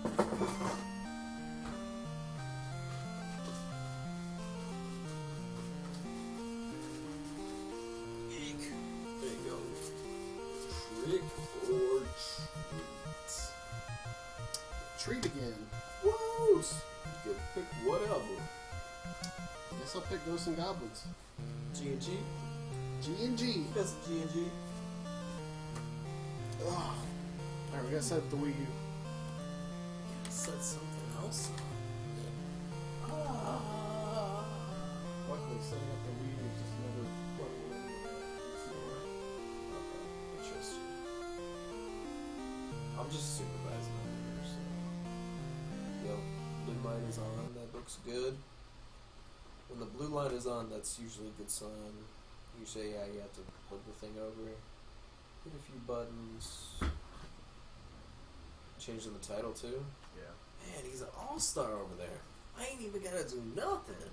There you go. Trick or treat. Treat again. Woo! You could pick whatever. Guess I'll pick Ghosts and Goblins. G&G? G&G. That's G&G. Alright, we gotta set up the Wii U. Set something else up. Luckily, setting up the Wii U is just another button. Interesting. I'm just supervising over here, so. Yo, blue light is on. That looks good. When the blue light is on, that's usually a good sign. You say, yeah, you have to plug the thing over. Hit a few buttons. Changing the title too? Yeah. Man, he's an all-star over there. I ain't even gotta do nothing.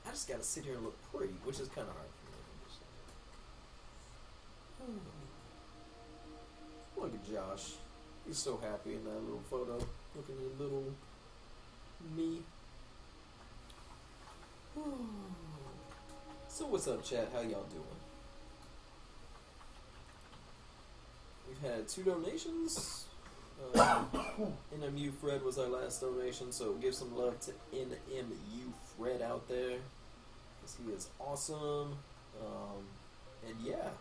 I just gotta sit here and look pretty, which is kind of hard for me. Look at Josh. He's so happy in that little photo. Looking at little me. So what's up, chat? How y'all doing? We've had 2 donations. NMU Fred was our last donation, so give some love to NMU Fred out there, because he is awesome. And yeah,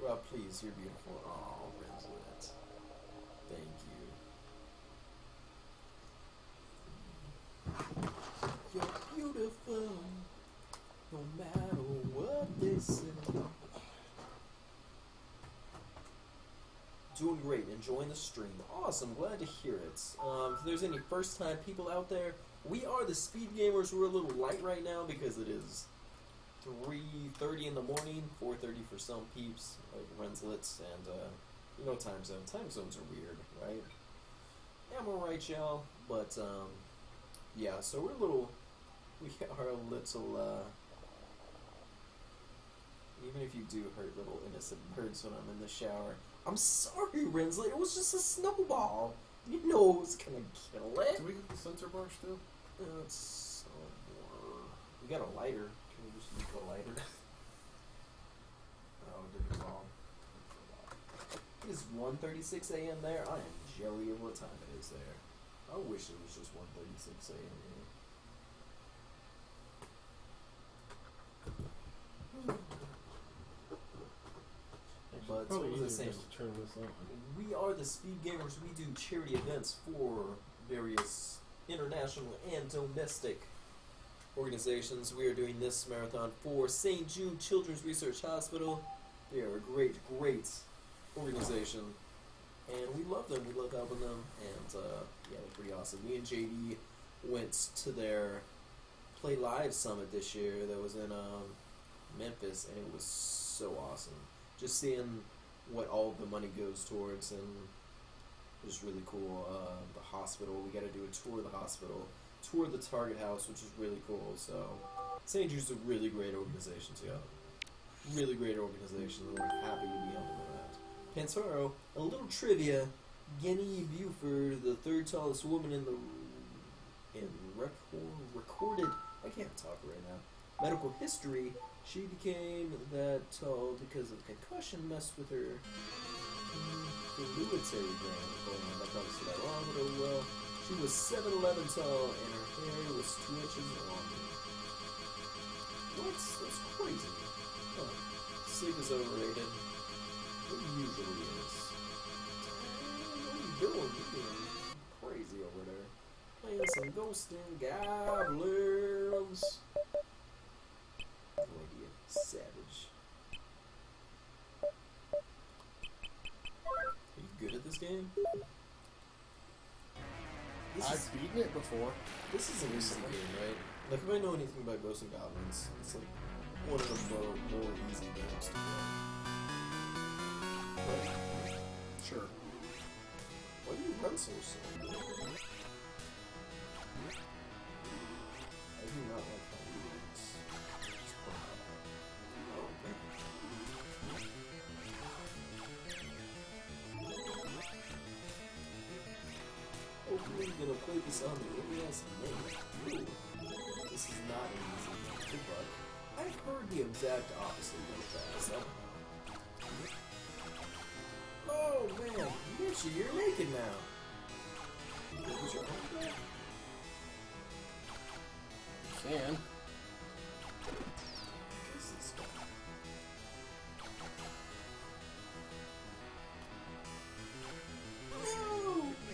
well, please, you're beautiful. Oh, Renslett. Thank you. You're beautiful, no matter what they say. Doing great, enjoying the stream. Awesome, glad to hear it. If there's any first-time people out there, we are the Speed Gamers. We're a little light right now because it is 3:30 in the morning, 4:30 for some peeps, like Renslets, and, you know, time zone. Time zones are weird, right? Yeah, I'm alright, y'all, but, yeah, so we are a little, even if you do hurt little innocent birds when I'm in the shower, I'm sorry, Rensley, it was just a snowball. You know it was gonna kill it. Do we get the sensor bar still? It's somewhere. We got a lighter. Can we just use the lighter? Oh, did it wrong. It is 1:36 a.m. there. I am jelly of what time it is there. I wish it was just 1:36 a.m. here. But Probably it's the easier same. just to turn this on. We are the Speed Gamers. We do charity events for various international and domestic organizations. We are doing this marathon for St. Jude Children's Research Hospital. They are a great, great organization, and we love them. We love helping them, and yeah, they're pretty awesome. Me and JD went to their Play Live Summit this year that was in Memphis, and it was so awesome. Just seeing what all of the money goes towards, and it was really cool. The hospital, we got to do a tour of the hospital, tour of the Target House, which is really cool. So, St. Jude's a really great organization, too. Really great organization. We're happy to be helping them out. Pantoro, a little trivia. Guinea Buford, the 3rd tallest woman in recorded, I can't talk right now, medical history. She became that tall because of concussion messed with her pituitary gland. I probably said that wrong, but oh well. She was 7'11" tall and her hair was 2 inches long. What? That's crazy. Huh. Sig is overrated. It usually is. What are you doing? You're doing crazy over there. Playing some Ghosts and Goblins. Savage. Are you good at this game? I've beaten it before. This is an easy game, right? Like, if I know anything about Ghosts and Goblins, it's like one of the more easy games to play. Sure. Why do you run so slow? I do not like how he runs. Oh finally gonna play this on the NES Mini. Ooh, this is not an easy game, but I've heard the exact opposite go fast. I don't know. Oh man, Yoshi, you're naked now. Was your arm back? Can. This is no!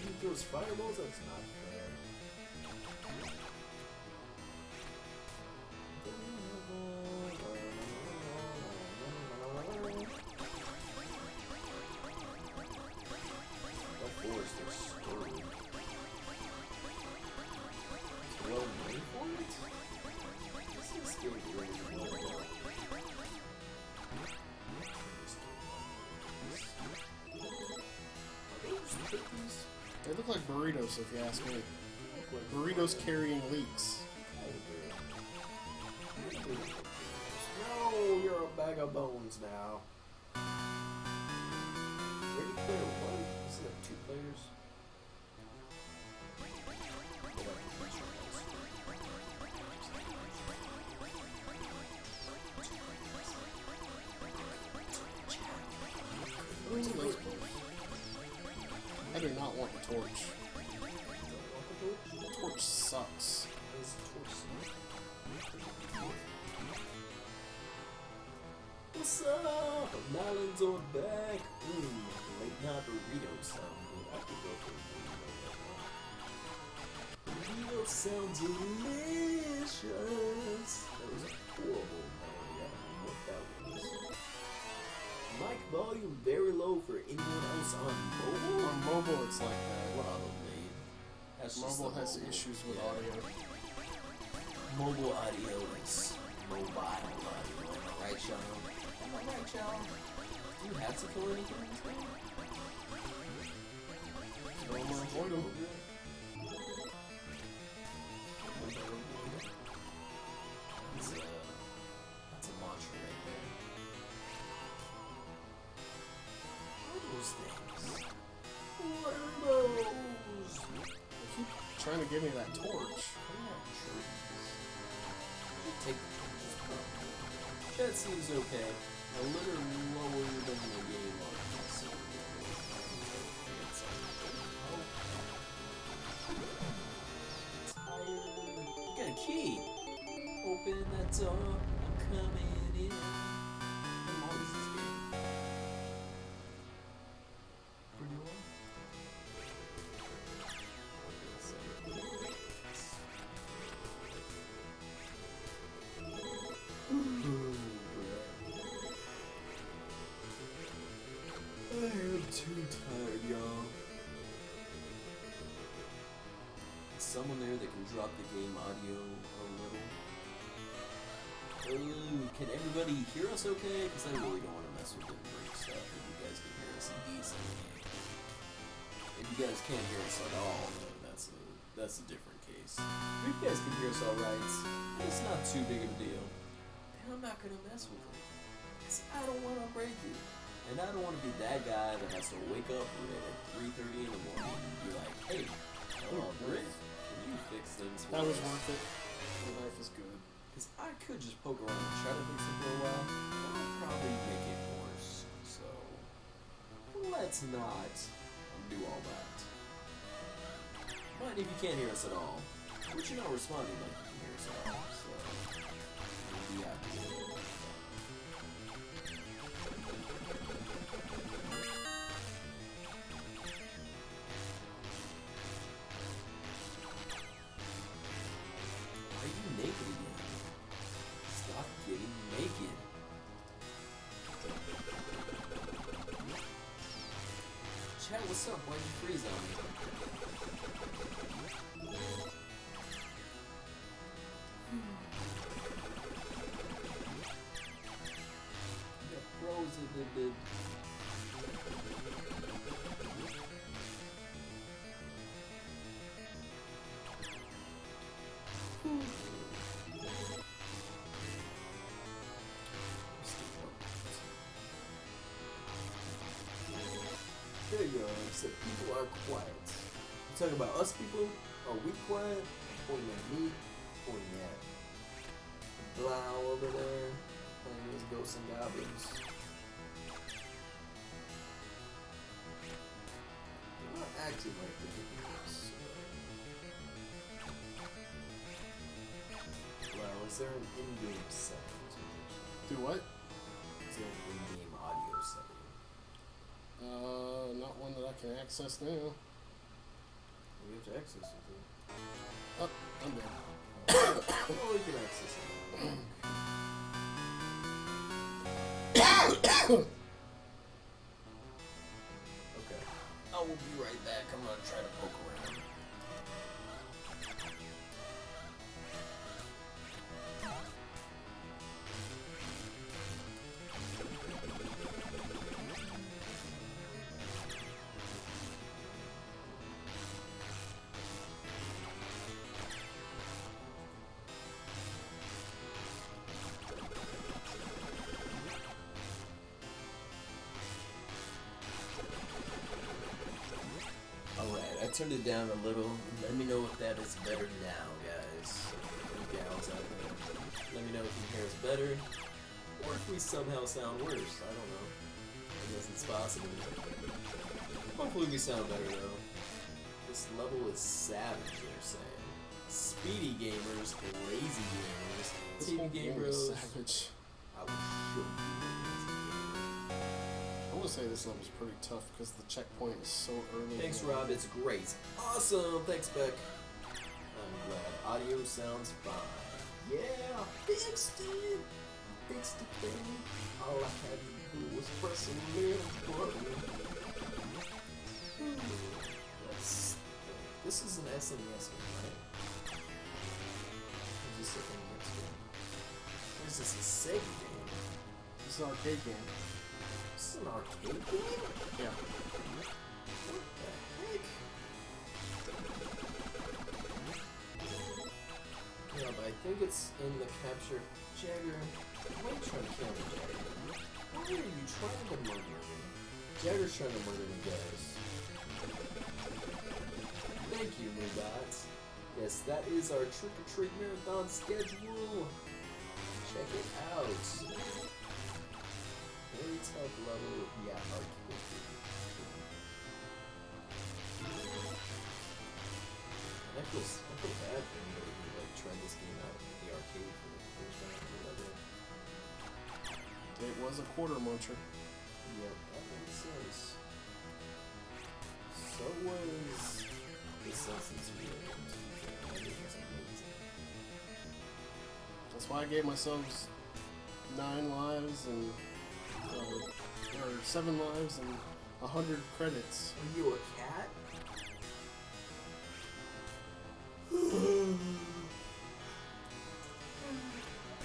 He throws fireballs? That's not fair. The forest is stirring. Well made for it? This is getting really well done. Are those cookies? They look like burritos, if you ask me. Burritos carrying leeks. No, you're a bag of bones now. Ready player one? Is it 2 players? I do not want the torch. The torch sucks. What's up? Melons are back. Late night burritos sound good. I could go for a burrito. Burritos sound delicious. That was a horrible melody. I don't know what that was. Mic volume very low for anyone else on mobile? On mobile, it's like that. Probably. That's just Mobile the has issues with audio. Mobile audio is mobile audio. Right, Sean? Am I right, Sean? Do you have to kill anything in this game? No more avoid them. That's a mantra right there. What are those things? What are those? They keep trying to give me that torch. Take the torches, probably. That seems okay. A little lower than the game on this. You got a key. Open that door. I'm coming in. How long is this game? Pretty long. I am too tired, y'all. Is someone there that can drop the game audio a little? Can everybody hear us okay? Because I really don't want to mess with it and break stuff if you guys can hear us decently. If you guys can't hear us at all, then that's a different case. If you guys can hear us alright, it's not too big of a deal. Then I'm not going to mess with it. Because I don't want to break it. And I don't want to be that guy that has to wake up at 3:30 in the morning and be like, hey, Britt, can you fix things for That was us? worth it. The knife is good. Because I could just poke around and try to fix it for a while, but I'll probably make it worse. So, let's not do all that. But if you can't hear us at all, which you're not responding like you can hear us at all, so we'll be happy with it. Why are you naked again? Stop getting naked. Chat, what's up? Why'd you freeze on me? You got frozen and then... There you go. So people are quiet. talking about us people? Are we quiet? Pointing at me? Pointing at Blau over there? Playing his Ghosts and Goblins? I'm not acting like the Goblins. Blau, is there an in-game setting? Do what? Is there an in-game audio setting? Not one that I can access now. You have to access it. Oh, I'm dead. Well, we can access it. Okay. I will be right back. I'm gonna try to poke around. Alright, I turned it down a little. Let me know if that is better now, guys. You gals out there. Let me know if you hear us better, or if we somehow sound worse. I don't know. I guess it's possible. Hopefully we sound better, though. This level is savage, they're saying. Speedy gamers, lazy gamers, This TV whole game game bros. is savage. I will show you. I want to say this level's pretty tough because the checkpoint is so early. Thanks, Rob. It's great. Awesome. Thanks, Beck. I'm glad. Audio sounds fine. Yeah, fixed it. Fixed the thing. All I had to do was press a little button. Let's think. This is an SNES game, right? Or is this an NES game? Or is this a Sega game? It's an arcade game. This is an arcade game? Yeah. What the heck? Yeah, but I think it's in the capture. Jagger, why are you trying to kill me, Jagger? Why are you trying to murder me? Jagger's trying to murder me, guys. Thank you, Moobots. Yes, that is our trick-or-treat marathon schedule. Check it out. Very tough level. Yeah, arcade. And I feel bad for anybody who like tried this game out at the arcade for the first time or whatever. It was a quarter muncher. Yep, that makes sense. So was the Census Weird. That game was amazing. That's why I gave myself 9 lives and or 7 lives and 100 credits. Are you a cat?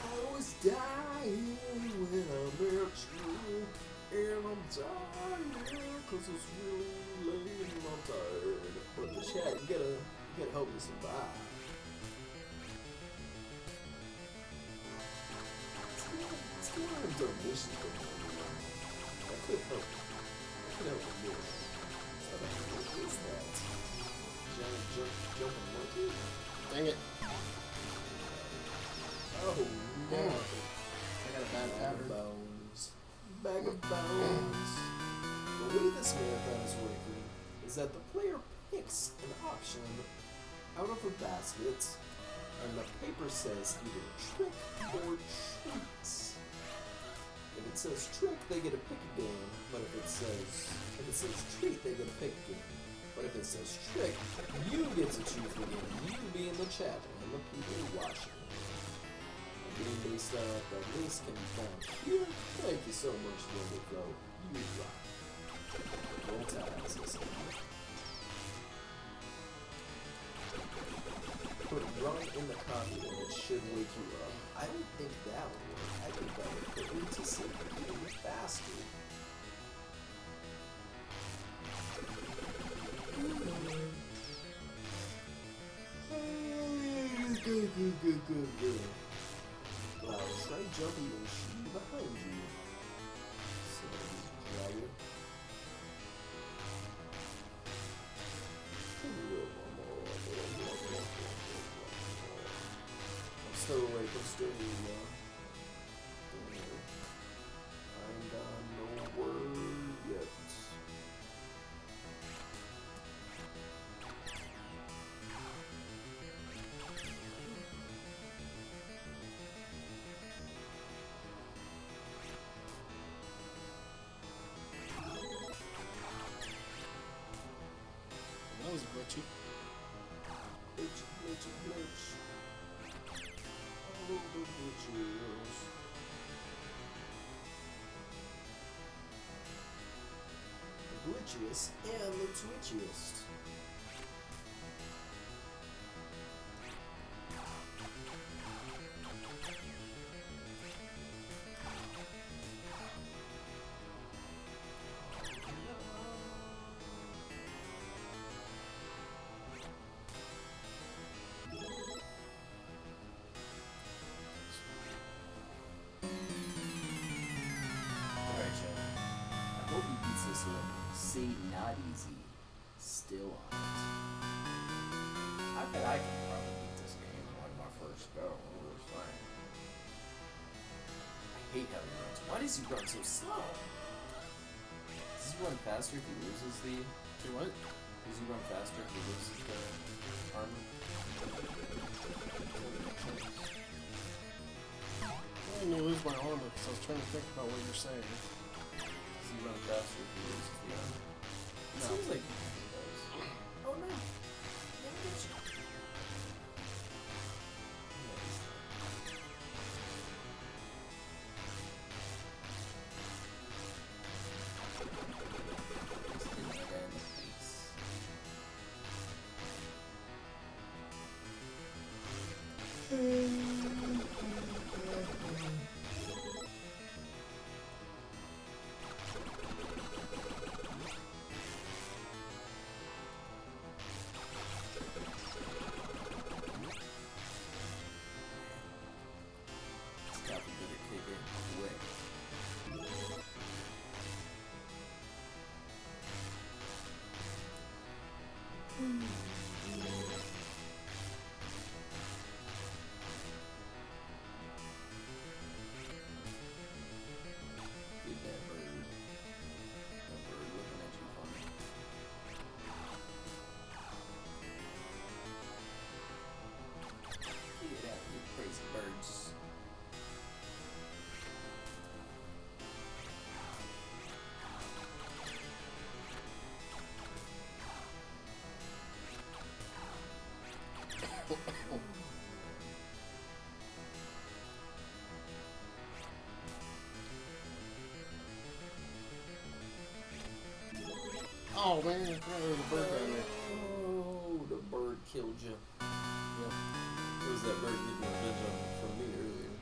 I was dying when I met you, and I'm tired, cause it's really late and I'm tired. But the chat, you gotta help me survive. Let's go on a donation going on. That could help. That could help with this. What is that? Giant jumping monkey? Dang it. Oh no. I got a bad Bag of pattern. bones. Bag of bones. The way this marathon is working is that the player picks an option out of a basket, and the paper says either trick or treats. If it says trick, they get to pick a game, but if it says treat, they get to pick a game. But if it says trick, you get to choose the game. You be in the chat and the people watching. Game-based stuff like this can be found here. Thank you so much, Window Pro. You rock. Roll Tides, listen. Put run in the coffee and it should wake you up. I don't think that would work. I think that would put me to sleep really faster. Good. Wow, try jumping and shoot behind you. So, Jagger. So when it comes to I ain't got no word yet. That was glitchy. Glitch. All over glitches. The glitchiest and the twitchiest. Alright, Joe. I hope he beats this one. See, not easy. Still on it. I bet I can probably beat this game on my first go. I hate how he runs. Why does he run so slow? Does he run faster if he loses the... Do what? Does he run faster if he loses the armor? I didn't lose my armor because I was trying to think about what you're saying. Does he run faster if he loses the armor? It No. seems like he does. Oh no. Never get you. Birds. Oh man, I forgot there was a bird down there. Oh, the bird killed you. Yep. It was that bird getting revenge from me earlier.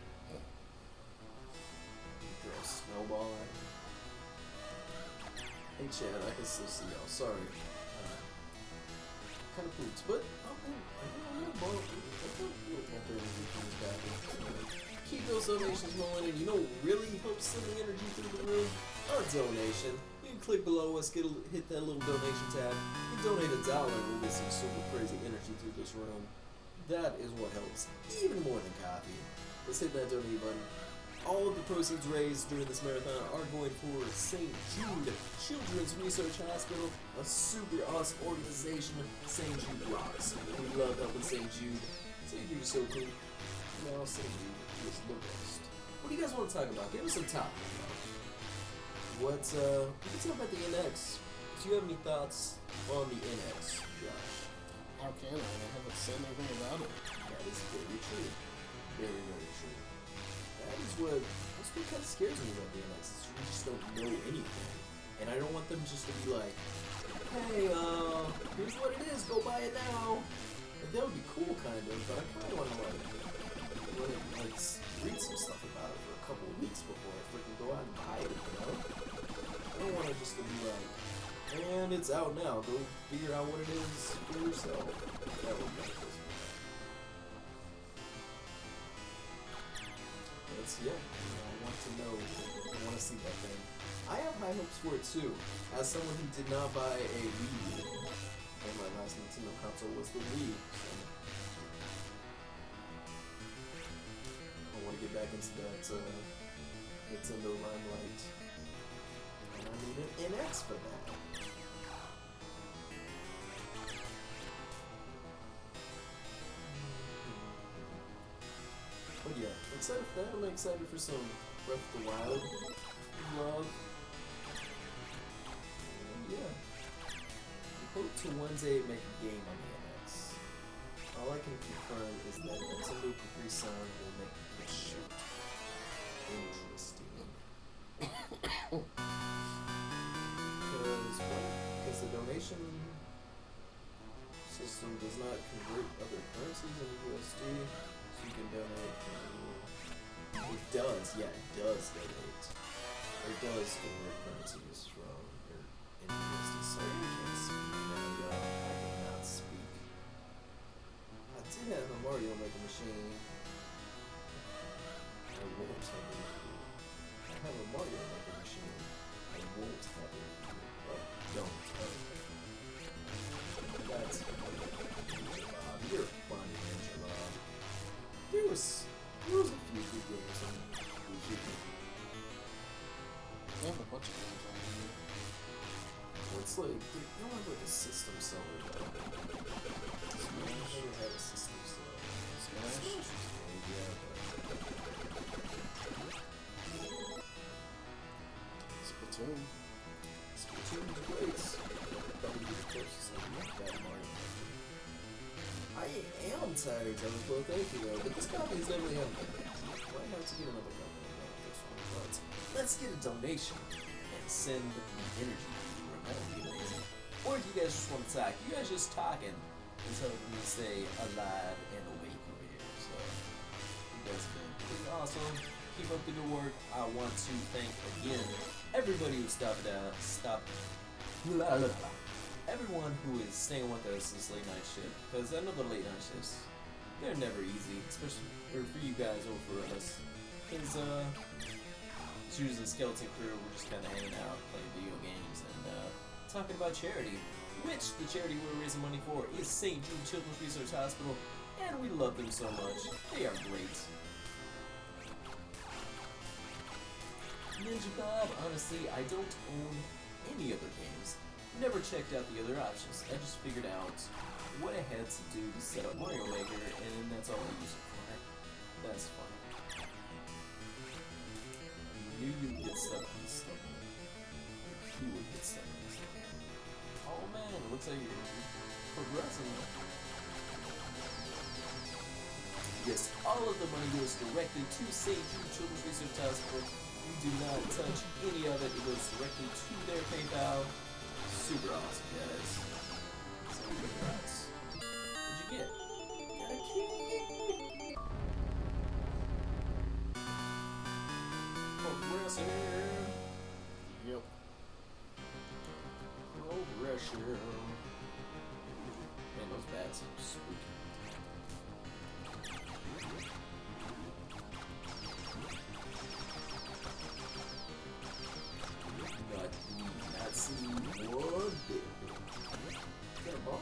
Throw a snowball at him. Hey Chad, I can still see y'all. Sorry. Kind of pooped, but keep those donations rolling, and you know what really helps send the energy through the room? A donation. You can click below us, hit that little donation tab. You donate $1, we'll get some super crazy energy through this room. That is what helps, even more than coffee. Let's hit that donate button. All of the proceeds raised during this marathon are going for St. Jude Children's Research Hospital, a super awesome organization. St. Jude rocks. We love helping St. Jude. St. Jude is so cool. Now St. Jude is the best. What do you guys want to talk about? Give us a topic. Let's talk about the NX. Do you have any thoughts on the NX, Josh? How can I? I haven't said anything about it. That is very true. Very, very true. That's what kind of scares me about the NX. Is we just don't know anything. And I don't want them just to be like, hey, here's what it is, go buy it now. Like, that would be cool, kind of, but I kind of want to, read some stuff about it for a couple of weeks before I freaking go out and buy it, you know? I don't want it just to be like, and it's out now, go figure out what it is for yourself. That would make this more. Yeah, I want to know, I want to see that thing. I have high hopes for it too. As someone who did not buy a Wii, and my last Nintendo console was the Wii. So. get back into that Nintendo limelight. And I need an NX for that. But yeah, excited for that. I'm excited for some Breath of the Wild love. And yeah. Hope to one day make a game on the NX. All I can confirm is that Nintendo Capri Sun will make the shoot interesting. Because the donation system does not convert other currencies into USD, so you can donate. It does, yeah, it does donate. Or it does convert currencies from into USD. Sorry, I can't speak now, y'all. I cannot speak. I did have a Mario Maker machine. I won't have it. I have a Mario Maker machine. I won't have it. Well, don't. That's Bob. You're funny, Angela. There was a few good games in Luigi. They have a bunch of games on here. Well, it's like, they don't have like a system seller though. Smash never had a system seller. Smash? Smash was good, yeah, Splatoon. Splatoon was great. That would be the closest I can make that Mario Maker. I am tired, Jennifer, thank you though, but this copy is definitely helping. Might have to get another copy of this one, but let's get a donation and send the energy to that would be amazing. Or if you guys just want to talk, you guys just talking is helping me stay alive and awake over here. So you guys have been pretty awesome. Keep up the good work. I want to thank again everybody who everyone who is staying with us this late night shift, because I know the late night shifts, they're never easy, especially for you guys or for us, because it's usually the skeleton crew, we're just kind of hanging out, playing video games, and talking about charity, which the charity we're raising money for is St. Jude Children's Research Hospital, and we love them so much. They are great. Ninja Bob, honestly, I don't own any other games. Never checked out the other options. I just figured out what I had to do to set up Mario Maker, and that's all I use it for. That's fine. You would get stuck on this stuff. You would get stuck on this stuff. Oh man, it looks like you're progressing. Yes, all of the money goes directly to St. Jude Children's Research Hospital. We do not touch any of it. It goes directly to their PayPal. Super awesome, guys. So congrats. What'd you get? Got a key! Progressor! Yep. Progressor. Man, those bats are spooky. Not see one bit. Is that a ball?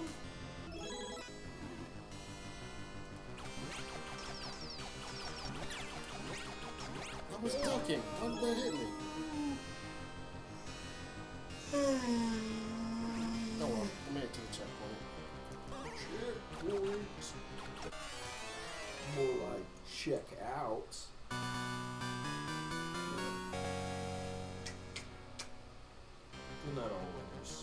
I was dunking. How did that hit me? Oh well, I made it to the checkpoint. Checkpoint. More like check out. We're not all winners.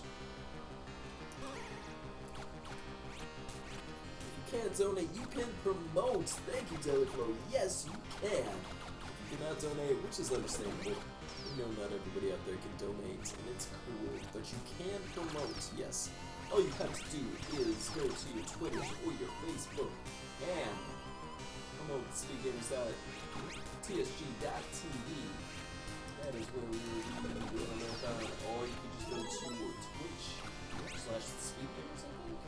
If you can't donate, you can promote. Thank you, Teleflow. Yes, you can. If you cannot donate, which is understandable. We know not everybody out there can donate, and it's cool. But you can promote, yes. All you have to do is go to your Twitter or your Facebook and promote speakgamers.tsg.tv. That is where we will be doing a marathon, or you can just go to Twitch/speakgamers, I think.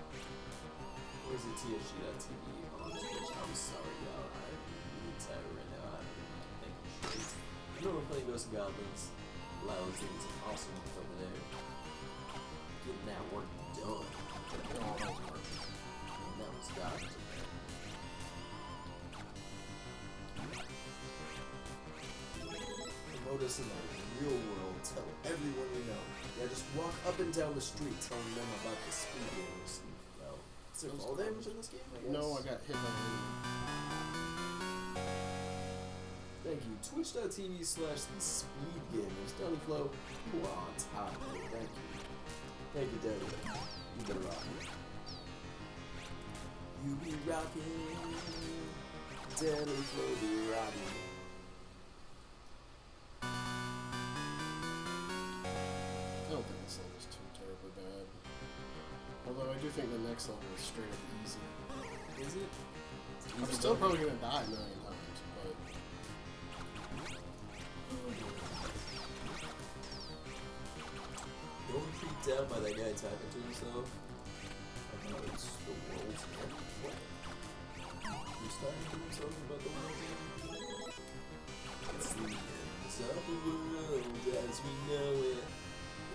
Or is it TSG.tv on Twitch? I'm sorry, y'all. I'm really tired right now. I don't think straight. You know, we're playing Ghosts and Goblins. Loud things awesome over there. Getting that work done. Oh, that was perfect. And that was God. this in the real world. Tell everyone you know. Yeah, just walk up and down the street telling them about the speed gamers. Well, is there fall damage in this game? I guess? No, I got hit by an enemy. Thank you. Twitch.tv/the Speed Gamers. Donny Flo, you are on top of it. Thank you. Thank you, Danny. You better rock it. You be rocking. Danny Flo be rocking. I don't think this level is too terribly bad. Although I do think the next level is straight up easy. Is it? I'm still probably gonna die a million times, but Don't freaked out by that guy talking to himself. I know it's the world's end. What? He's talking to himself about the world's end? It's the end of the world as we know it.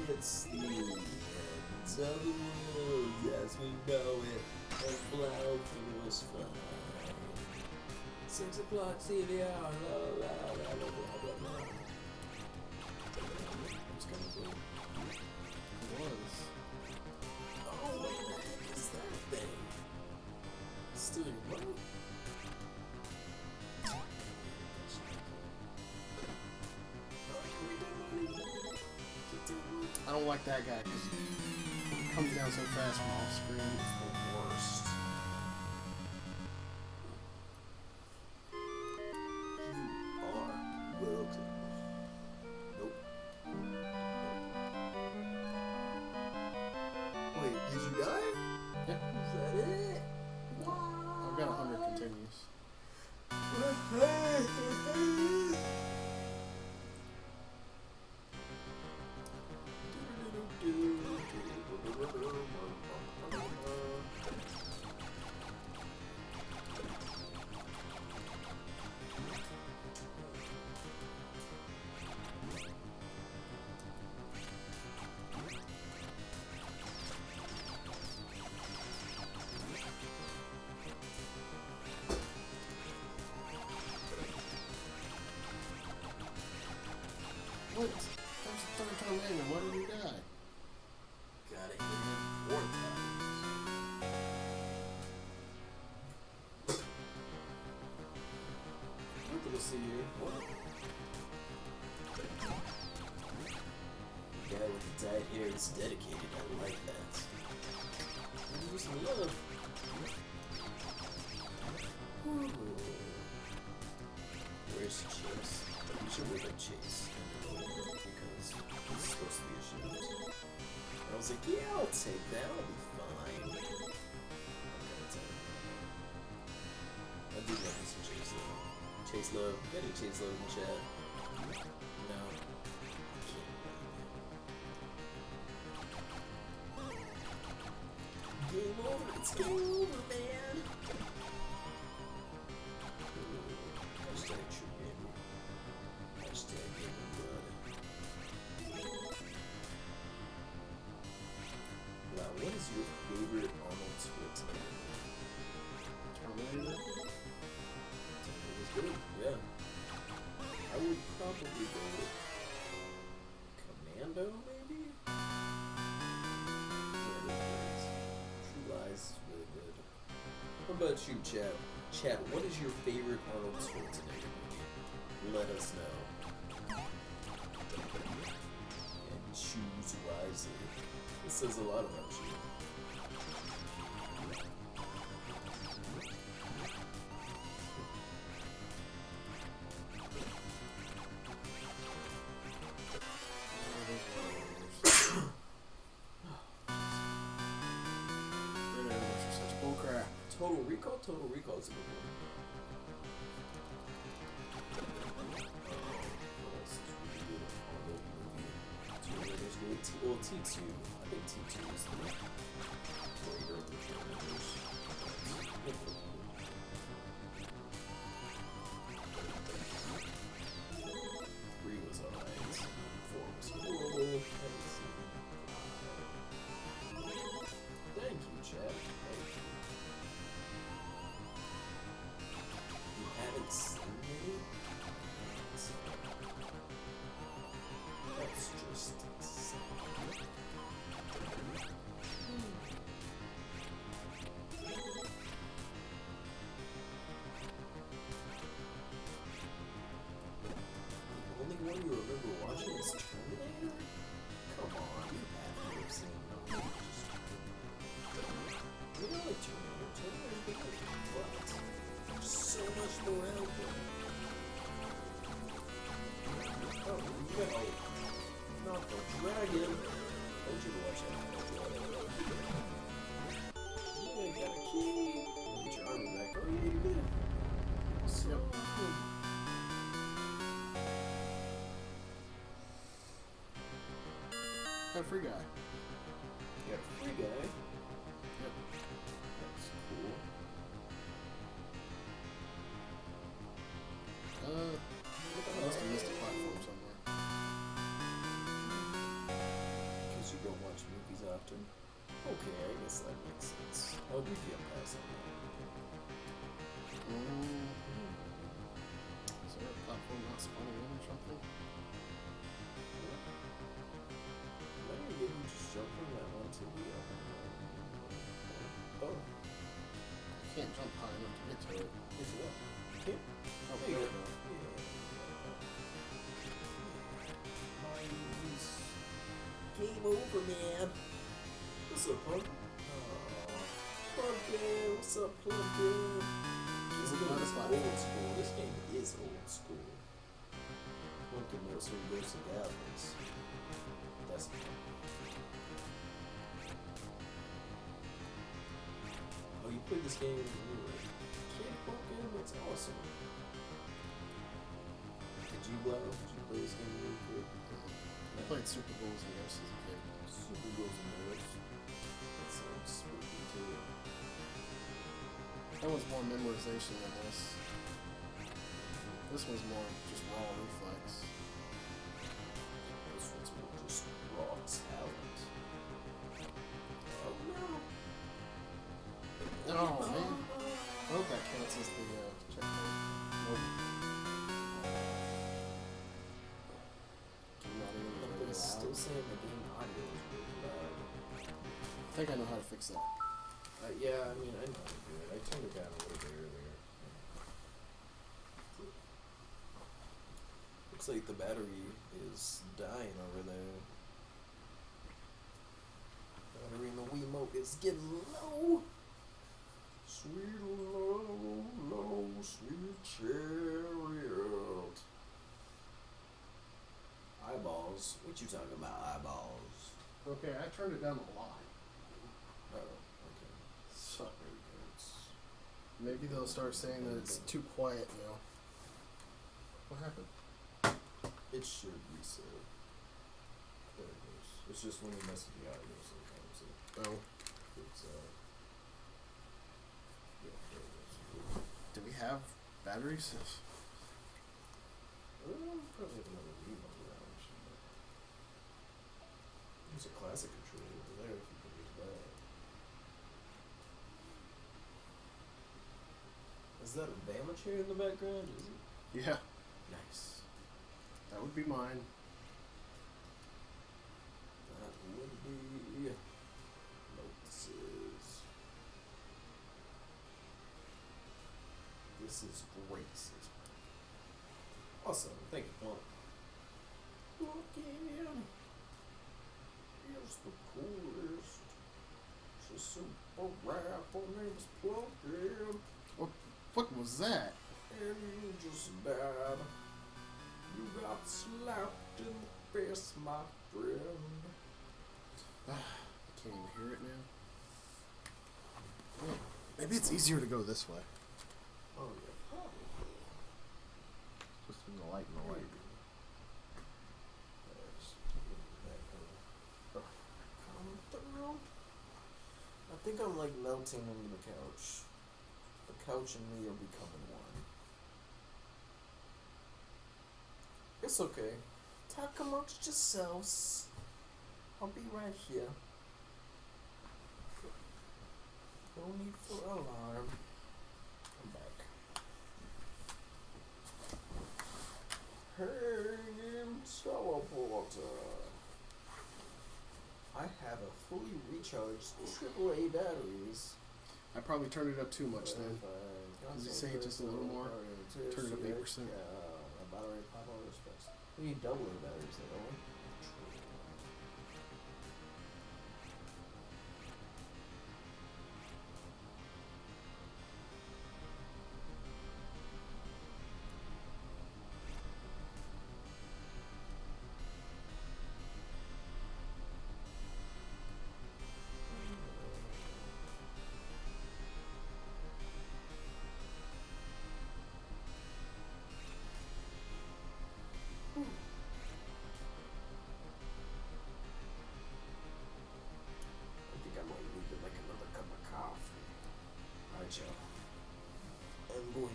It's the end of the world as we know it. And Blaumagier was fine. 6 o'clock CVR, la la la la blah blah blah. Who's coming through? it was. Oh, what the heck is that thing? Steal your money? I don't like that guy because he comes down so fast from off screen. It's the worst. You are welcome. Nope. Wait, did you die? Yeah. Is that it? I've got 100 continues. What? That was the third time in, and why did you die? Got it in 4 times. Nothing to see here. What? The guy with the dyed hair is dedicated. I like that. Give you some love. Ooh. Where's Chase? We should wake up Chase because he's supposed to be a shield. I was like, yeah, I'll take that. I'll be fine. I'm gonna tell him. I do love me some Chase Love. Chase Love. Got any Chase Love in the chat? No. I can't wait. Game over. It's game over, man. Hashtag true gamer. Hashtag gamer blood. Wow, what is your favorite Arnold Schwarzenegger? Terminator? It was good, yeah. I would probably go with Commando, maybe? Yeah, True Lies is really good. What about you, Chad? Chad, what is your favorite Arnold Schwarzenegger movie? Let us know. And choose wisely. This says a lot about you. Total Recall? Total Recall is a good one. What else is really good on the movie? Terminator's good. Well, T2. I think T2 is the greater of the Terminators. 3 was alright. 4 was horrible. Haven't seen 5. Thank you, Chad. Thank you. You haven't seen me? free guy. You got a free guy. Yep. That's cool. I must have missed a platform somewhere. Because you don't watch movies often. Okay, I guess that makes sense. I'll give you a pass on that. Is there a platform not spawning in or something? Maybe you didn't just jump from that one to the other one. Oh, I can't jump high enough to get to it. is it up? Okay. Oh, There you there go. we go. Nice. Game over, man. What's up, punk? Pumpkin, what's up, Pumpkin? This We're game not is a platform. old school. This game is old school. Pumpkin knows who goes to Goblins. That's Oh, you played this game when you were a kid, Pumpkin? That's awesome. Did you play this game when you were a kid? I played Super Bowls and Ghosts as a kid. Super Bowls and Nerds. That sounds spooky too. That was more memorization than this. This was more just raw reflex. This one's more just raw talent. Oh no! Oh, man. I hope that counts as the checkpoint. Nope. Game audio is really It's loud. still saying the game audio is really loud. I think I know how to fix that. Yeah, I mean, I know how to do it. I turned it down a little bit earlier. Looks like the battery is dying over there. Battery in the Wiimote is getting low. Sweet low, low, sweet chariot. Eyeballs? What you talking about, eyeballs? Okay, I turned it down a lot. Oh, okay. So, It's maybe they'll start saying that it's too quiet now. What happened? It should reset. There it goes. It's just when you mess with the audio sometimes Oh. it's yeah, there it goes. Do we have batteries? Probably have another remote around somewhere. There's a classic controller over there if you can use that. Is that a Blaumagier in the background? Is it? Yeah, Nice. that would be mine. That would be notices. This is great, says Mike. Awesome, thank you, Paul. Pumpkin is the coolest. She's super rap, her name's Pumpkin. What was that? And you just died. You got slapped in the face, my friend. I can't even hear it now. Well, maybe it's easier to go this way. Oh yeah, probably. Just in the light and the light. Come through. I think I'm like melting into the couch. The couch and me are becoming one. It's okay. Talk amongst yourselves. I'll be right here. No need for alarm. I'm back. Hey, teleporter. I have a fully recharged AAA batteries. I probably turned it up too much then. Does it say just a little more? Turn it up 8%. Battery power space. We need double A batteries though, don't we?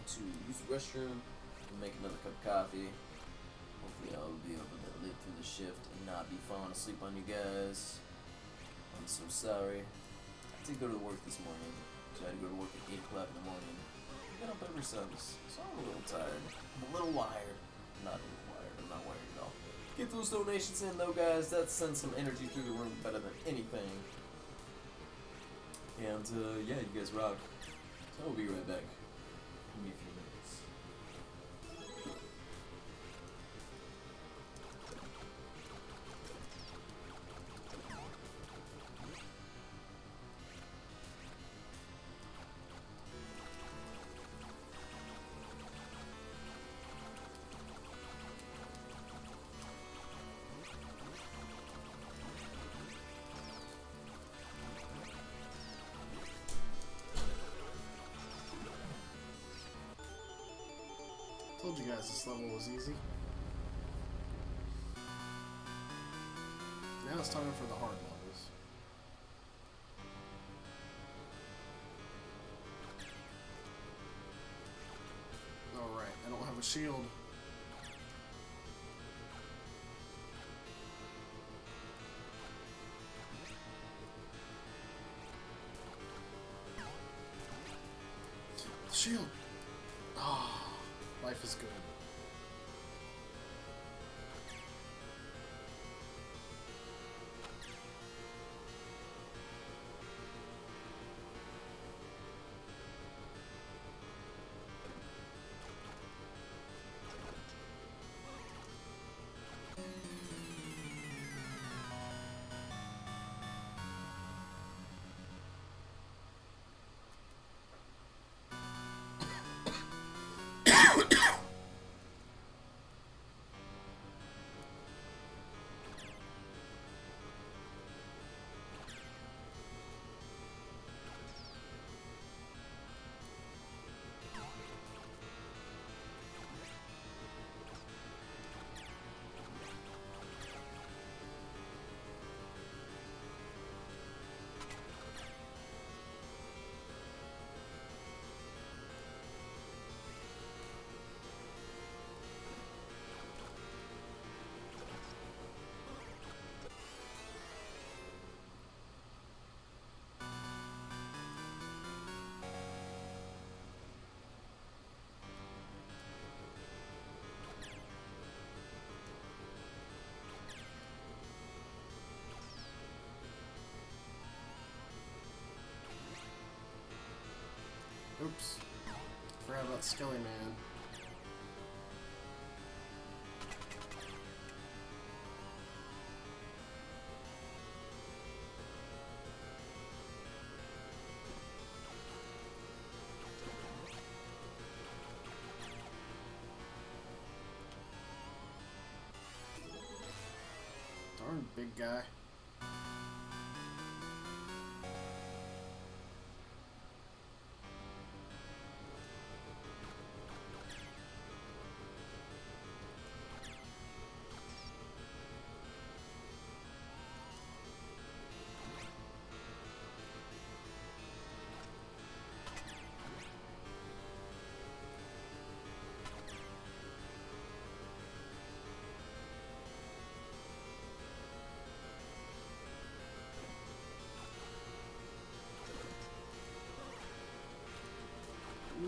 to use the restroom and make another cup of coffee. Hopefully I'll be able to live through the shift and not be falling asleep on you guys. I'm so sorry. I did go to work this morning, so I had to go to work at 8 o'clock in the morning. I've been up ever since, so I'm a little tired. I'm a little wired. Not a little wired, I'm not wired at all. Get those donations in though, guys. That sends some energy through the room better than anything. And yeah, you guys rock. So I'll be right back. Give me a few minutes. Told you guys this level was easy. Now it's time for the hard levels. Alright, I don't have a shield. Shield! Ah. Life is good. Oops. Forgot about Skelly Man. Darn big guy.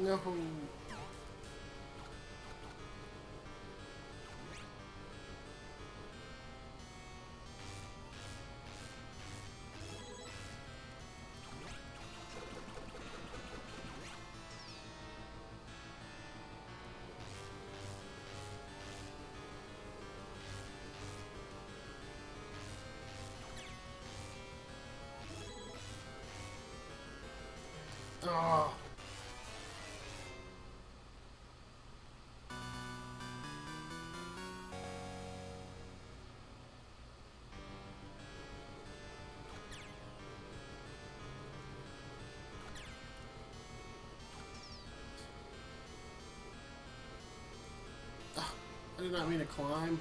No. Oh. I did not mean to climb.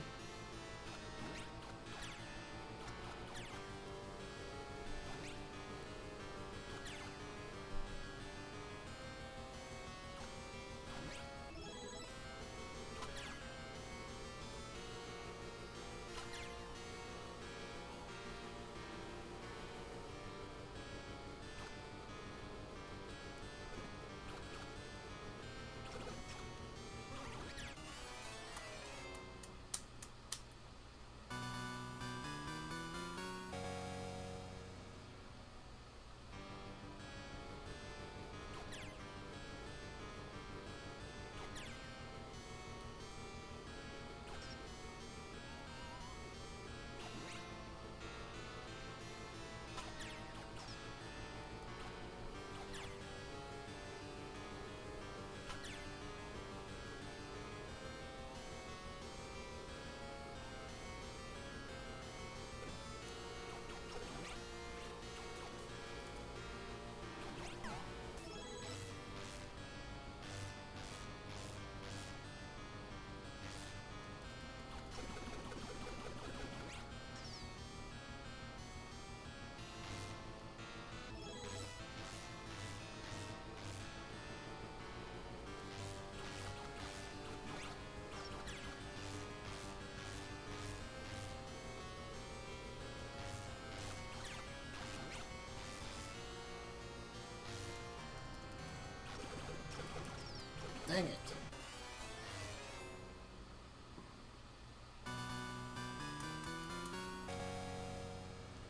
Dang it.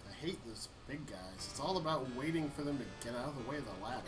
I hate those big guys. It's all about waiting for them to get out of the way of the ladder.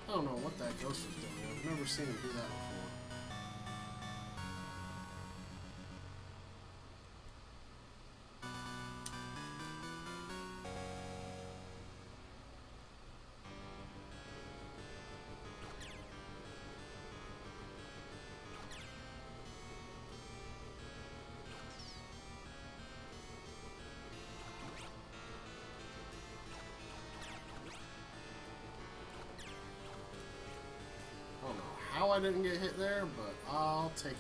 I don't know what that ghost was doing. I've never seen him do that before. I don't know how I didn't get hit there, but I'll take it.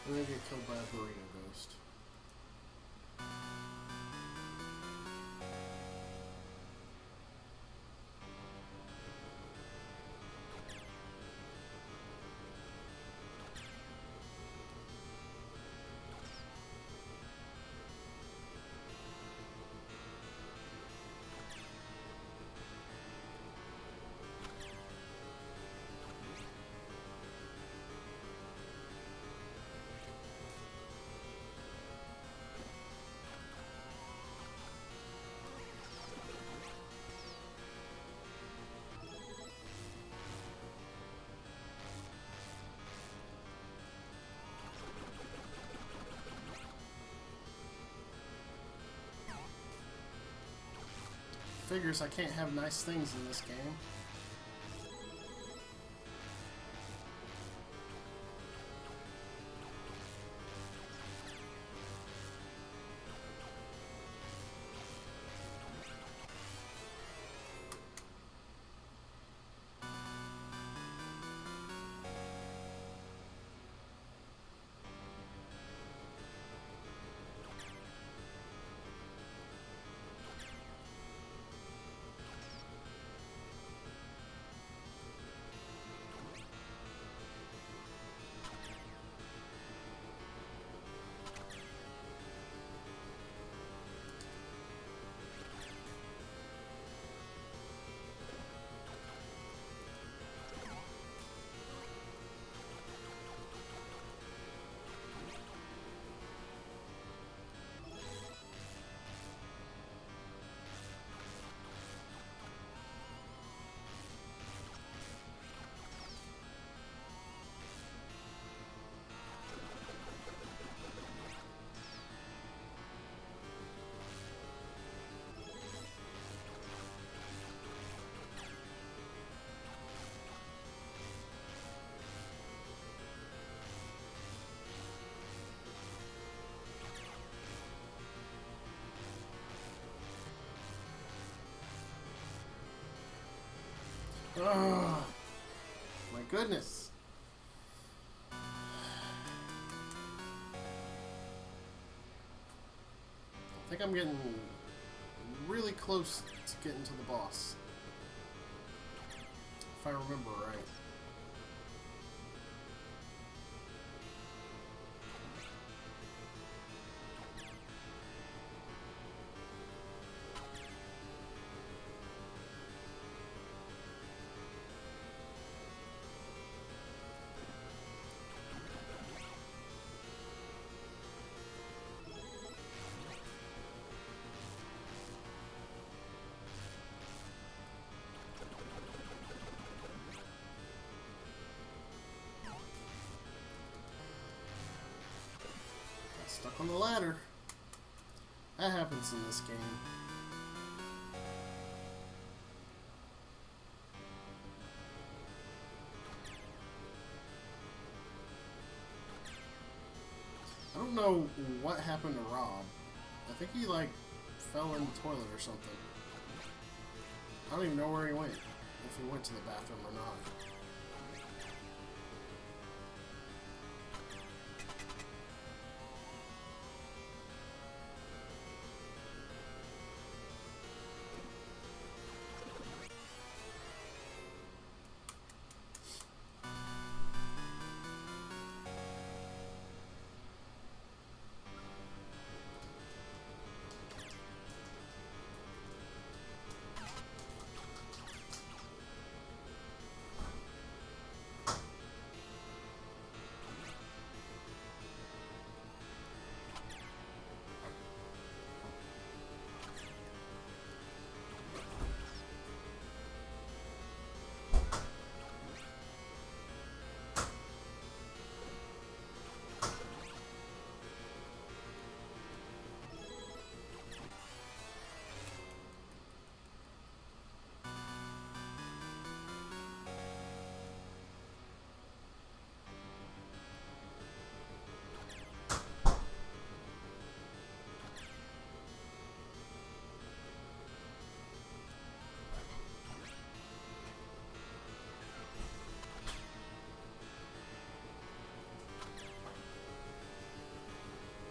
I'm gonna get killed by a burrito ghost. Figures I can't have nice things in this game. Oh, my goodness. I think I'm getting really close to getting to the boss. If I remember right. Stuck on the ladder. That happens in this game. I don't know what happened to Rob. I think he like fell in the toilet or something. I don't even know where he went. If he went to the bathroom or not.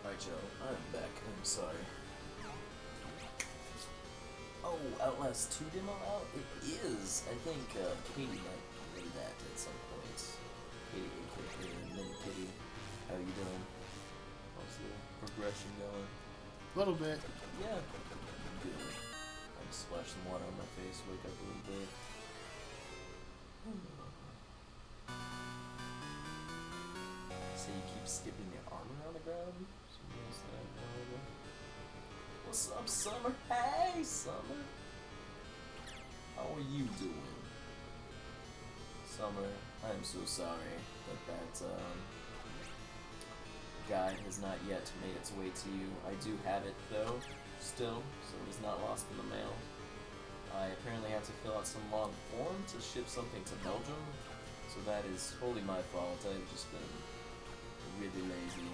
Hi Joe, I'm back. I'm sorry. Oh, Outlast 2 demo out? It is! I think Katie might play that at some point. Katie, aka Mini Kitty. How you doing? How's the progression going? A little bit. Yeah. Good. I just splashed some water on my face, wake up a little bit. So you keep skipping your arm around the ground? What's up, Summer? Hey, Summer. How are you doing? Summer, I am so sorry that guide has not yet made its way to you. I do have it, though, still, so it is not lost in the mail. I apparently have to fill out some long form to ship something to Belgium, so that is wholly my fault. I've just been really lazy.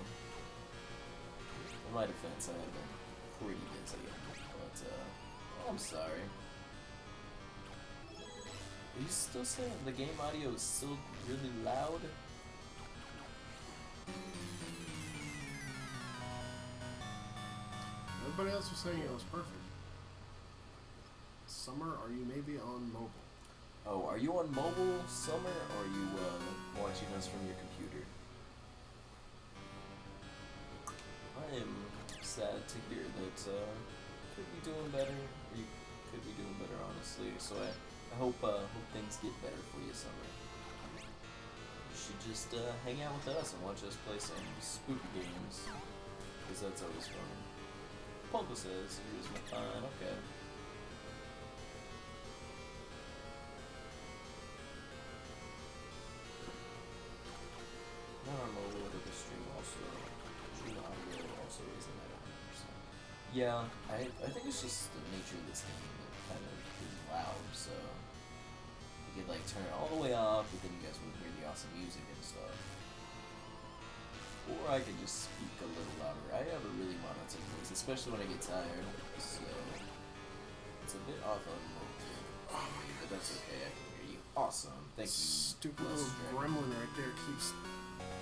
In my defense, I have been pretty busy, but I'm sorry. Are you still saying the game audio is still really loud? Everybody else was saying it was perfect. Summer, are you maybe on mobile? Oh, are you on mobile, Summer, or are you watching us from your computer? I am sad to hear that could be doing better. Or you could be doing better, honestly. So I hope things get better for you, Summer. You should just hang out with us and watch us play some spooky games, because that's always fun. Pumpa says, "Here's my fine." Okay. Not on mobile, but the stream also. Stream audio also isn't at 100%. Yeah, I think it's just the nature of this game that kind of is loud, so you could like turn it all the way off, but then you guys wouldn't hear the awesome music and stuff. Or I could just speak a little louder. I have a really monotone voice, especially when I get tired, so it's a bit off on mobile, but that's okay, I can hear you. Awesome. Thank you. Stupid Blessed little Dragon. gremlin right there keeps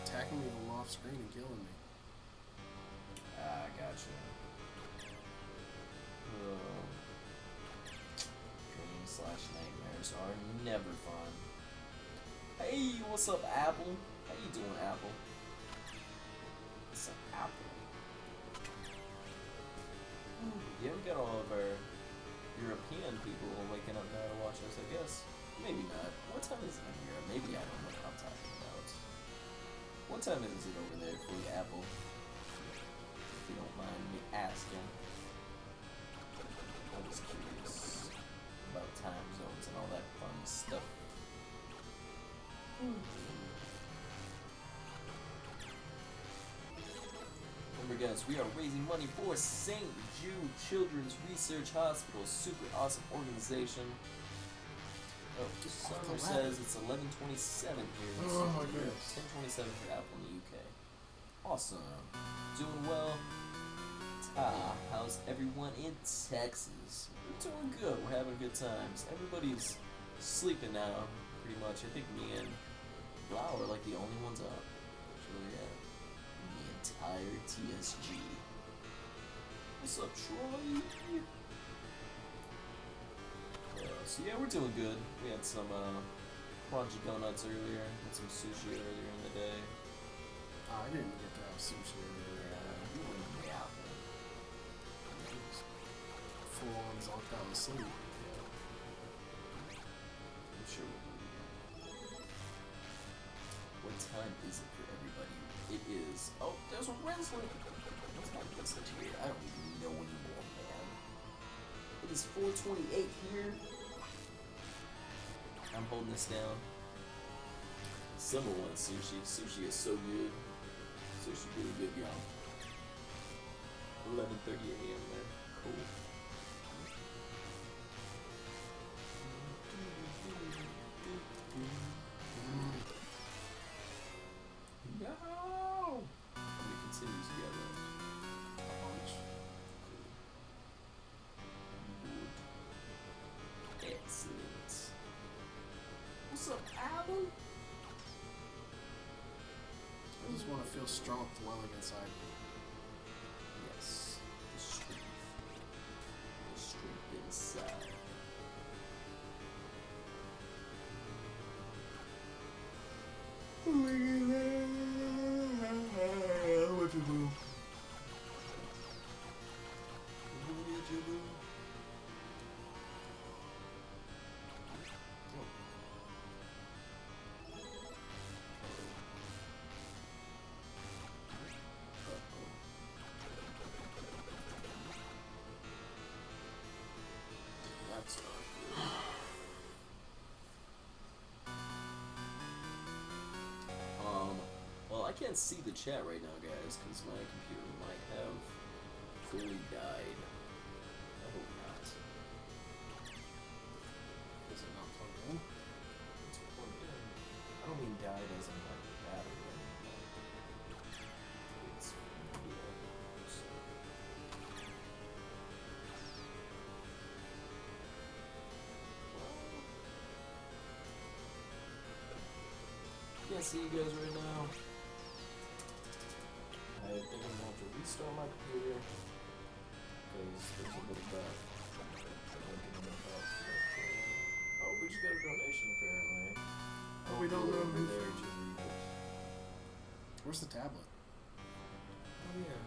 attacking me from off screen and killing me. Ah, gotcha. Dreams/nightmares are never fun. Hey, what's up, Apple? How you doing, Apple? What's up, Apple? Yeah, we got all of our European people waking up now to watch us, I guess. Maybe not. What time is it in here? Maybe I don't know what I'm talking about. What time is it over there for you, Apple? If you don't mind me asking. I'm just curious about time zones and all that fun stuff. Remember, guys, we are raising money for St. Jude Children's Research Hospital. Super awesome organization. Oh, Summer says it's 11:27 here. Oh my goodness. 10:27 for Apple in the UK. Awesome. Doing well. How's everyone in Texas? We're doing good. We're having good times. Everybody's sleeping now, pretty much. I think me and Blau are like the only ones up. So yeah, the entire TSG. What's up, Troy? So yeah, we're doing good. We had some crunchy donuts earlier, and some sushi earlier in the day. I didn't get to have sushi earlier. You were in the apple. Full on zonked out of sleep. Yeah. I'm sure we'll do it again. What time is it for everybody? It is. Oh, there's a wrestling. What time is it here? I don't even know anymore, man. It is 4:28 here. I'm holding this down. Summer wants sushi. Sushi is so good. Sushi really good, y'all. 11:30 a.m. man. Cool. No! How many continues you got left? A bunch. Good. Excellent. What's up, Alan? I just want to feel strong dwelling inside me. Yes. The strength. The strength inside. What you do? What did you do? That's not good. Well, I can't see the chat right now, guys, because my computer might have fully died. I hope not. Is it not plugged in? It's plugged in. I don't mean died as in like the battery. I mean like it's can't see you guys right now. I think I'm going to have to restart my computer because there's a bit of that. Oh, we just got a donation apparently. Oh, we don't know who. There to read it. Where's the tablet? Oh yeah.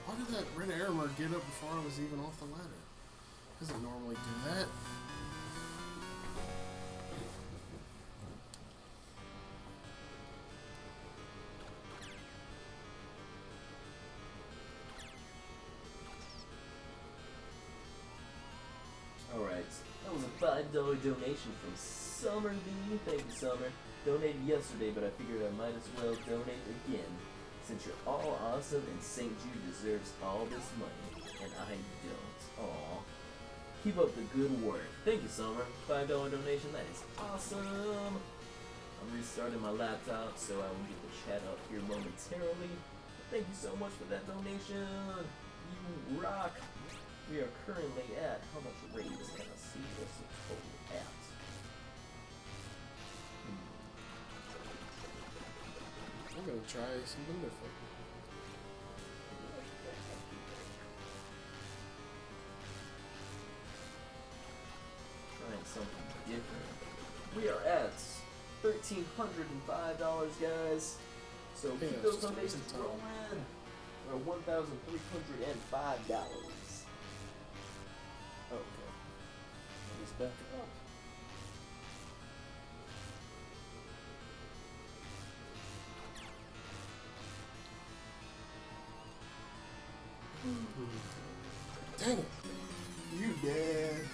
Why did that red armor get up before I was even off the ladder? Doesn't normally do that. Alright, that was a $5 donation from Summer B. Thank you, Summer. Donated yesterday, but I figured I might as well donate again. Since you're all awesome and St. Jude deserves all this money, and I don't. Aw. Keep up the good work. Thank you, Summer. $5 donation, that is awesome. I'm restarting my laptop, so I will get the chat up here momentarily. Thank you so much for that donation. You rock. We are currently at, how much raise can I see what's the total at? I'm gonna try something different. Trying something different. We are at $1,305, guys. So Yeah, keep those it's just a waste donations of time. rolling. We're at $1,305. Okay. Let us back up. Dang it. You dead.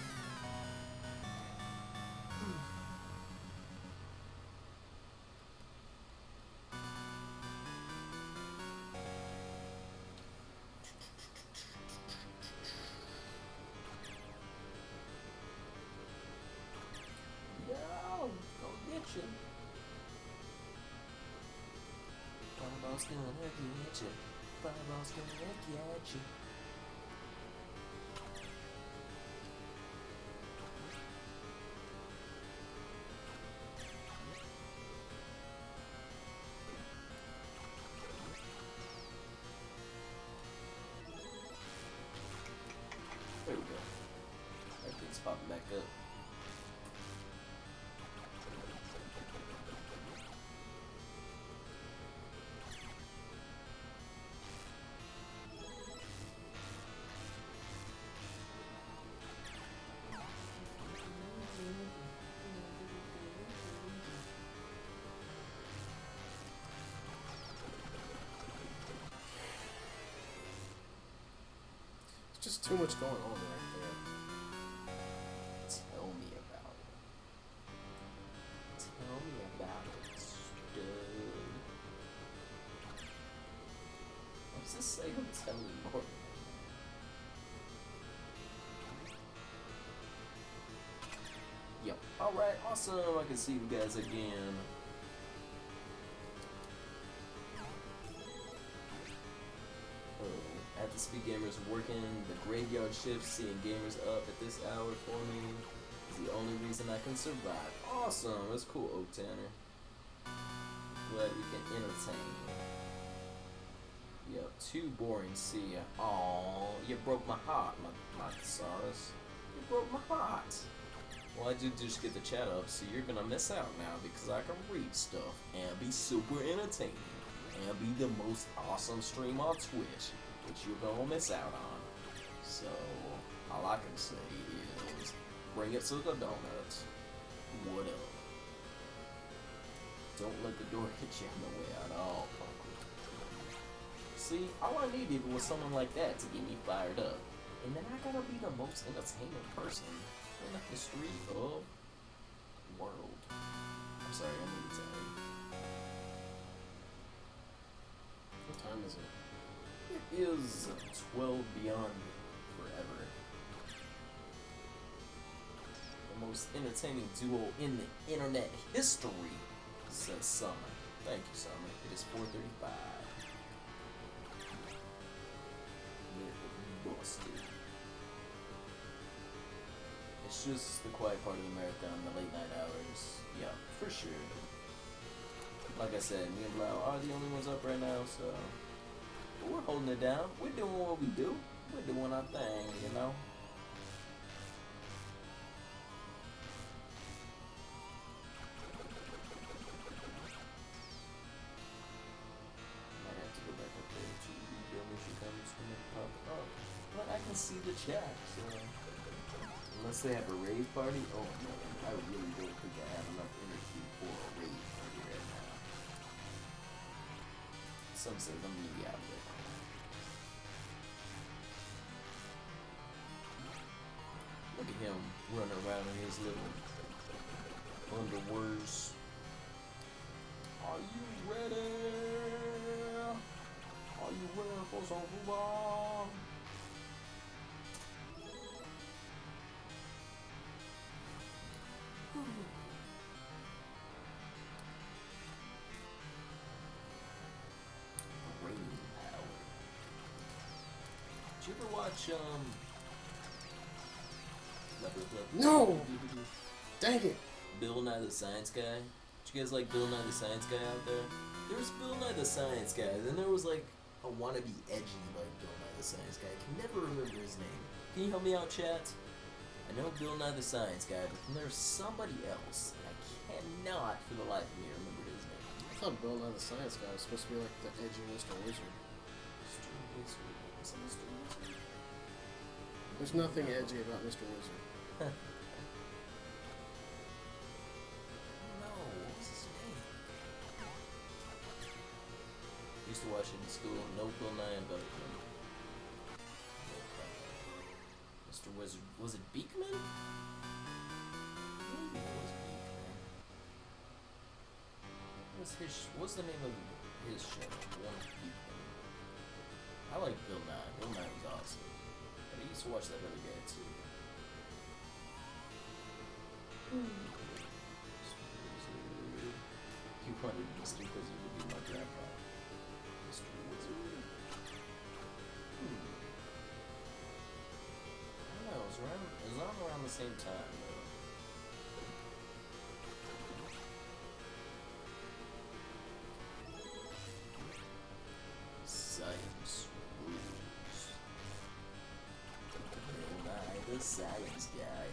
Yo, go get you. Fireball's gonna get you. Fireball's gonna get you. There we go. Everything's popping back up. It's just too much going on right there. Tell me about it. Tell me about it, stud. What's this say? Tell me more. Yep. Alright, awesome. I can see you guys again. At the Speed Gamers working the graveyard shift, seeing gamers up at this hour for me is the only reason I can survive. Awesome, that's cool, Oak Tanner. Glad we can entertain. Yep, too boring, see ya. Aww, you broke my heart, my thesaurus. You broke my heart. Well, I did just get the chat up, so you're gonna miss out now because I can read stuff and be super entertaining and be the most awesome stream on Twitch, which you're gonna miss out on. So, all I can say is, bring it to the donuts. What up? Don't let the door hit you on the way out all, Punker. See, all I needed was someone like that to get me fired up. And then I gotta be the most entertaining person in the history of the world. I'm sorry, I'm really tired. What time is it? It is 12 beyond forever. The most entertaining duo in the internet history, says Summer. Thank you, Summer. It is 4:35. Busted. It's just the quiet part of the marathon, the late night hours. Yeah, for sure. Like I said, me and Blau are the only ones up right now, so we're holding it down. We're doing what we do. We're doing our thing, you know. Might have to go back up there to rebuild when she comes to pop up. But I can see the chat, so unless they have a raid party, oh man, I really don't think I have enough energy for a raid party right now. Some says I'm gonna be out of it. Look at him running around in his little underwears. Brain power. Did you ever watch No! Dang it! Bill Nye the Science Guy? Did you guys like Bill Nye the Science Guy out there? There was Bill Nye the Science Guy, then there was like a wannabe edgy like Bill Nye the Science Guy. I can never remember his name. Can you help me out, chat? I know Bill Nye the Science Guy, but then there's somebody else, and I cannot for the life of me remember his name. I thought Bill Nye the Science Guy was supposed to be like the edgy Mr. Wizard. Mr. Wizard. Is it Mr. Wizard? There's nothing edgy about Mr. Wizard. No, what was his name? Used to watch it in school. No Bill Nye and Butterfly. Mr. Wizard. Was it Beekman? Maybe it was Beekman. What's the name of his show? One Beekman. I like Bill Nye. Bill Nye was awesome. But I used to watch that other guy too. Mr. Wizard. You wanted Mr. Wizard to be my grandpa. Mr. Wizard. I don't know, it was on around the same time though. Science rules. Bill Nye the Science Guy.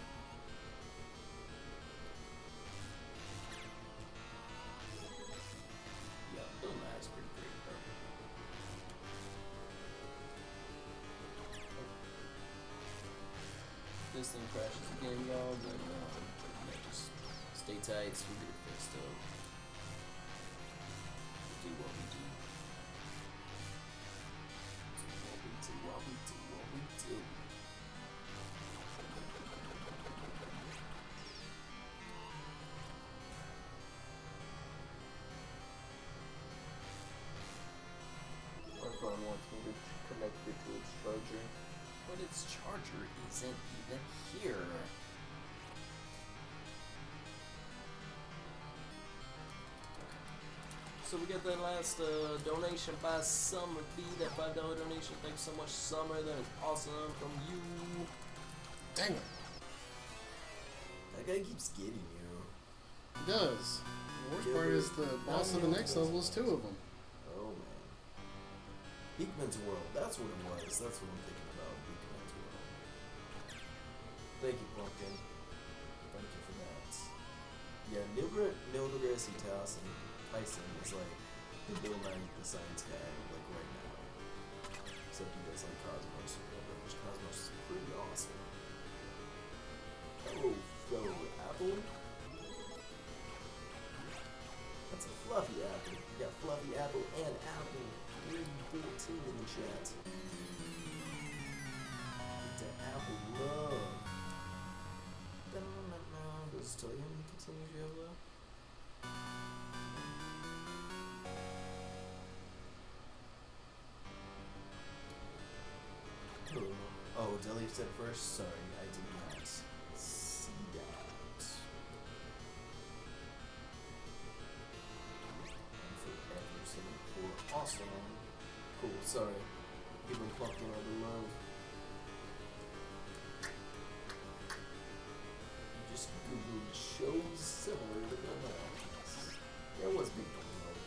Yeah, Bill Nye's pretty great though. This thing crashes again, y'all, then just stay tight so we get it fixed up. Do what we do. Do what we do, what we do. My phone wants me to connect it to its charger. But its charger isn't even here. So we got that last donation by Summer B, that $5 donation. Thanks so much, Summer. That is awesome from you. Dang it. That guy keeps getting you. He does. The worst part is the boss of the next level is two of them. Oh man. Beekman's World. That's what it was. That's what I'm thinking about. Beekman's World. Thank you, Pumpkin. Thank you for that. Yeah, Neil deGrasse Tyson is like the Bill Nye the Science Guy, like right now. Except he does like Cosmos, which Cosmos is pretty awesome. Oh, fellow Apple. That's a fluffy apple. We got fluffy apple and apple. 314 in the chat. Get that apple love. Does it tell you how many continues you have left? Oh, Delhi said first? Sorry, I did not see that. And forever 74. Awesome. Cool, sorry. Give him Pumpkin all the love. You just googled shows similar to Bill Nye. There was Beekman though.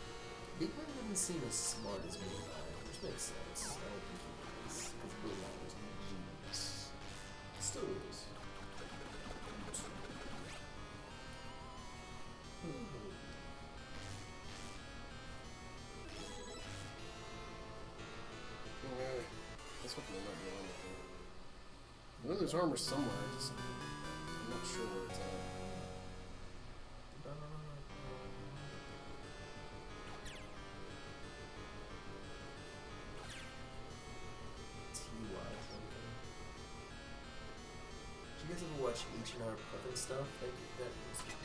Beekman didn't seem as smart as Bill Nye, which makes sense. I don't think he is, because Bill Nye was a genius. Still is. That's what they might be on with it. I know there's armor somewhere, I'm not sure where it's at. Did you guys ever watch H&R Puffin Stuff? That was a pretty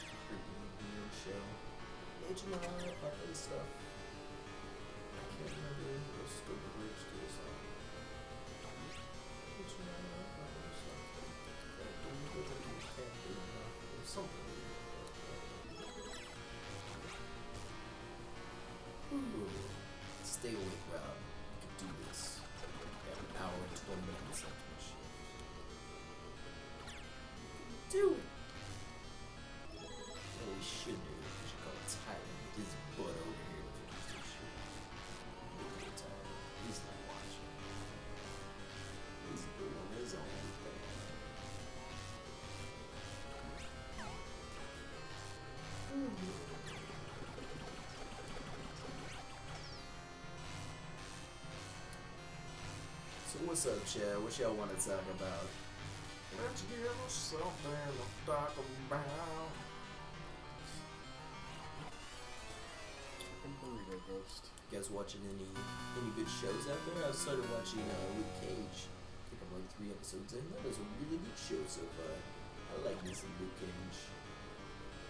weird show. H&R Puffin Stuff. I can't remember the scope of bridge to the song. There's something. Ooh. Stay awake, Rob. You can do this. Got an hour and 20 minutes left in the shift. Do it! What we should do is we should call Tyler and get his butt over here to finish this shit. He'll get tired. He's not watching. He's doing his own thing. So what's up, Chad? What y'all want to talk about? Let's give us something to talk about. Burrito Ghost. You guys watching any good shows out there? I started watching Luke Cage. I think I'm like 3 episodes in. That is a really good show so far. I like me some Luke Cage.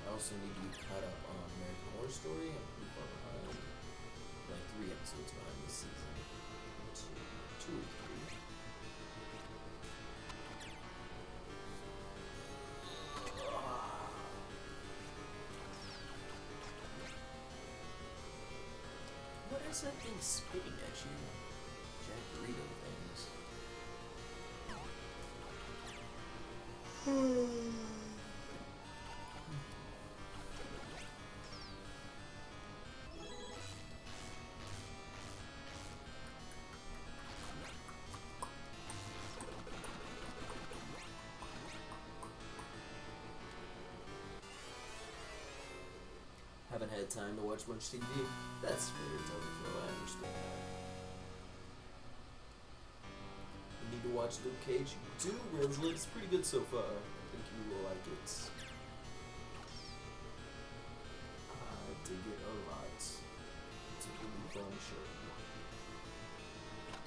I also need to be caught up on American Horror Story. I'm pretty far behind. Like 3 episodes behind this season. Two or three. What is that thing spitting at you? Jack Burrito things. Haven't had time to watch much TV. That's fair, Tony Flo. I understand that. You need to watch Luke Cage. You do, Rinslet. It's pretty good so far. I think you will like it. I dig it a lot. It's a really fun show.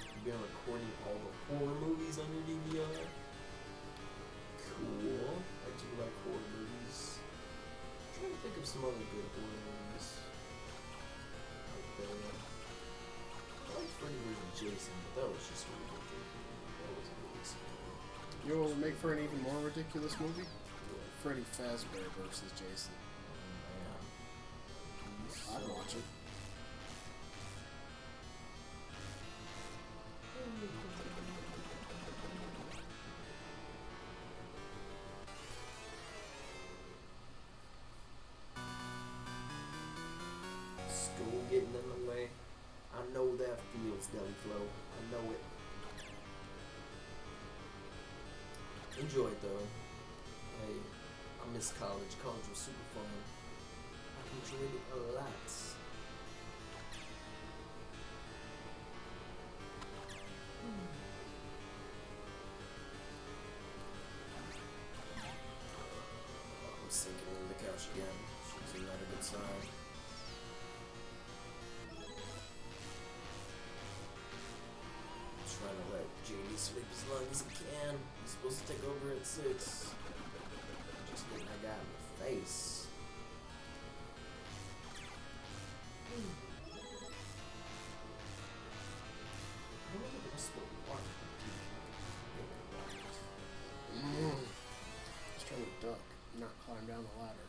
You've been recording all the horror movies on your DVR? Cool. I do like horror movies. I'm trying to think of some other good horror movies out there. I like Freddy vs. Jason, but that was just a ridiculous movie. That wasn't really scary. You know what would make for an even more ridiculous movie? Freddy Fazbear versus Jason. Man. I'd watch it. School getting in the way. I know that feels, Deli Flow. I know it. Enjoy it though. I miss college. College was super fun. I enjoyed it a lot. I'm sinking into the couch again. She's not a good sign. Trying to let JD sleep as long as he can. He's supposed to take over at 6. Just getting that guy in the face. I wonder if it's the water. Just trying to duck, not climb down the ladder.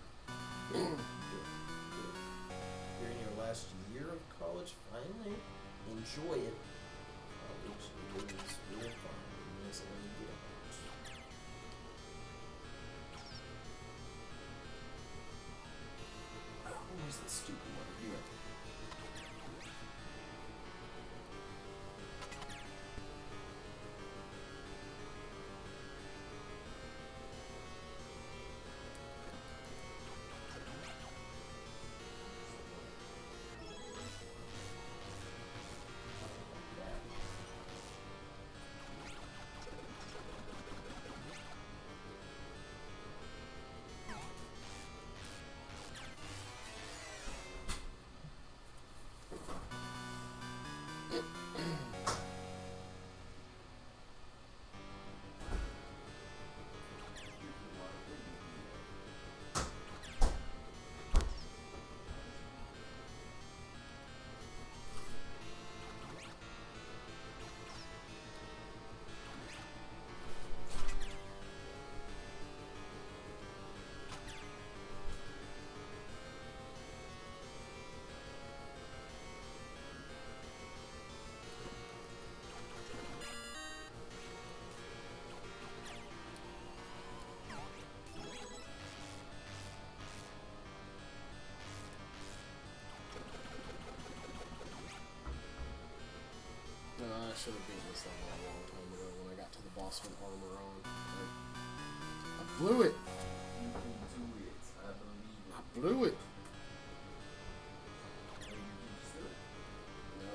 You're in your last year of college, finally. Enjoy it. College is real fun. You miss it when you get out. Where's the stupid one here? should have beaten this level a long time ago when I got to the boss with armor on. I blew it. You can do it. I believe it. I blew it. And you can just do it. No.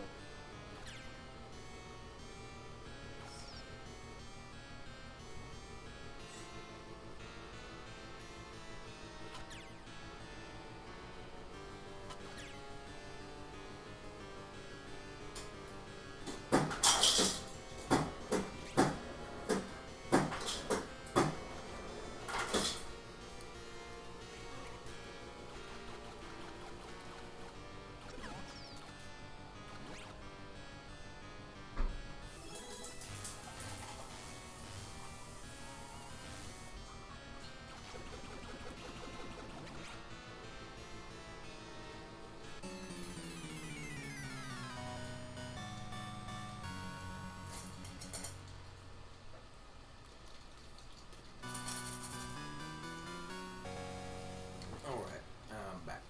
Alright, I'm back.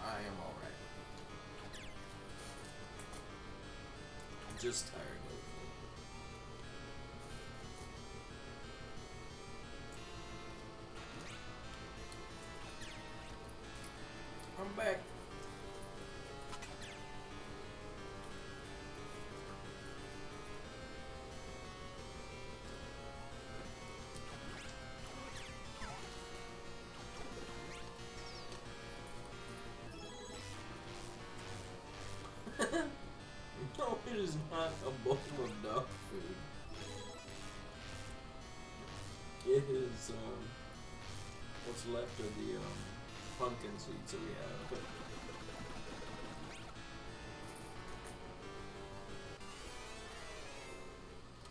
I am alright. I'm just tired of it. I'm back. No, it is not a bowl of dog food. It is what's left of the pumpkin seeds that we have.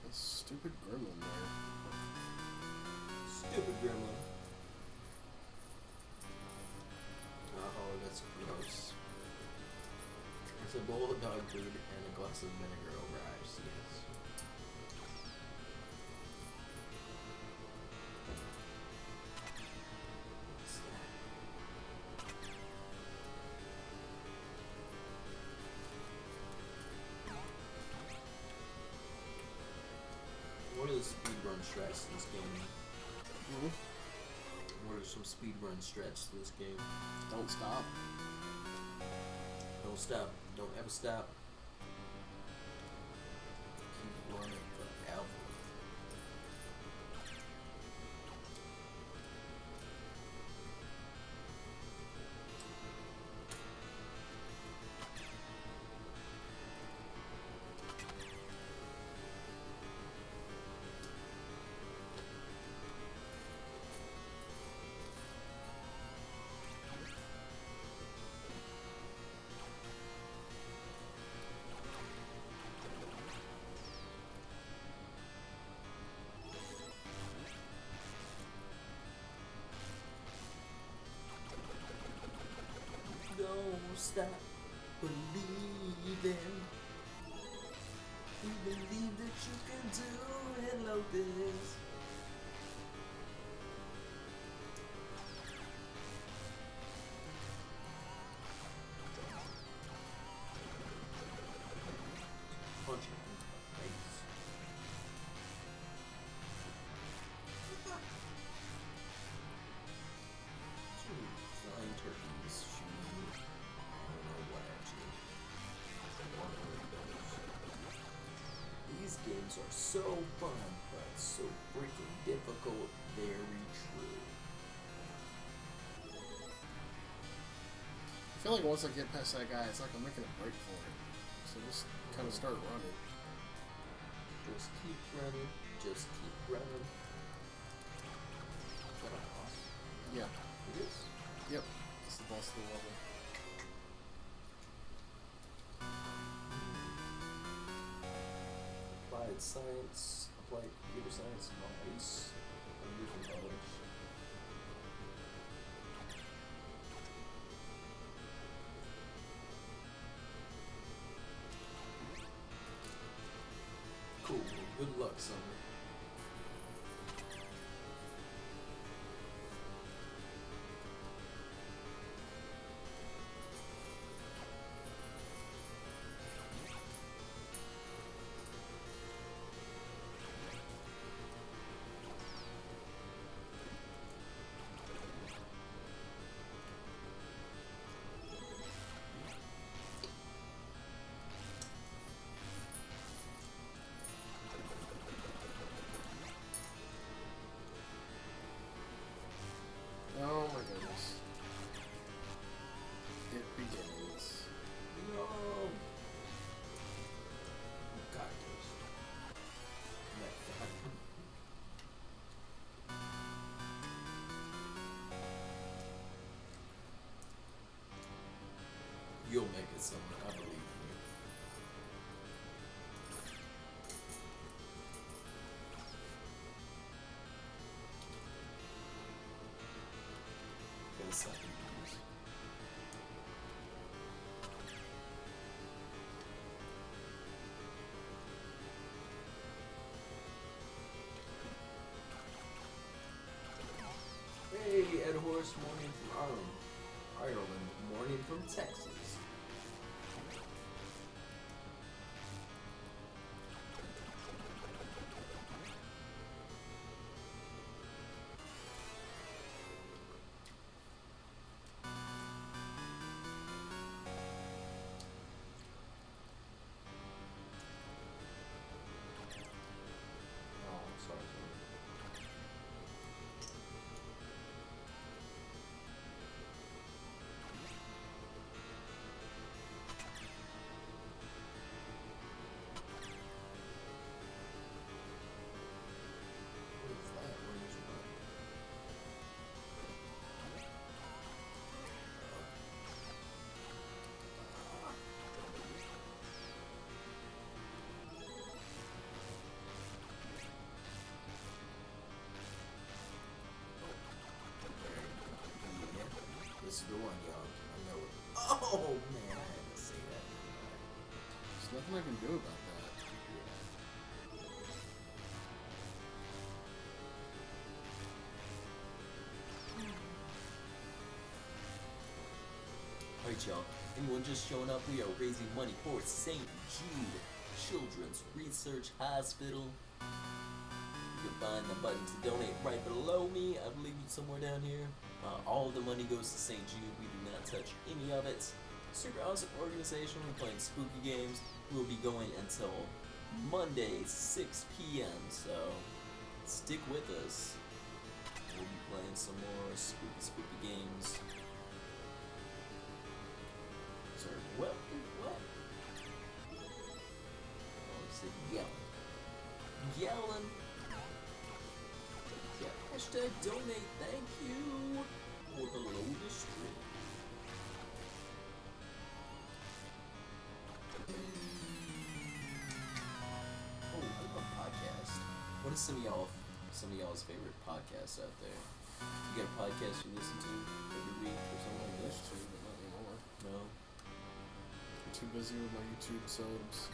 That stupid gremlin there. Stupid gremlin. Oh, that's gross. It's a bowl of dog food and a glass of vinegar over ice, yes. What's that? What are the speedrun strats in this game? What are some speedrun strats in this game? Don't stop. Don't stop. Don't ever stop. Keep running forever. Don't stop believing. You believe that you can do it like this. Punch him in the face. Flying turkeys shooting. I don't know what actually. These games are so fun, but so freaking difficult. Very true. I feel like once I get past that guy, it's like I'm making a break for it. So just kind of start running. Just keep running. Just keep running. Is that a boss? Yeah. It is. Yep. It's the boss of the level. Applied science, applied computer science, nice. Different colors. Cool. Good luck, Summer. You'll make it somewhere, I believe in you. Gonna suck you. Hey, Ed Horse, morning from Ireland, morning from Texas. Oh, I'm sorry. What is that? Where is your mind? Yeah, this is the one, y'all. I know it. Oh man, I had to say that. There's nothing I can do about that. Alright, y'all. Anyone just showing up? We are raising money for St. Jude Children's Research Hospital. You can find the button to donate right below me. I believe it's somewhere down here. All of the money goes to St. Jude. We do not touch any of it. Super awesome organization. We're playing spooky games. We'll be going until Monday, 6 p.m. So stick with us. We'll be playing some more spooky games. Sorry, what? Oh, it said yelling. Yelling. Yeah, hashtag donate, thank you. Or below the stream. Oh, I love podcasts. What is some of y'all's favorite podcasts out there? You got a podcast you listen to every week or something like that? Used to, but not anymore. No? I'm too busy with my YouTube subs.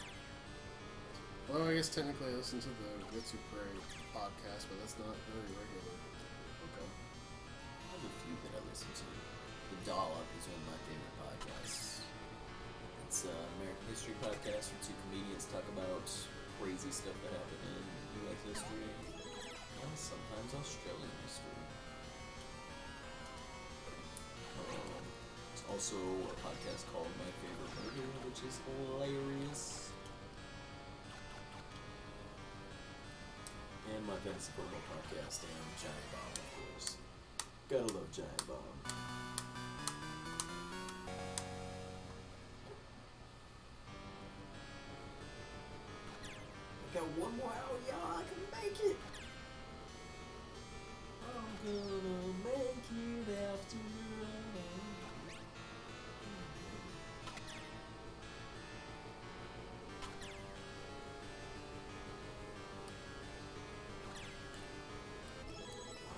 Well, I guess technically I listen to the Good to Pray podcast, but that's not very regular. Okay. I have a few that I listen to. The Dollop is one of my favorite podcasts. It's an American history podcast where two comedians talk about crazy stuff that happened in U.S. history and sometimes Australian history. There's also a podcast called My Favorite Murder, which is hilarious. And my fantasy football podcast and Giant Bomb, of course. Gotta love Giant Bomb. I got one more hour, y'all. I can make it. I'm gonna make it after all.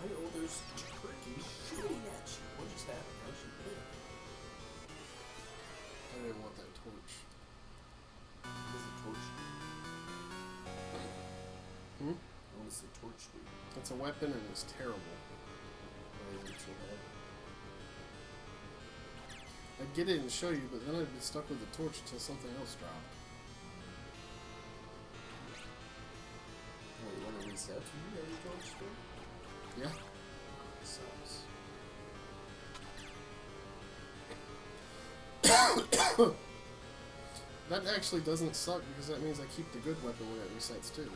Oh, there's turkey shooting at you. What just happened? How'd you live? I didn't want that torch. What does the torch do? Hmm? What does the torch do? It's a weapon and it's terrible. Why is it so bad? I'd get it and show you, but then I'd be stuck with the torch until something else dropped. Oh, you want to reset to you every torch still? Yeah. Sucks. That actually doesn't suck because that means I keep the good weapon when it resets too. Wait,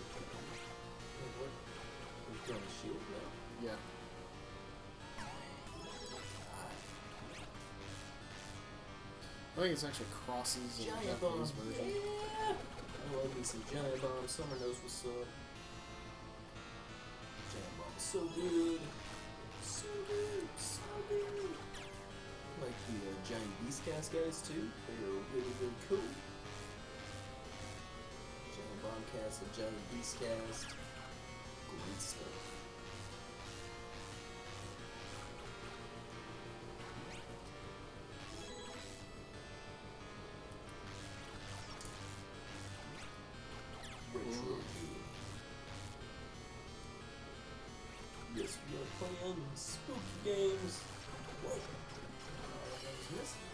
what? Are you throwing a shield now? Yeah. I think it's actually crosses in the Giant Bomb. Japanese version. Yeah! I love me some Giant Bomb. Summer knows what's up. Giant Bomb is so good. So good. So good. Like the giant beast cast guys too. They are really, really cool. Giant bomb cast, a giant beast cast. Great stuff. Retro game. Yes, we are playing spooky games. Whoa. That was missing.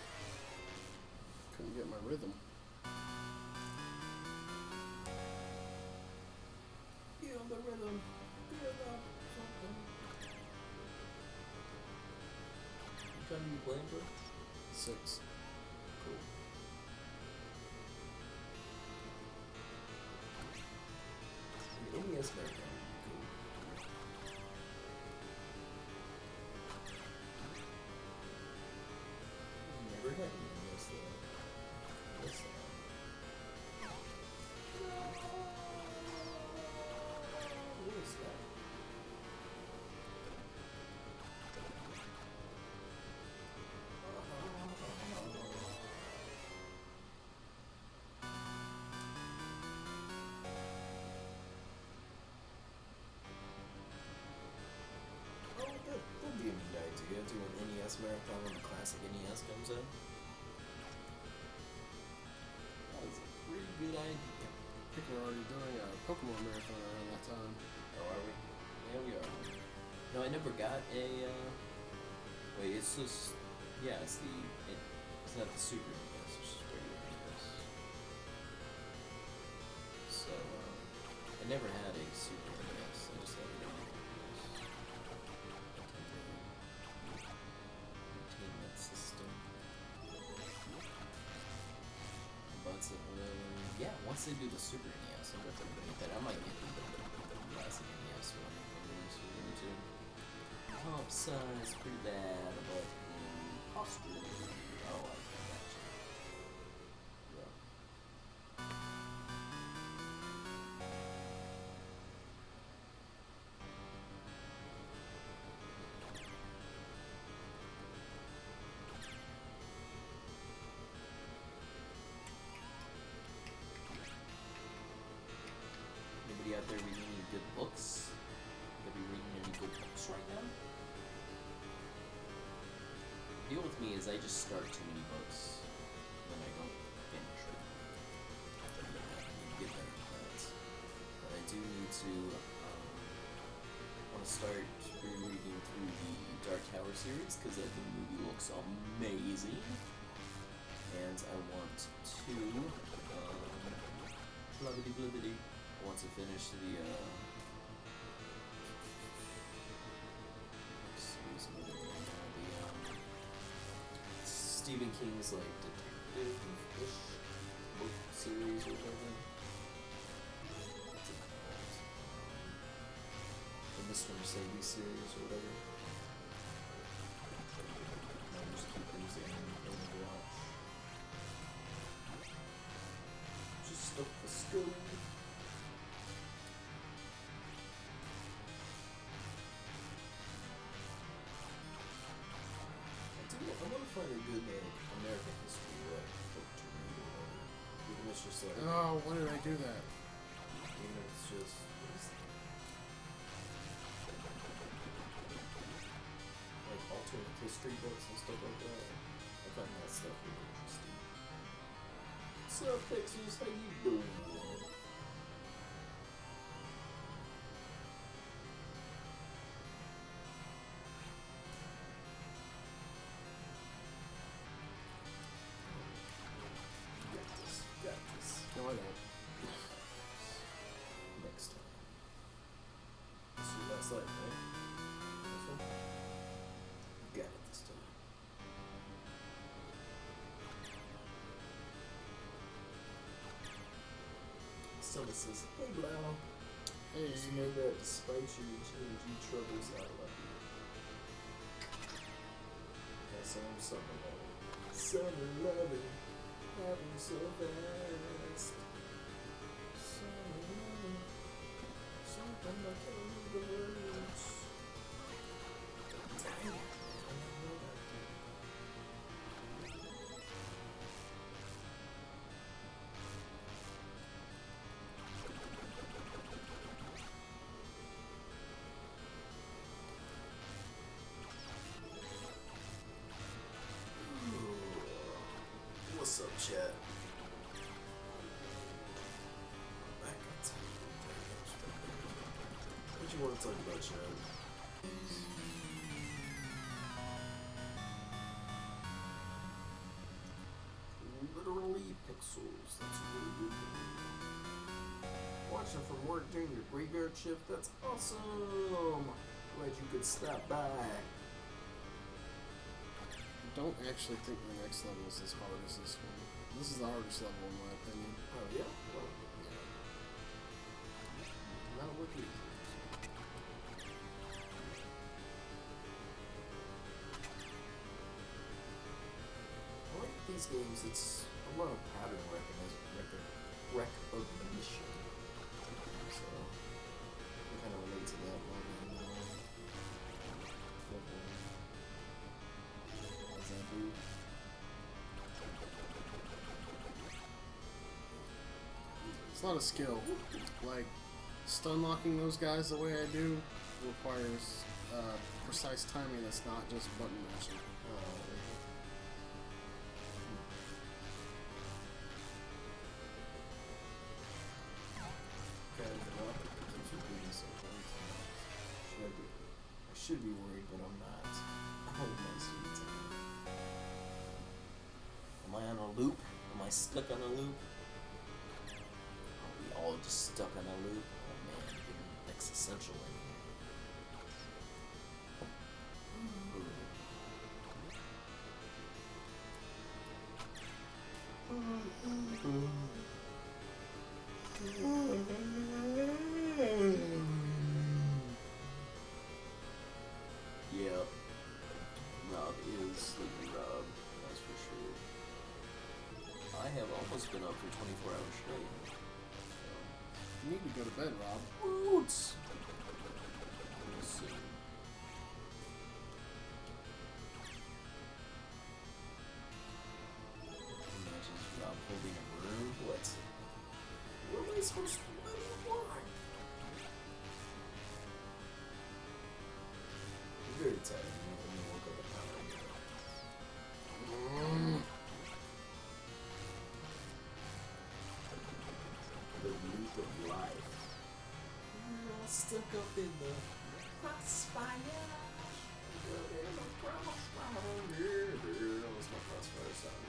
Couldn't get my rhythm. Feel the rhythm. Feel the something. What kind are you playing for? 6. Cool. An NES background would be cool. Never had an NES though. What's that? What is that? Oh, that'd be a neat idea. Do an NES marathon when the classic NES comes out. That is a pretty good idea. I think we're already doing a Pokemon marathon around that time. Oh, are we? Yeah, we are. No, I never got a, wait, it's just, yeah, it's not the Super NES, it's just regular NES. So, I never had a Super NES, I just had a regular NES. Entertainment system. But, yeah, once they do the Super NES, I'm definitely gonna get that. I might get the classic NES one. Comp size pretty bad, but the posture, oh, I got you. Yeah. Anybody out there reading any good books? Anybody reading any good books right now? The deal with me is I just start too many books, then I don't finish it. I need to get better at that. But I do need to, want to start rereading through the Dark Tower series, because the movie looks amazing. And I want to, blibbity. I want to finish the, Stephen King's like detective-ish book series or whatever. What's it called? The Mr. Mercedes series or whatever. I'll just keep things in the watch. Just stuff the stove. I want to find a good American history book to read or whatever. Even if it's just like, Oh, when did I do that? even if it's just, what is that? Like alternate history books and stuff like that. I find that stuff really interesting. What's up, Texas? How you doing, man? Got this. No, I don't. Next time. This is your last life, right? This one? Got it this time. Someone says, hey Blau, Hey, just know that despite your TSG troubles, I love you. Guess I'm summer loving. Summer loving. Having so fast. Summer loving. Something I can't read the words. Dang it. I don't know that thing. What's up, chat? What you want to talk about, chat? Literally pixels. That's really good. Watching from work during your graveyard shift. That's awesome. Glad you could stop by. I don't actually think the next level is as hard as this one. This is the hardest level in my opinion. Oh yeah. Well, Yeah. not looking. I like these games. It's a lot of pattern recognition. So I kind of relate to that one. How's that do? It's not a skill. Like, stun locking those guys the way I do requires precise timing that's not just button mashing. I should be worried, but I'm not. Oh, my sweet time. Am I on a loop? Am I stuck on a loop? Are we all just stuck on a loop? Oh man, getting existential in here. Yep. Rob is sleepy Rob, that's for sure. I have almost been up for 24 hours straight. You need to go to bed, Rob. Roots! Let's see. Imagine Rob holding a broom. What? What am I supposed to do? Why? I'm very tired. You know, when you woke up an hour ago. The loop of life. We're all stuck up in the crossfire. We're in the crossfire. That was my crossfire sound.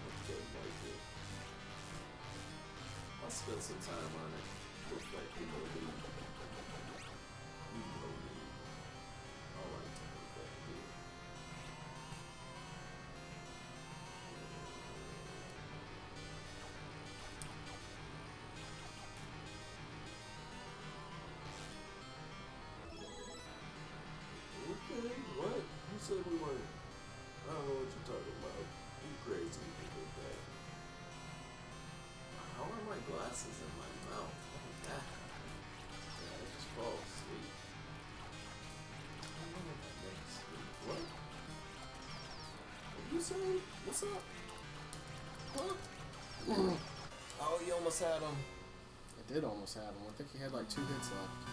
I'll spend some time on it. Look like you know me. You know me. I like to look like you. Okay, what? Who said we weren't? I don't know what you're talking about. You crazy people with that. How are my glasses in my mouth? Yeah, I just fall asleep. I don't know what that makes. What? What you say? What's up? What? Oh, you almost had him. I did almost have him. I think he had like 2 hits left.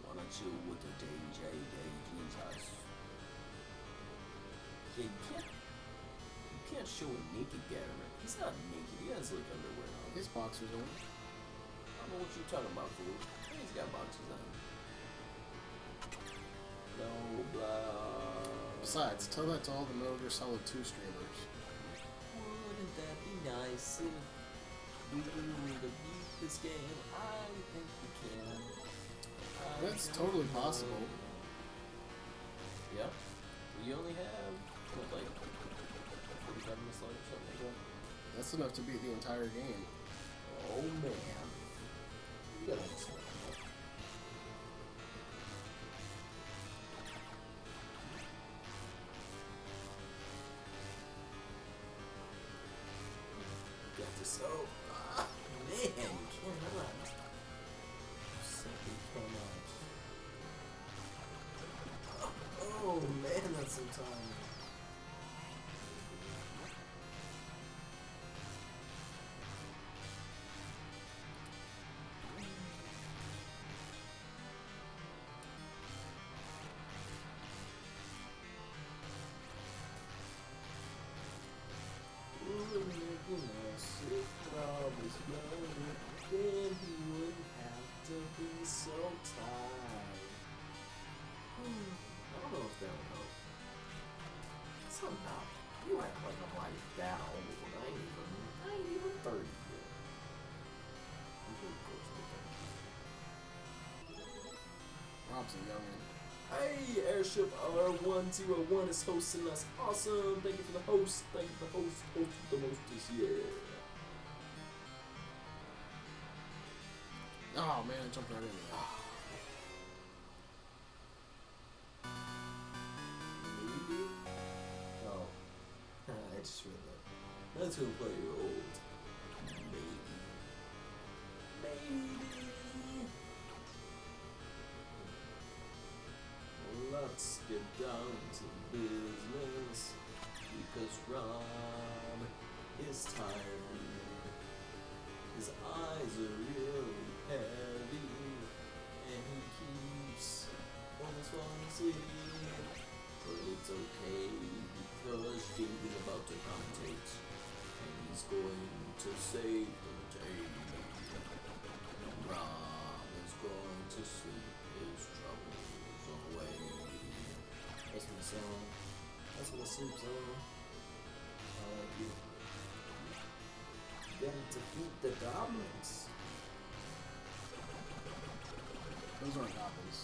Wanna chill with the DJ, Jesus. Yeah, you can't show a naked Gatorade. He's not naked. He has like underwear on. His boxers on. I don't know what you're talking about, fool. He's got boxes on. No blah. Besides, tell that to all the Metal Gear Solid 2 streamers. Wouldn't that be nice if we were to beat this game? I think we can. That's totally possible. Yeah. We only have, what, like 45 minutes left or something like that? That's enough to beat the entire game. Oh man. You gotta listen. Got this. Oh, man, you cannot. You simply cannot. Oh man, that's some time. goodness, if Rob was younger, then he wouldn't have to be so tired. I don't know if that would help. So no, you act like I'm like that old. I ain't even 30 yet. I'm pretty close to 30. Rob's a youngin'. Hey, Airship R101 is hosting us. Awesome. Thank you for the host. Thank you for the host. Host with the most this year. Oh man, I jumped right into that. Maybe? Oh. I just read that. That's gonna play your old. Maybe. Let's get down to business because Rob is tired. His eyes are really heavy and he keeps almost falling asleep. But it's okay because Jamie's about to commentate and he's going to save the day. Rob is going to sleep his troubles away. That's my song. That's my sleep song. I like it. Then defeat the goblins. Those aren't goblins.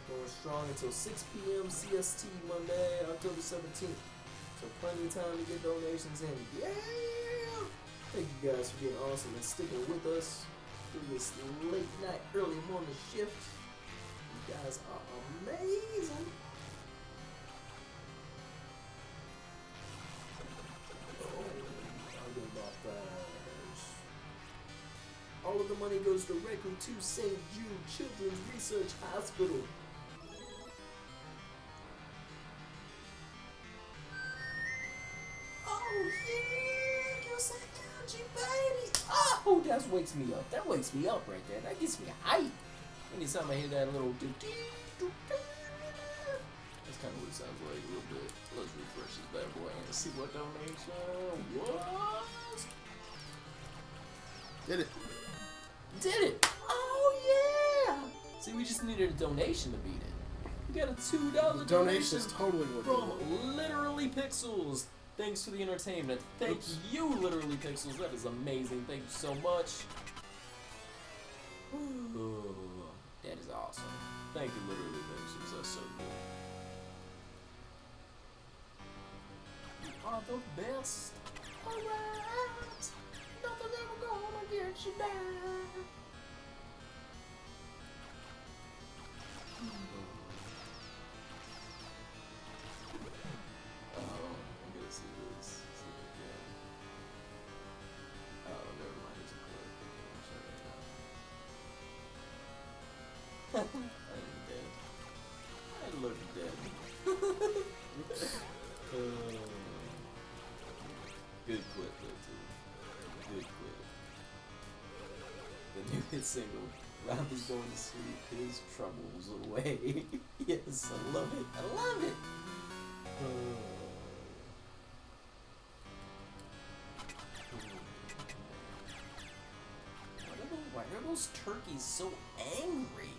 Going strong until 6 p.m. CST Monday, October 17th. So plenty of time to get donations in. Yeah! Thank you guys for being awesome and sticking with us through this late night, early morning shift. You guys are amazing. All of the money goes directly to St. Jude Children's Research Hospital. Oh yeah, you're St. Algae, baby. Oh, that wakes me up. That wakes me up right there. That gets me hype. Anytime I hear that little do-dee-doo-doo, that's kind of what it sounds like a little bit. Let's refresh this bad boy and see what donation was. Did it? Did it! Oh yeah! See, we just needed a donation to beat it. We got a $2 The donation is totally worth from it. Literally Pixels. Thanks for the entertainment. Thank you, Literally Pixels. That is amazing. Thank you so much. Ooh, that is awesome. Thank you, Literally Pixels. That's so good. You are the best. Alright! Nothing's ever gonna get you down. I'm gonna see this. See it again. Oh, never mind. It's a clip. I'm dead. I look dead. Good clip, though, too. Good clip. The new hit single, Robbie's going to sleep his troubles away. Yes, I love it. I love it. Why are those turkeys so angry?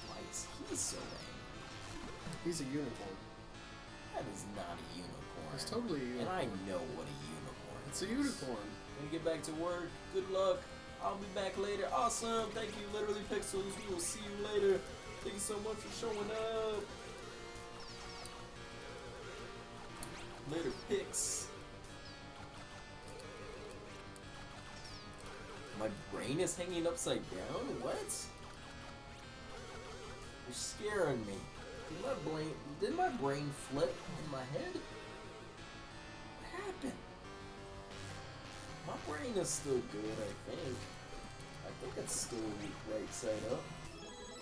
Why is he so angry? He's a unicorn. That is not a unicorn. It's totally a unicorn. And I know what a unicorn is. It's a unicorn. Gonna get back to work. Good luck. I'll be back later. Awesome. Thank you, Literally Pixels. We will see you later. Thank you so much for showing up. Later, Pix. My brain is hanging upside down? What? You're scaring me. Did my brain flip in my head? What happened? My brain is still good, I think. I think it's still right side up.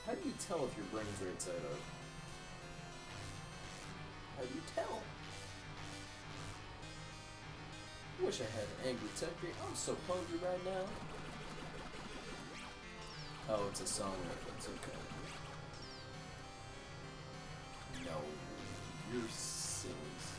How do you tell if your brain's right side up? How do you tell? I wish I had an angry temper. I'm so hungry right now. Oh, it's a song reference, okay. No, you're silly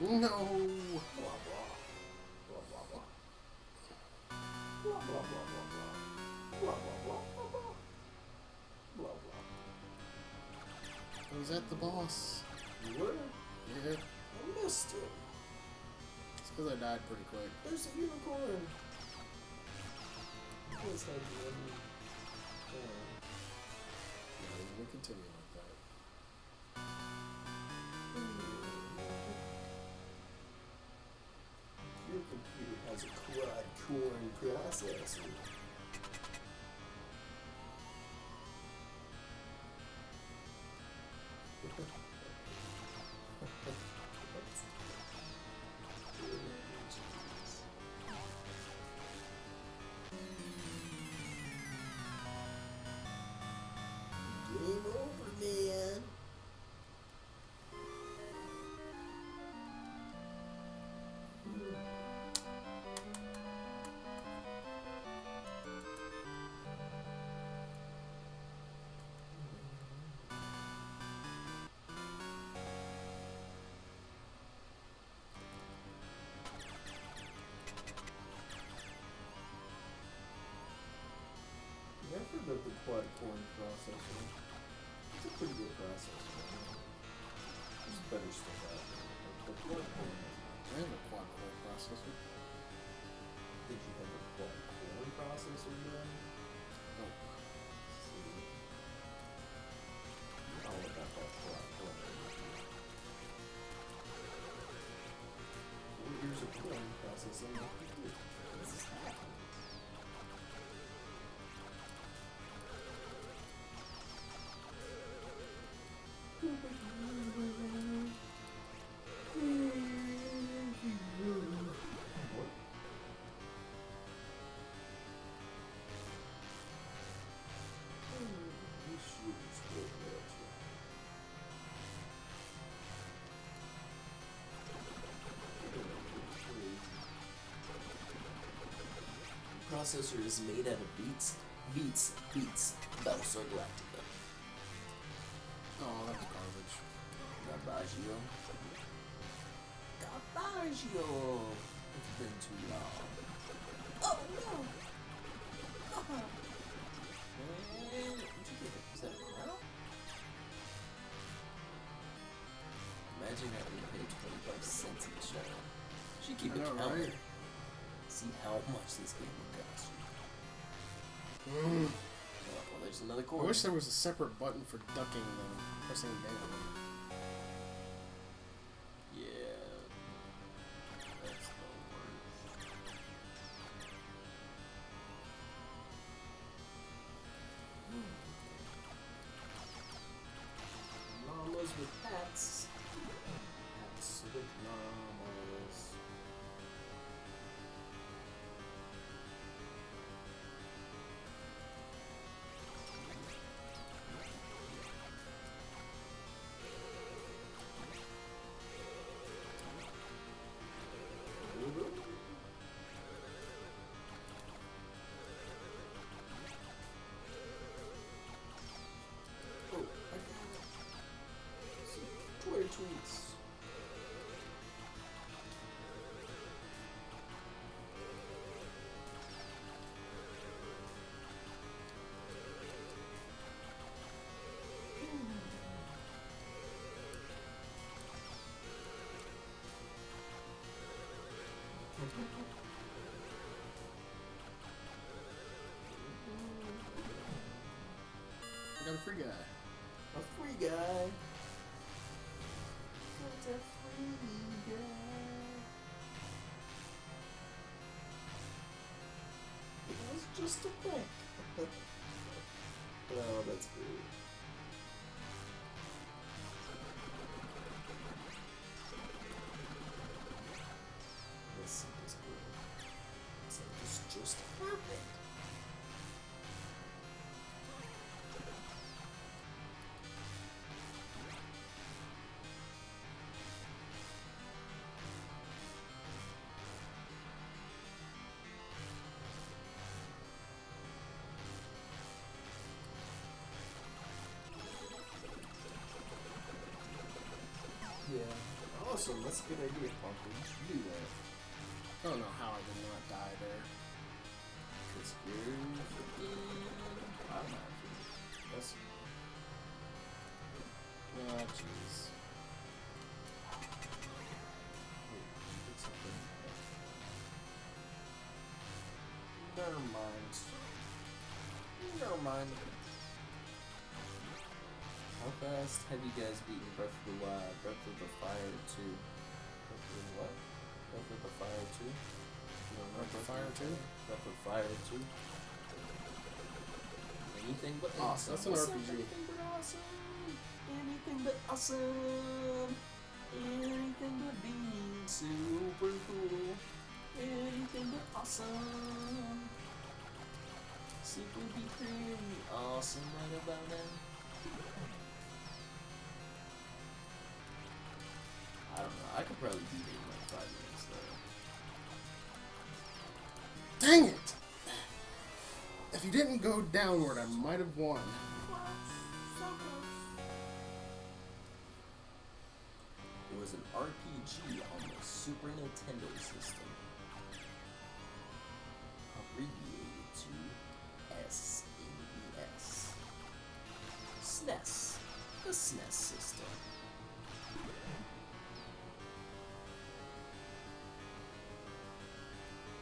No. Blah, blah. Blah, blah, blah. Blah, blah, blah, blah, blah. Blah, blah, blah, blah, blah. Blah, blah. Was that the boss? You were? Yeah. I missed it. It's because I died pretty quick. There's a unicorn. Let's have the Yeah, we continue like that. Your computer has a quad-core processor. Game over, man. Never heard of the quad-core processor. It's a pretty good processor. There's better stuff out there. But the quad-core, I have a quad core processor. did you have a quad-core processor then? Oh, See, all about that quad-core. 4 years of core processing. This is happening. What? These shooters go there too. Processor is made out of beats, Battlestar Galactica. oh, that's garbage. Blaumagier. Blaumagier. It's been too long. Oh no! And what'd you get? Is that a crown? Imagine having to pay 25 cents each time. Should keep I a know, counter. right? See how much this game would cost you. Mm. Oh, well, there's another I corner. wish there was a separate button for ducking than pressing down. Yeah. That's the worst. Llamas with hats. Hats with llamas. Oh, I got some Twitter tweets. I got a free guy. A free guy. What's a free guy? It was just a prank. Oh, that's great. This is great. It's like this just happened. Yeah. Awesome. That's a good idea, Parker. You should do that. I don't know how I did not die there. Because you're freaking... I'm not freaking. That's Oh, jeez. it's something. Never mind. Never mind. How fast have you guys beaten Breath of the Wild? Breath of the Fire 2? Breath of the what? Breath of the Fire 2? No, not Breath of Fire 2? Breath of Fire 2? Anything but awesome. That's an What's up, RPG. anything but awesome. Anything but awesome. Anything but being super cool. Anything but awesome. Sleep would be pretty awesome right about now. I don't know. I could probably beat it in like 5 minutes though. Dang it! If he didn't go downward, I might have won. It was an RPG on the Super Nintendo system, abbreviated to SNES. SNES, the SNES system.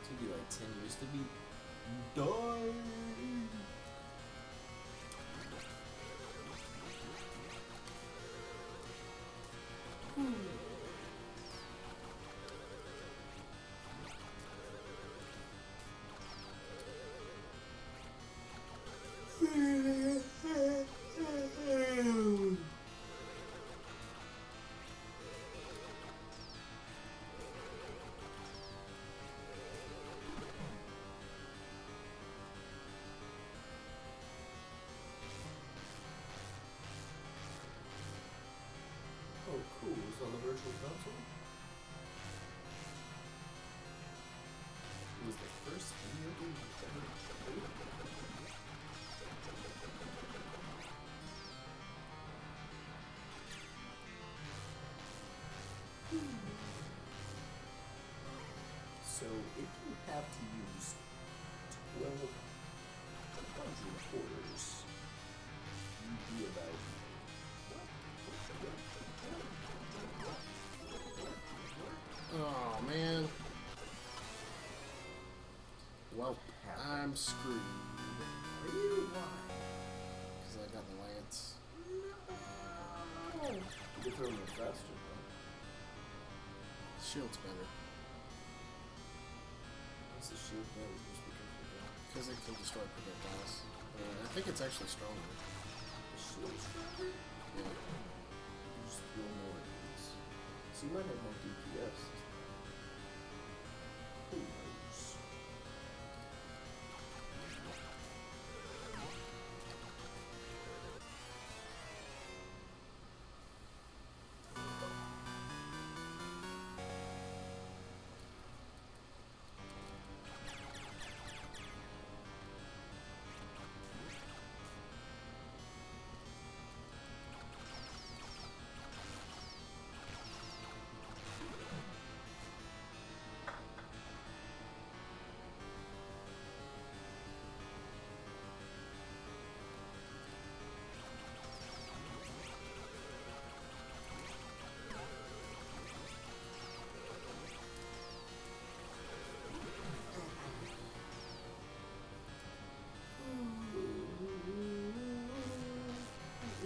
Took you like 10 years to beat. Die! Oh, cool. It's on the virtual console. It was the first video game I've ever played. So, if you have to use 1,200 quarters, you'd be about I'm screwed. Are you? Why? Because I got the lance. No. You can throw them faster, though. Shield's better. What's the shield better just because of that? Because it can destroy projectiles. I think it's actually stronger. The shield's stronger? Yeah. You just throw more at these. So you might have more DPS. Who knows?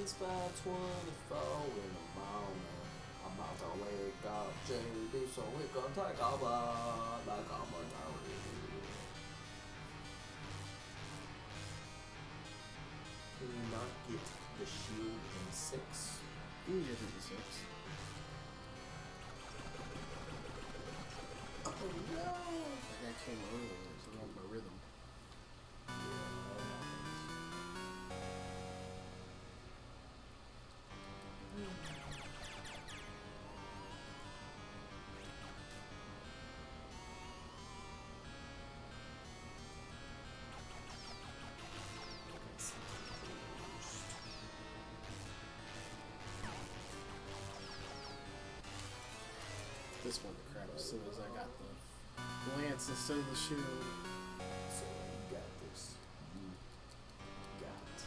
It's 5:24 in the morning. I'm about to wake up, JD, so we can take a bath like I'm a dirty. Can you not get the shield in 6? You can get it to 6. Oh no! That guy came early. It's wrong my rhythm. This one the crap as soon as I got the lance instead of the shield. So you got this. You got this.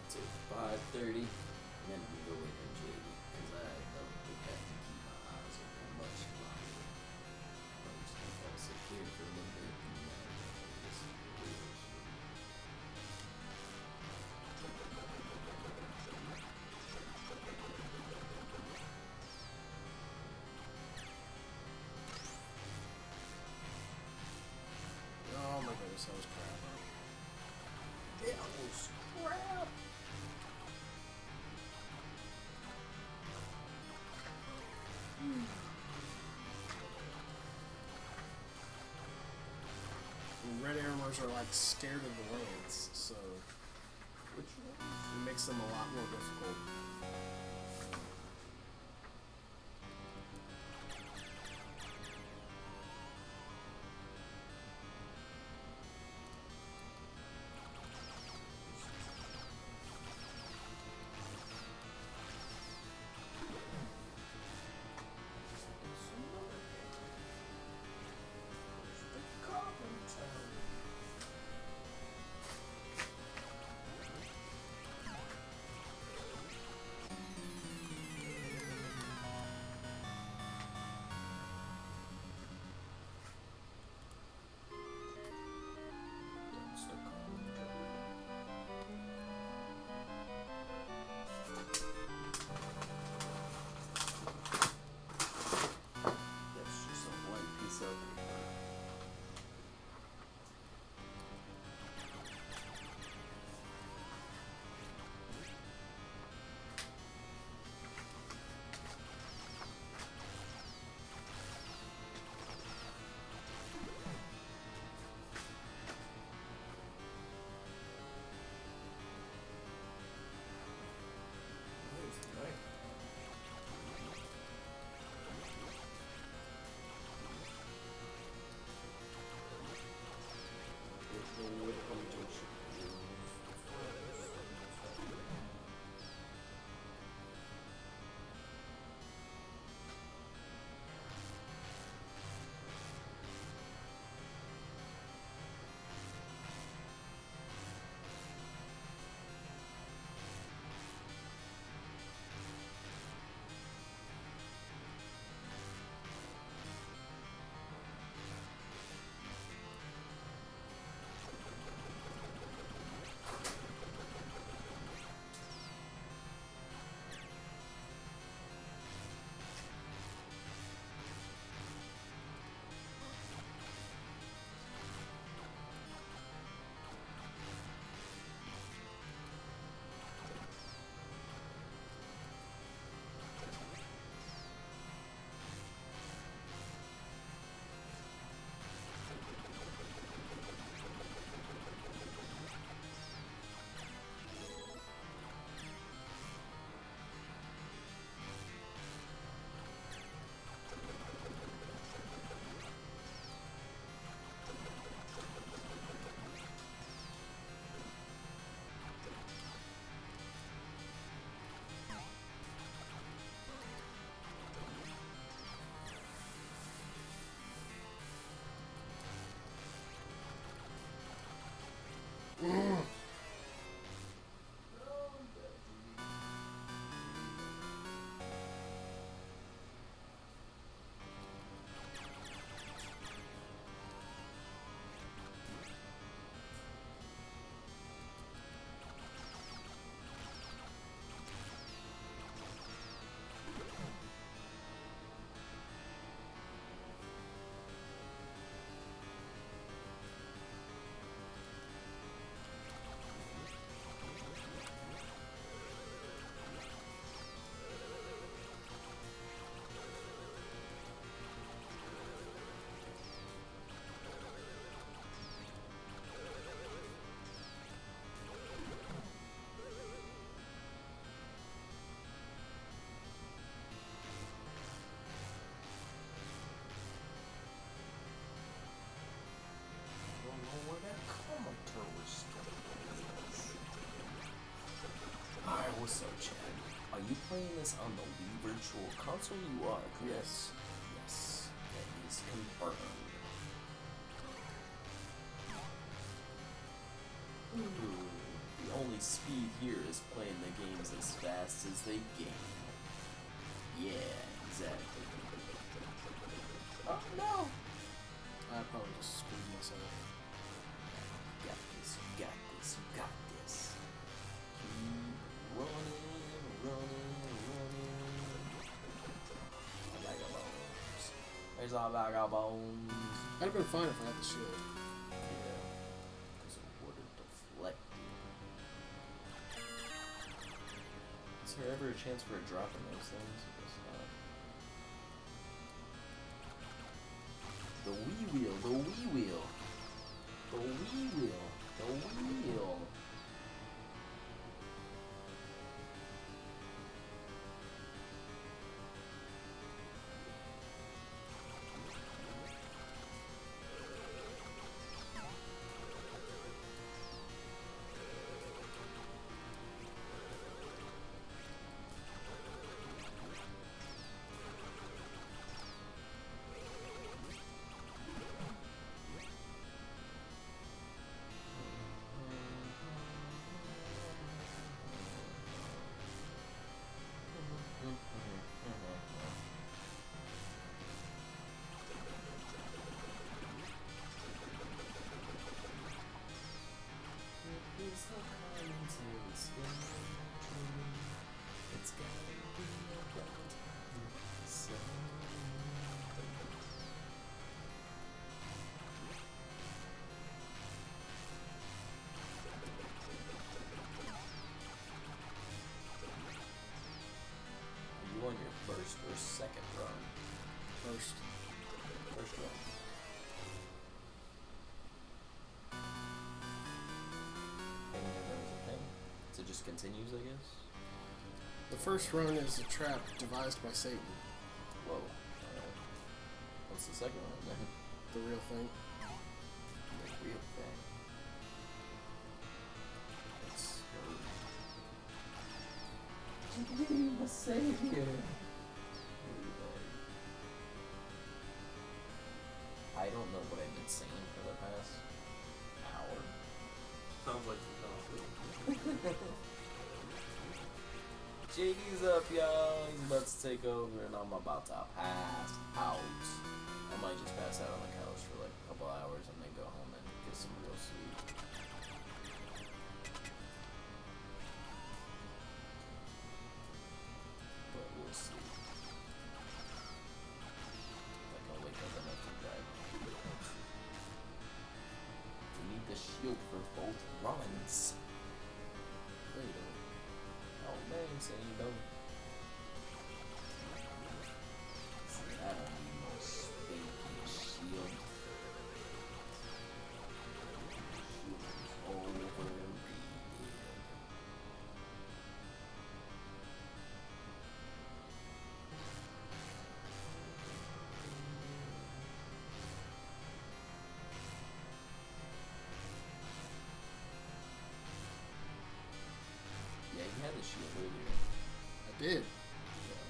So 5:30, and then we go in and JD, because I don't think I can keep my eyes open much longer. I'm just gonna fall asleep here for a little bit, and then just Oh my goodness, that was crap. that was crap. And red armors are like scared of the lance, so Which one? it makes them a lot more difficult. So, Chad, are you playing this on the Wii Virtual Console? You are, correct? Yes. Yes, that is confirmed. Ooh, the only speed here is playing the games as fast as they game. Yeah, exactly. Oh no! I probably just screwed myself. You got this, you got this, you got this. Keep running, running, running. Vagabonds. There's our vagabonds. I'd have been fine if I had the shield. Yeah, because it would have deflected. Is there ever a chance for a drop in those things? I guess not. The Wii wheel, the Wii wheel. The Wii wheel, the Wii wheel. It's gotta be about Are you on your first or second run? First. First run. Hanging in there as a thing. So it just continues, I guess? The first run is a trap devised by Satan. Whoa. Alright. What's the second one then? The real thing. The real thing. It's her. The savior. I don't know what I've been saying for the past hour. Sounds like some coffee. JD's up, y'all. He's about to take over, and I'm about to pass out. I might just pass out on the couch for like a couple hours and then go home and get some real sleep. But we'll see. Like I'll wake up enough to drive. We need the shield for both runs. No, you don't. Oh man, say you don't. See, I don't need no spanky shield. Shield is overrated. Yeah, you had the shield earlier. I did. Yeah.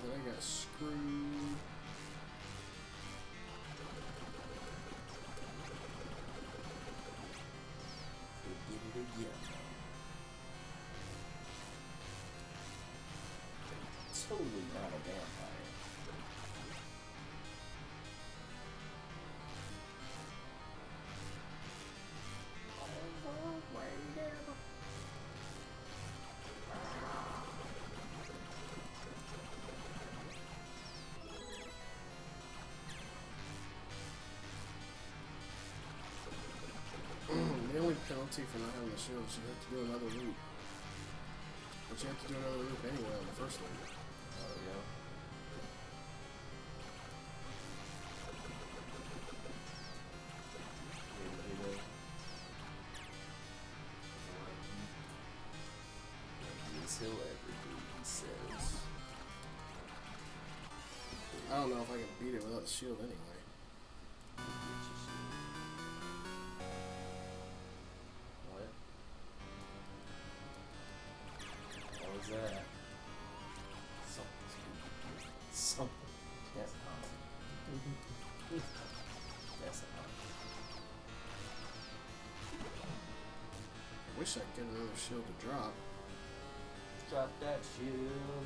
Then I got screwed. Forget it again. Totally not a vampire. Overrated. The only penalty for not having the shield is you have to do another loop. But you have to do another loop anyway on the first loop. Oh, yeah. This hill every dude, he says. I don't know if I can beat it without the shield anyway. What? Wish I could get another shield to drop. Drop that shield.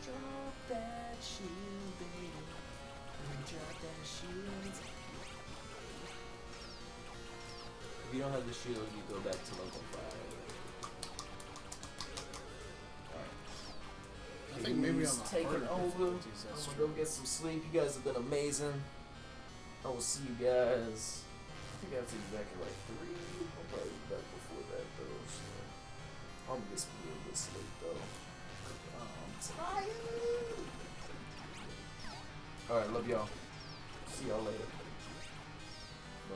Drop that shield, baby. Drop that shield. If you don't have the shield, you go back to level 5. I think maybe on the taking harder over. difficulties, I'm that's gonna true. go get some sleep. You guys have been amazing. I will see you guys. I think I have to be back at like 3. I'll probably be back before that though. So I'm just a little bit sleep though. I'm tired. Alright, love y'all. See y'all later. Bye.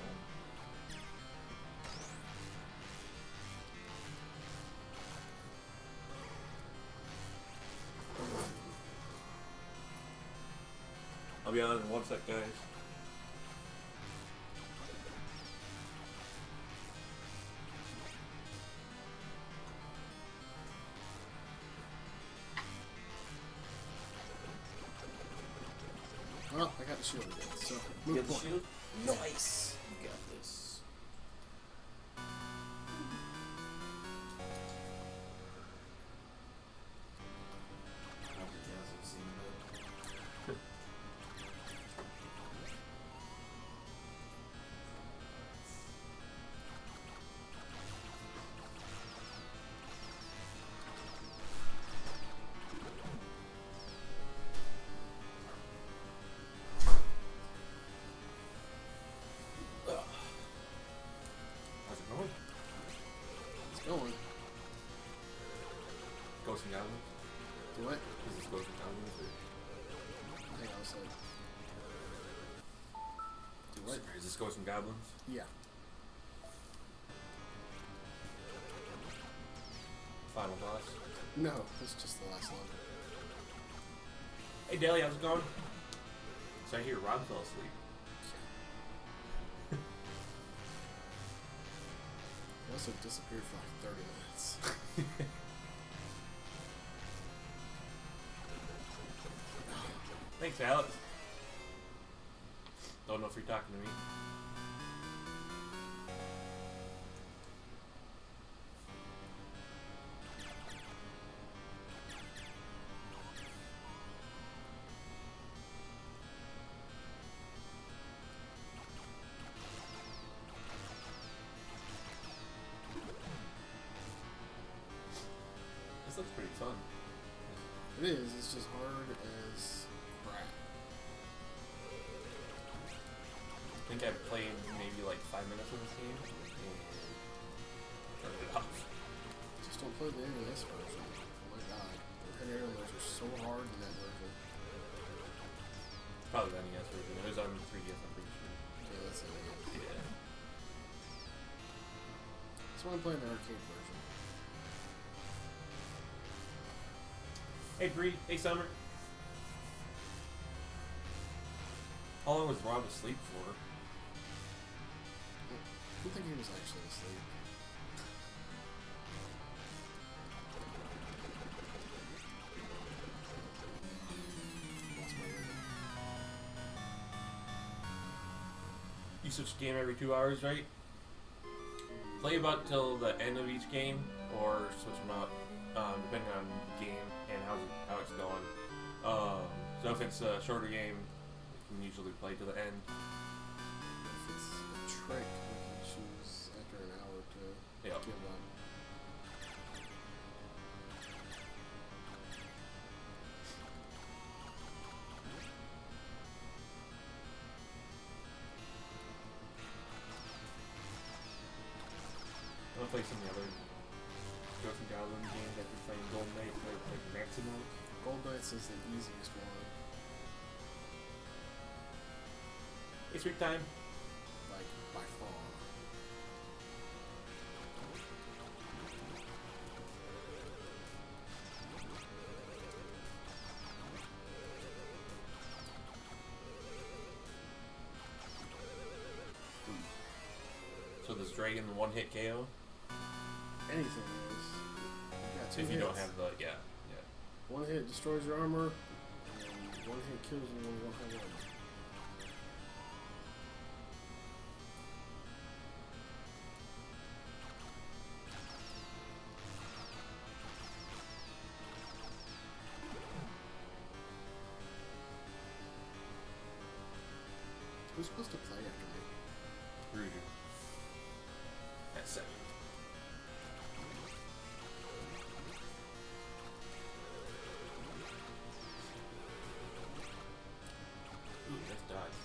I'll be on in 1 sec, guys. Well, I got the shield again, so You move get the point. shield? Nice. You got this. How's it going? It's going. Ghosts and Goblins? Do what? Is this Ghosts and Goblins? Or Hang on a sec. Do what? Is this Ghosts and Goblins? Yeah. Final boss? No, it's just the last one. Hey, Daly, how's it going? So I hear Rob fell asleep. He also disappeared for like 30 minutes. Thanks, Alex. Don't know if you're talking to me. This looks pretty fun. It is, it's just hard as crap. I think I've played maybe like 5 minutes of this game and turned it off. Just don't play the NES version. Oh my god. The head airlines are so hard in that version. Probably the NES version. It was on 3DS, I'm pretty sure. Okay, that's NES. Yeah. That's why I'm playing the arcade version. Hey, Bree. Hey, Summer. How long was Rob asleep for? I don't think he was actually asleep. Lost my rhythm. You switch game every 2 hours, right? Play about till the end of each game, or switch them out, depending on the game and how it's going. So if it's a shorter game, you can usually play to the end. If it's a trick, we can choose after an hour to Yeah. give up. I'll play some of the other Ghosts and Goblins games after playing Golden Knight, like Maximo. Gold Knights is the easiest one. It's week time. Like, by far. So does Dragon one-hit KO? Anything is. You got 2 If hits. you don't have the, yeah. One hit destroys your armor, and one hit kills you when you don't have armor. Who's supposed to play after me? Rouge. At 7. Ooh, nice dodge.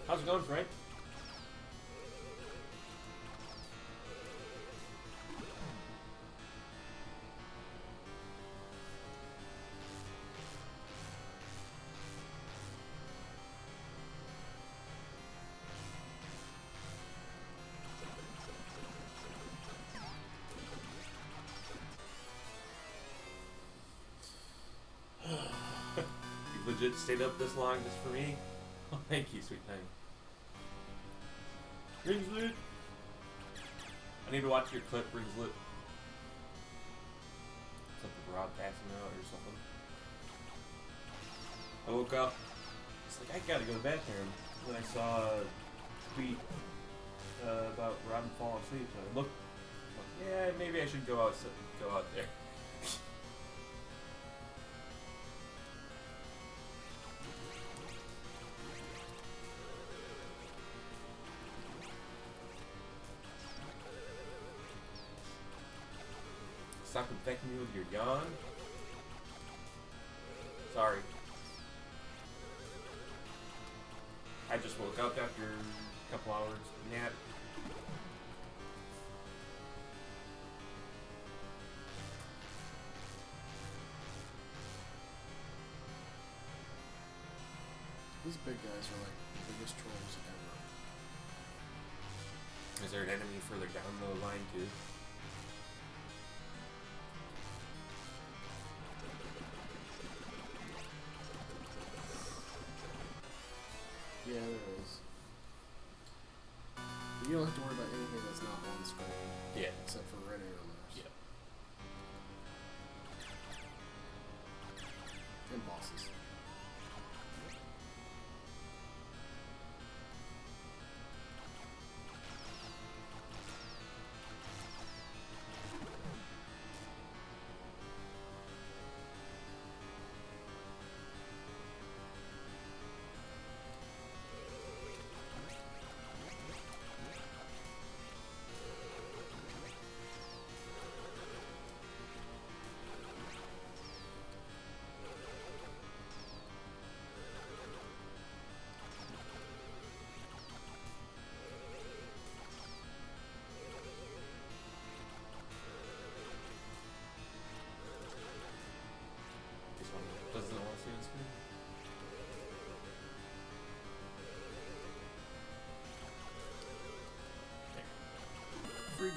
How's it going, Frank? You legit stayed up this long just for me? Oh, thank you, sweet thing. Ringslit! I need to watch your clip, Ringslit. Something Rob passing out or something. I woke up. It's like, I gotta go to the bathroom. Then I saw a tweet about Robin falling asleep. So I looked, yeah, maybe I should go out there. Stop infecting me with your yawn. Sorry. I just woke up after a couple hours nap. These big guys are like the biggest trolls ever. Is there an enemy further down the line too? Yeah, there is. But you don't have to worry about anything that's not on screen. Yeah. Except for red arrows. Yeah. And bosses. This one doesn't want to see on screen. Free guy.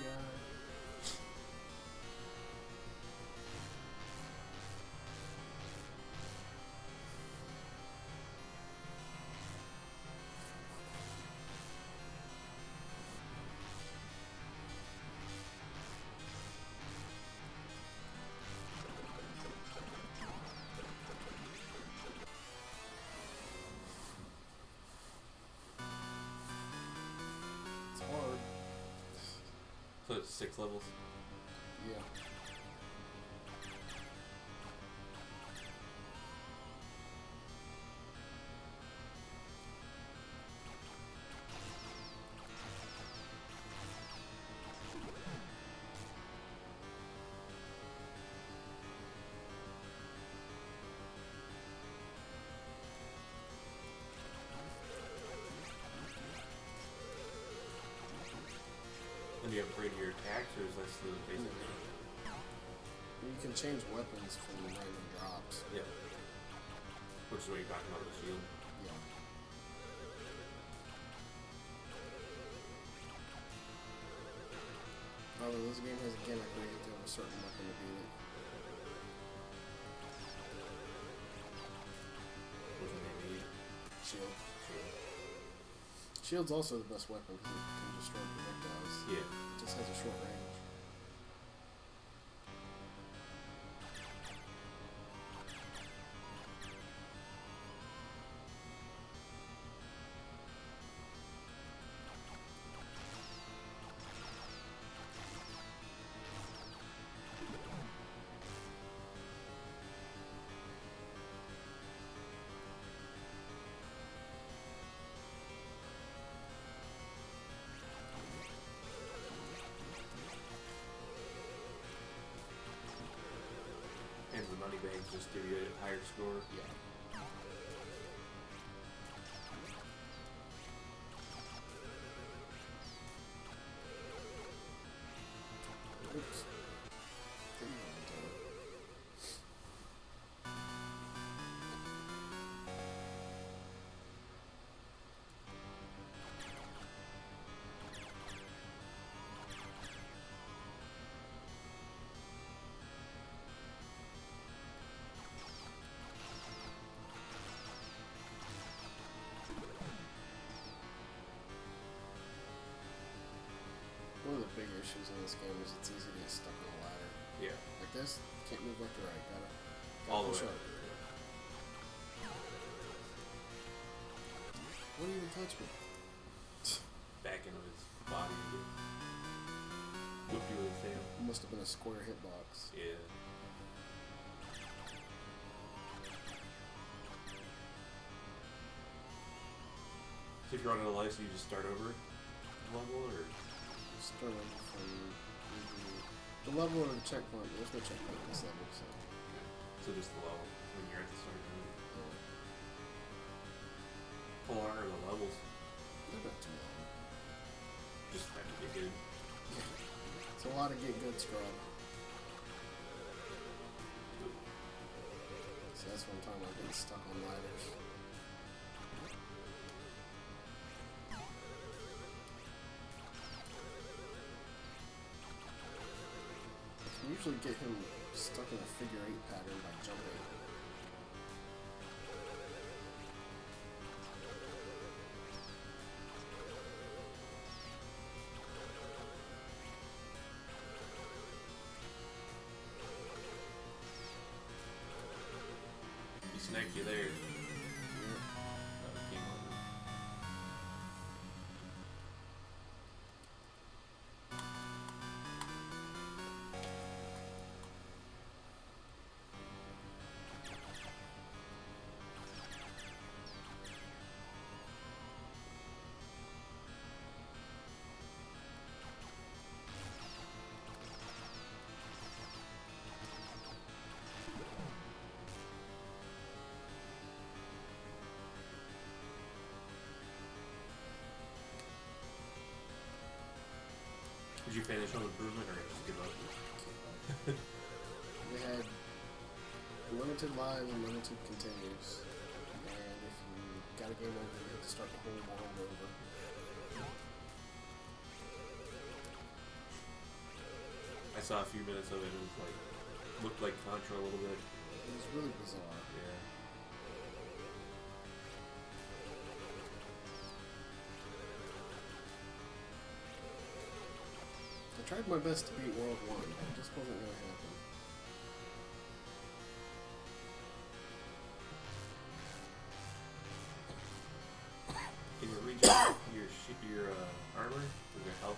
It's hard. So it's 6 levels. Yeah. And do you upgrade your attacks, or is that still the basic? You can change weapons from the random drops. Yeah. Which is what you're talking about with the shield. Yeah. Although this game has a gimmick where you have to have a certain weapon to beat it. What's the name need? Shield. Shield. Shield's also the best weapon because it can destroy projectiles. Yeah. It just has a short range. banks just give you a higher score. Yeah. Oops. Didn't want to do it. One of the big issues in this game is it's easy to get stuck on a ladder. Yeah. Like this, can't move left or right. Gotta All the push way. up. Wouldn't even touch me. Back into his body again. Whipped you with his tail. Must have been a square hitbox. Yeah. So if you're running a life, so you just start over level, or Start over from the level or the checkpoint. There's no checkpoint in this level, so. so just the level when you're at the start. Yeah. How long are the levels? They're not too long. Just have to get good. It's a lot of get good scrub. So that's what I'm talking about, getting stuck on ladders. I can usually get him stuck in a figure 8 pattern by jumping. He sniped you there. Yeah. Game over. Did you finish on improvement or just give up? We had limited lives and limited continues. And if you got a game over, you have to start the whole world over. I saw a few minutes of it. It was like looked like Contra a little bit. It was really bizarre. Yeah. I tried my best to beat World 1, but it just wasn't going to happen. Can you reach your armor with your health?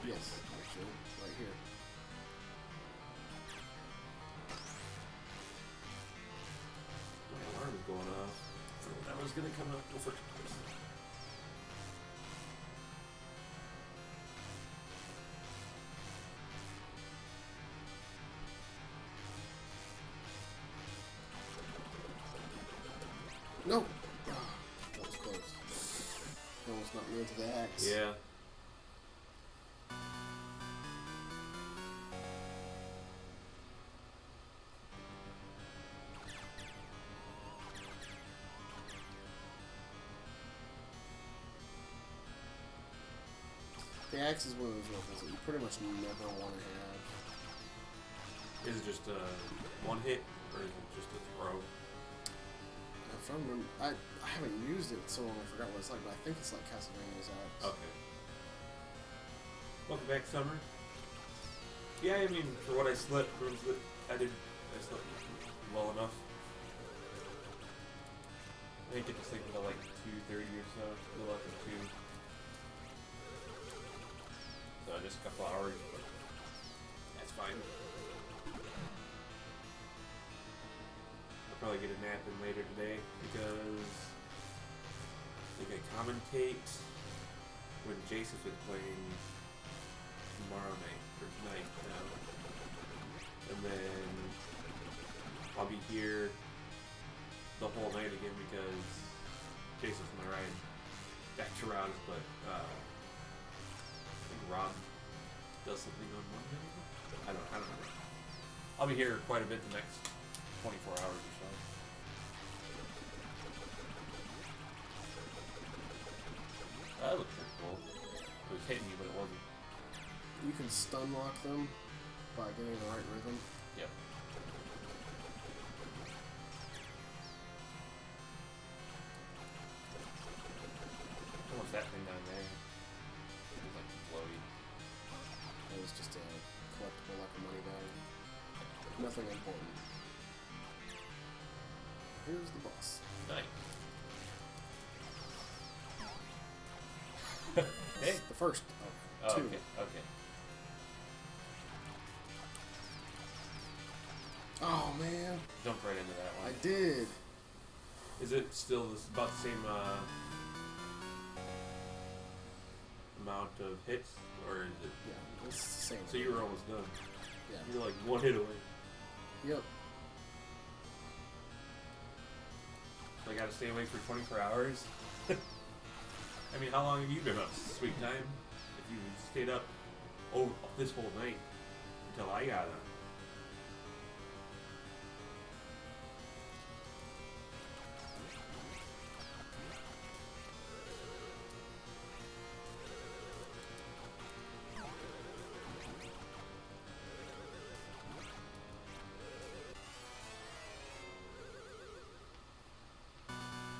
Yes, actually, right here. My alarm is going off. That was gonna come up. Go first. No! Ah, that was close. He almost knocked me into the axe. Yeah. The axe is one of those weapons that you pretty much never want to have. Is it just a one hit or is it just a throw? If I remember, I haven't used it so long I forgot what it's like, but I think it's like Castlevania's axe. Okay. Welcome back, Summer. Yeah, I mean, for what I slept, I slept well enough. I didn't get to sleep until like 2:30 or so, a little after 2. So just a couple hours, but that's fine. I'll probably get a nap in later today because I think I commentate when Jason's been playing tomorrow night or tonight now, and then I'll be here the whole night again because Jason's my ride back to Rob's, but I think Rob does something on Monday. I don't know. I'll be here quite a bit the next 24 hours or so. That looked pretty cool. It was hitting you, but it wasn't. You can stun lock them by getting the right rhythm. Yep. What's that thing down there? It was like floaty. It was just a collectible like a money bag. Nothing important. Here's the boss. Nice. Hey. It's the first of two. Okay. Okay. Oh man, Jump right into that one. I did. Is it still about the same amount of hits, or is it? Yeah, it's the same. So you were almost done. Yeah. You're like one hit away. Yep. So I gotta stay awake for 24 hours. I mean, how long have you been up? Sweet time. If you stayed up this whole night until I got up.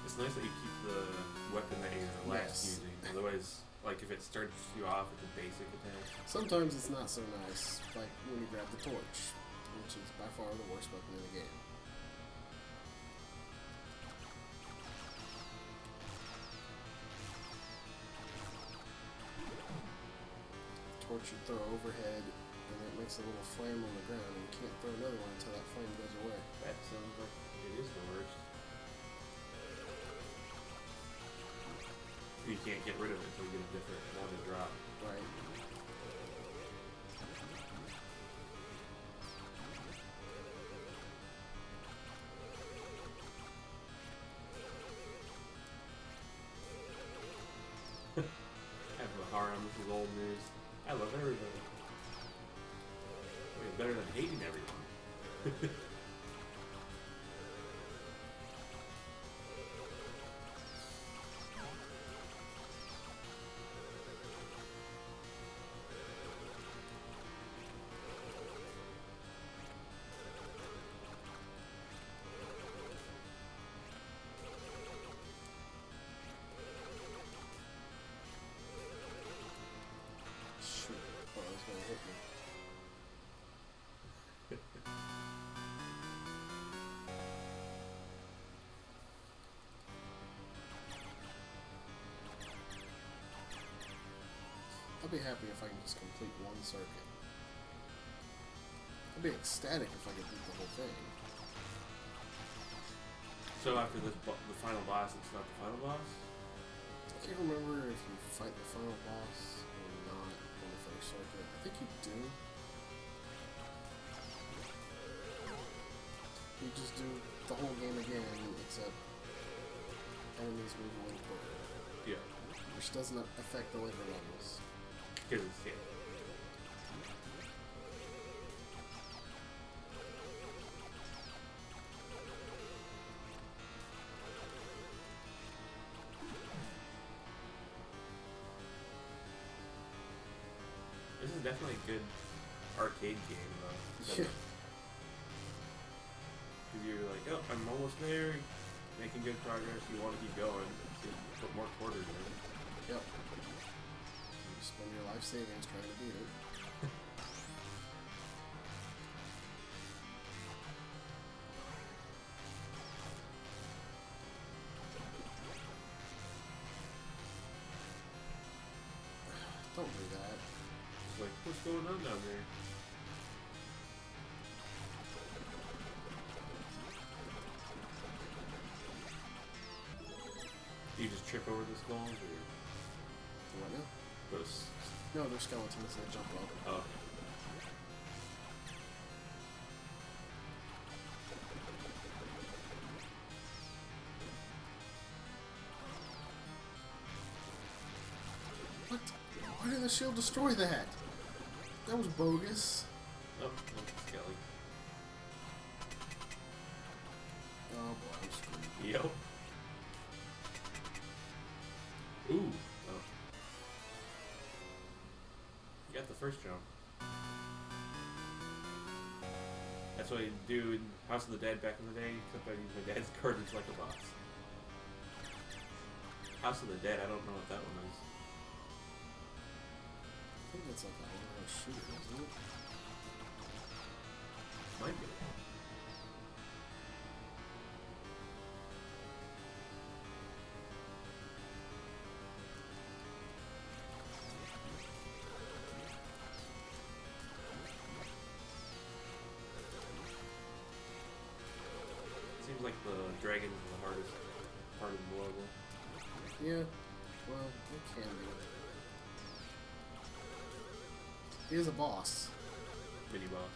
It's nice that you keep the weapon that you're last Yes. using. Otherwise, like if it starts you off with the basic attack. Sometimes it's not so nice, like when you grab the torch, which is by far the worst weapon in the game. Torch you throw overhead, and it makes a little flame on the ground, and you can't throw another one until that flame goes away. That sounds like it is the worst. You can't get rid of it until you get a different one to drop. Right. I have a harem, this is old news. I love everybody. I mean, better than hating everyone. Shoot. Oh, it's gonna hit me. I'll be happy if I can just complete one circuit. I'd be ecstatic if I could beat the whole thing. So after this, the final boss, it's not the final boss? I can't remember if you fight the final boss or not on the first circuit. I think you do. You just do the whole game again, except enemies move a little quicker, Yeah. which doesn't affect the later levels. Because it's, yeah. This is definitely a good arcade game, though. Yeah. Because you're like, oh, I'm almost there, making good progress, you want to keep going, so you put more quarters in. Yep. You spend your life savings trying to beat it. Don't do that. It's like, what's going on down there? Do you just trip over the skulls, or What now? those No, they're skeletons. They jump up. Oh. What? Why did the shield destroy that? That was bogus. Oh, that's Kelly. Oh boy, I'm screwed. Yep. Ooh. Oh. You got the first jump. That's what you do in House of the Dead back in the day, except I use my dad's cartridge like a boss. House of the Dead, I don't know what that one is. I think that's like a little shooter, isn't it? Might be. Seems like the dragon is the hardest part of the level. Yeah. Well, it can be. He is a boss. Mini boss.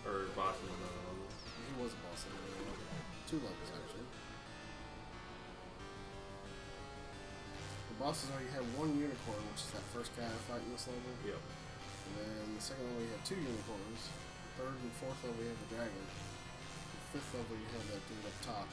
Or boss in another level. He was a boss in the level. 2 levels, actually. The bosses are you have 1 unicorn, which is that first guy I fight in this level. Yep. And then the second level you have 2 unicorns. 3rd and 4th level you have the dragon. The 5th level you have that dude up top.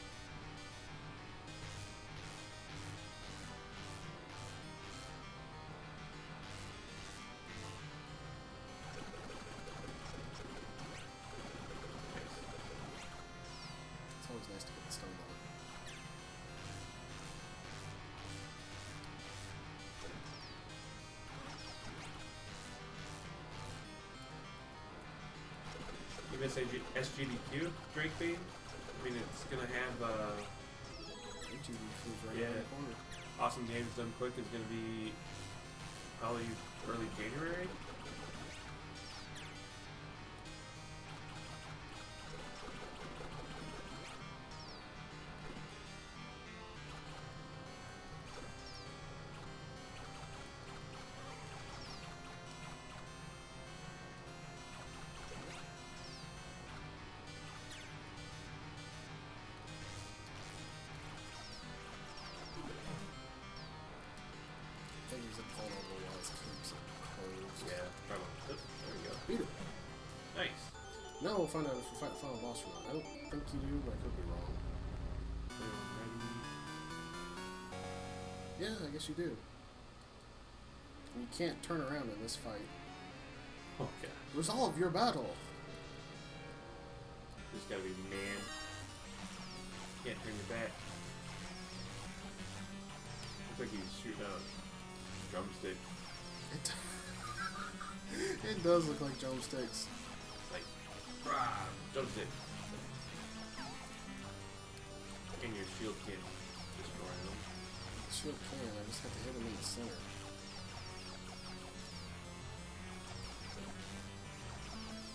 It's always nice to get the stun on. You miss SGDQ, Drake Bane? I mean, it's gonna have, HEV food's right Yeah. around the corner. Awesome Games Done Quick is gonna be probably early January? I think he's a vulnerable while his camps are closed. Yeah, probably. Oop, there we go. Beat him. Nice. Now we'll find out if we fight the final boss or not. I don't think you do, but I could be wrong. Yeah, I guess you do. And you can't turn around in this fight. Okay. Resolve your battle! Just gotta be man. Can't turn your back. Looks like he's shooting out drumstick. It does look like drumsticks. Like, rah, drumstick. And your shield can't destroy them. Sure can, I just have to hit him in the center.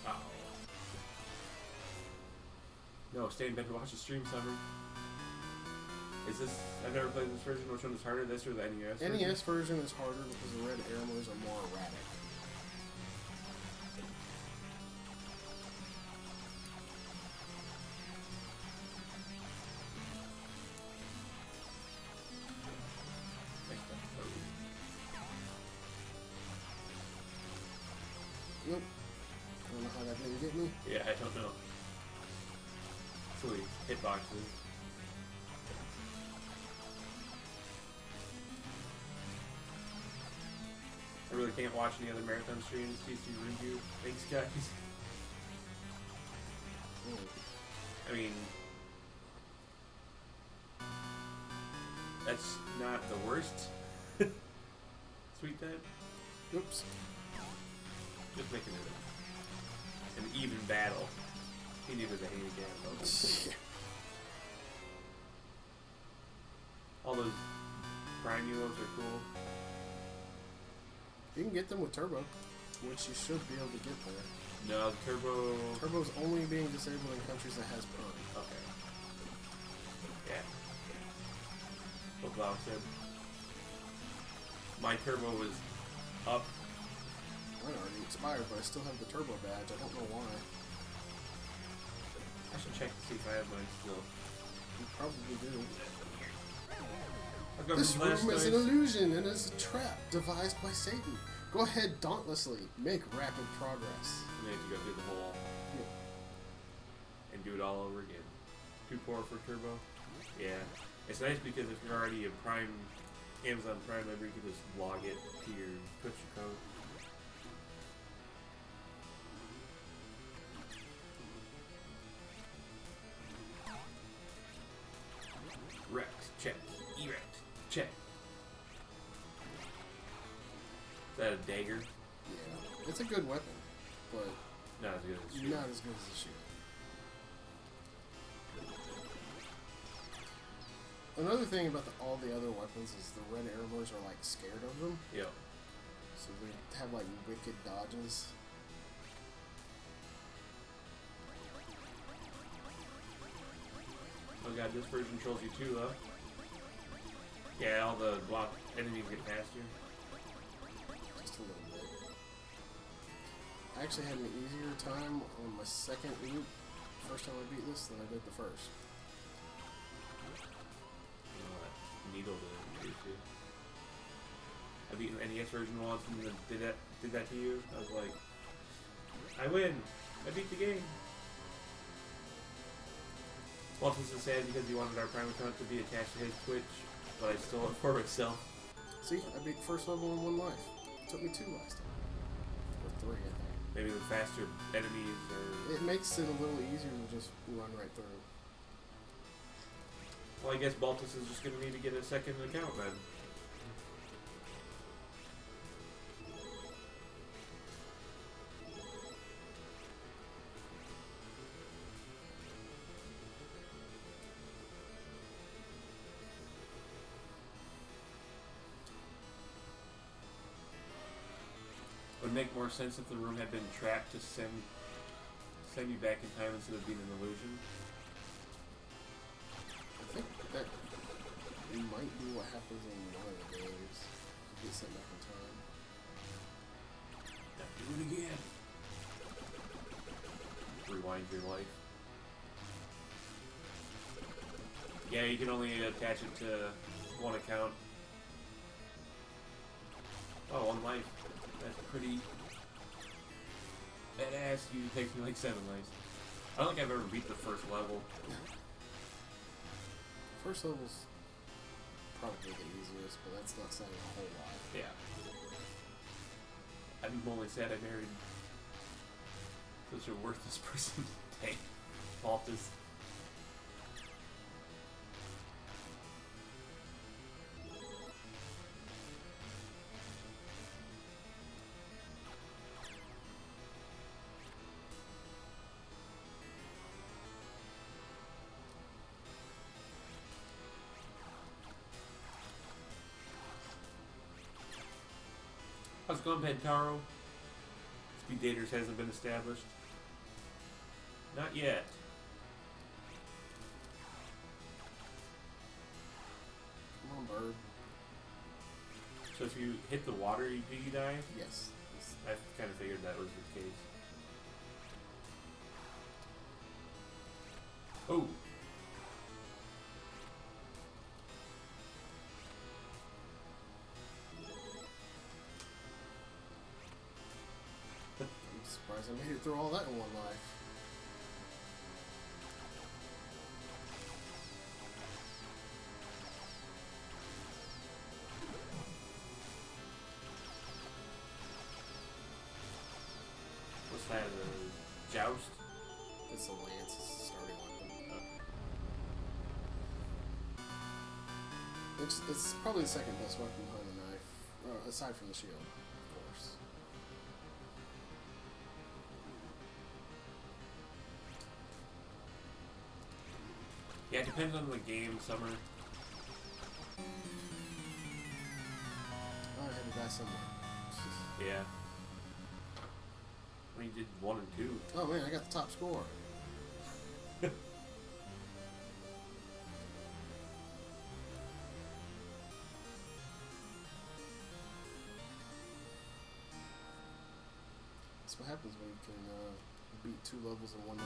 Ow. No, stay in bed to watch the stream, Summer. Is this... I've never played this version. Which one is harder, this or the NES version? NES version is harder because the red arrows are more erratic. Nope. I don't know how that didn't get me. Yeah, I don't know. Silly hitboxes. I really can't watch any other marathon streams. TSG review. Thanks, guys. I mean, that's not the worst. Sweet Dad. Oops. Just making it an even battle. He needed a handicap. All those prime Euros are cool. You can get them with turbo, which you should be able to get there. No, the turbo. Turbo's only being disabled in countries that has perm. Okay. Yeah. What Blau said. My turbo was up Mine already expired, but I still have the turbo badge. I don't know why. I should check to see if I have mine still. You probably do. I've got This from last room is an night's- illusion and is a trap devised by Satan. Go ahead dauntlessly. Make rapid progress. And then you go through the whole and do it all over again. Too poor for turbo. Yeah, it's nice because if you're already a Prime, Amazon Prime member, you can just log it to your Twitch account. Wrecked, check. Erect, check. Is that a dagger? Yeah. It's a good weapon, but Not as good as shield. not as good as the shield. Another thing about all the other weapons is the red arrows are like scared of them, Yeah. so they have like wicked dodges. Oh god, this version trolls you too, huh? Yeah, all the block enemies get past you. Just a little bit. I actually had an easier time on my second loop, first time I beat this, than I did the first. That needle to do too. I beat the NES version once and then did that to you. I was like, I win! I beat the game! Well, this is sad because he wanted our Prime account to be attached to his Twitch, but I stole it for myself. See, I beat the first level in 1 life. It took me 2 last time. Or 3, I think. Maybe the faster enemies or... It makes it a little easier to just run right through. Well, I guess Baltus is just going to need to get a second account then. Would make more sense if the room had been trapped to send you back in time instead of being an illusion. I think that might be what happens in one of the games. You get sent back in time. Do it again. Rewind your life. Yeah, you can only attach it to one account. Oh, 1 life. That's pretty badass. You takes me like 7 lives. I don't think I've ever beat the first level. First level's probably the easiest, but that's not saying a whole lot. Yeah. I'm only sad I married such a worthless person. Dang. Baltus. How's it going, Pentaro? Speed daters hasn't been established. Not yet. Come on, bird. So if you hit the water, do you die? Yes. I kind of figured that was the case. Oh! I'm surprised I made it through all that in 1 life. What's that? A joust? It's a lance, it's a starting weapon. It's probably the second best weapon behind the knife, aside from the shield, of course. Yeah, it depends on the game, Summer. Oh, I had to die somewhere. Yeah. I mean, you did 1 and 2. Oh man, I got the top score. That's what happens when you can beat 2 levels in 1 life.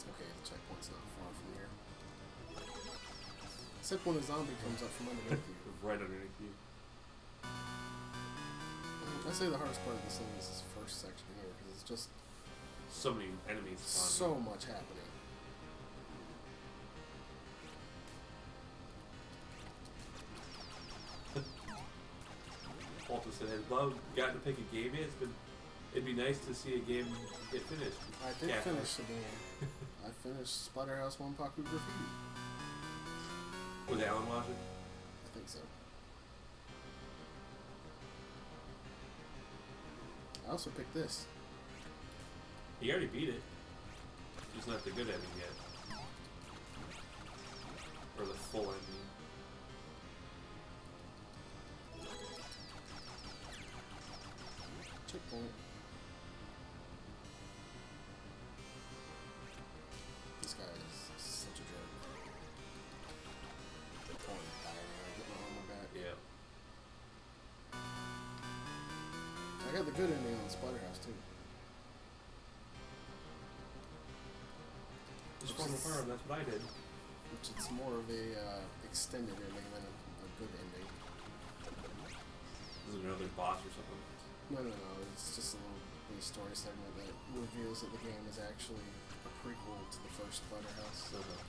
Okay, the checkpoint's not far from here. Except when a zombie comes up from underneath you. Right underneath you. I'd say the hardest part of this thing is this first section here, because it's just So many enemies spawning. so much happening. Walter said, "Has Bob gotten to pick a game yet? It'd be nice to see a game get finished." I did Yeah. finish the game. I finished Splatterhouse 1 Paku Graffiti. Was Alan watching? I think so. I also picked this. He already beat it. Just not the good ending yet. Or the full ending. Checkpoint. This guy is such a jerk. Oh, I'm dying. I get my armor back. Yeah. I got the good ending on the Splatterhouse too. Just form a farm, that's what I did. Which it's more of a extended ending than a good ending. Is it another boss or something? No. It's just a little story segment that reveals that the game is actually a prequel to the first Splatterhouse. That was,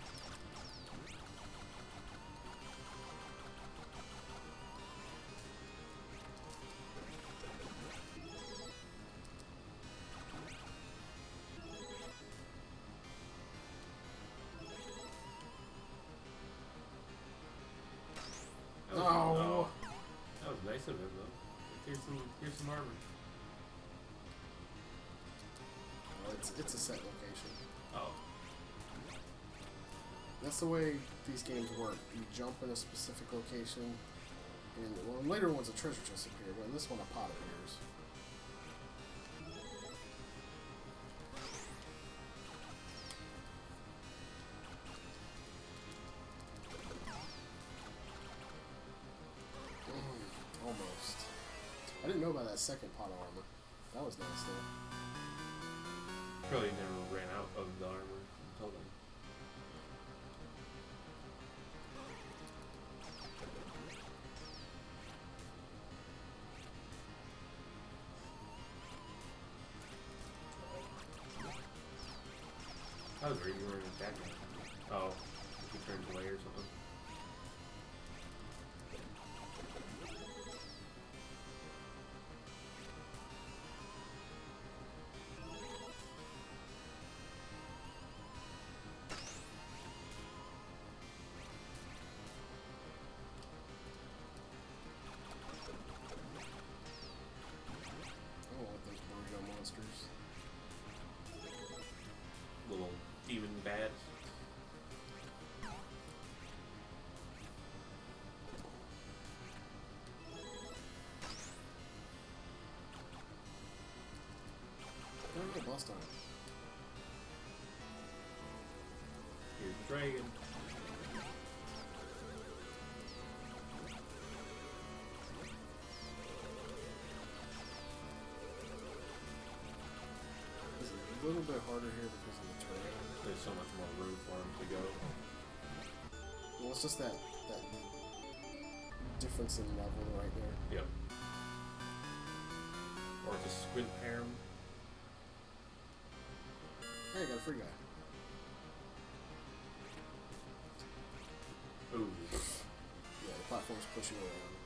No. That was nice of him, though. Here's some armor. Well, it's a set location. Oh. That's the way these games work. You jump in a specific location, and well, in later ones a treasure chest appears, but in this one a pot appears. Almost. I didn't know about that second pot of armor. That was nice though. Probably never ran out of the armor until then. I was reading you were attacking. Oh, you turned away or something. I don't like those burrito monsters. Little demon bats. Don't get boss time. Here's the dragon. It's a little bit harder here because of the terrain. There's so much more room for him to go. Well, it's just that difference in level right there. Yep. Or just squint pair him. Hey, I got a free guy. Ooh. Yeah, the platform's pushing around.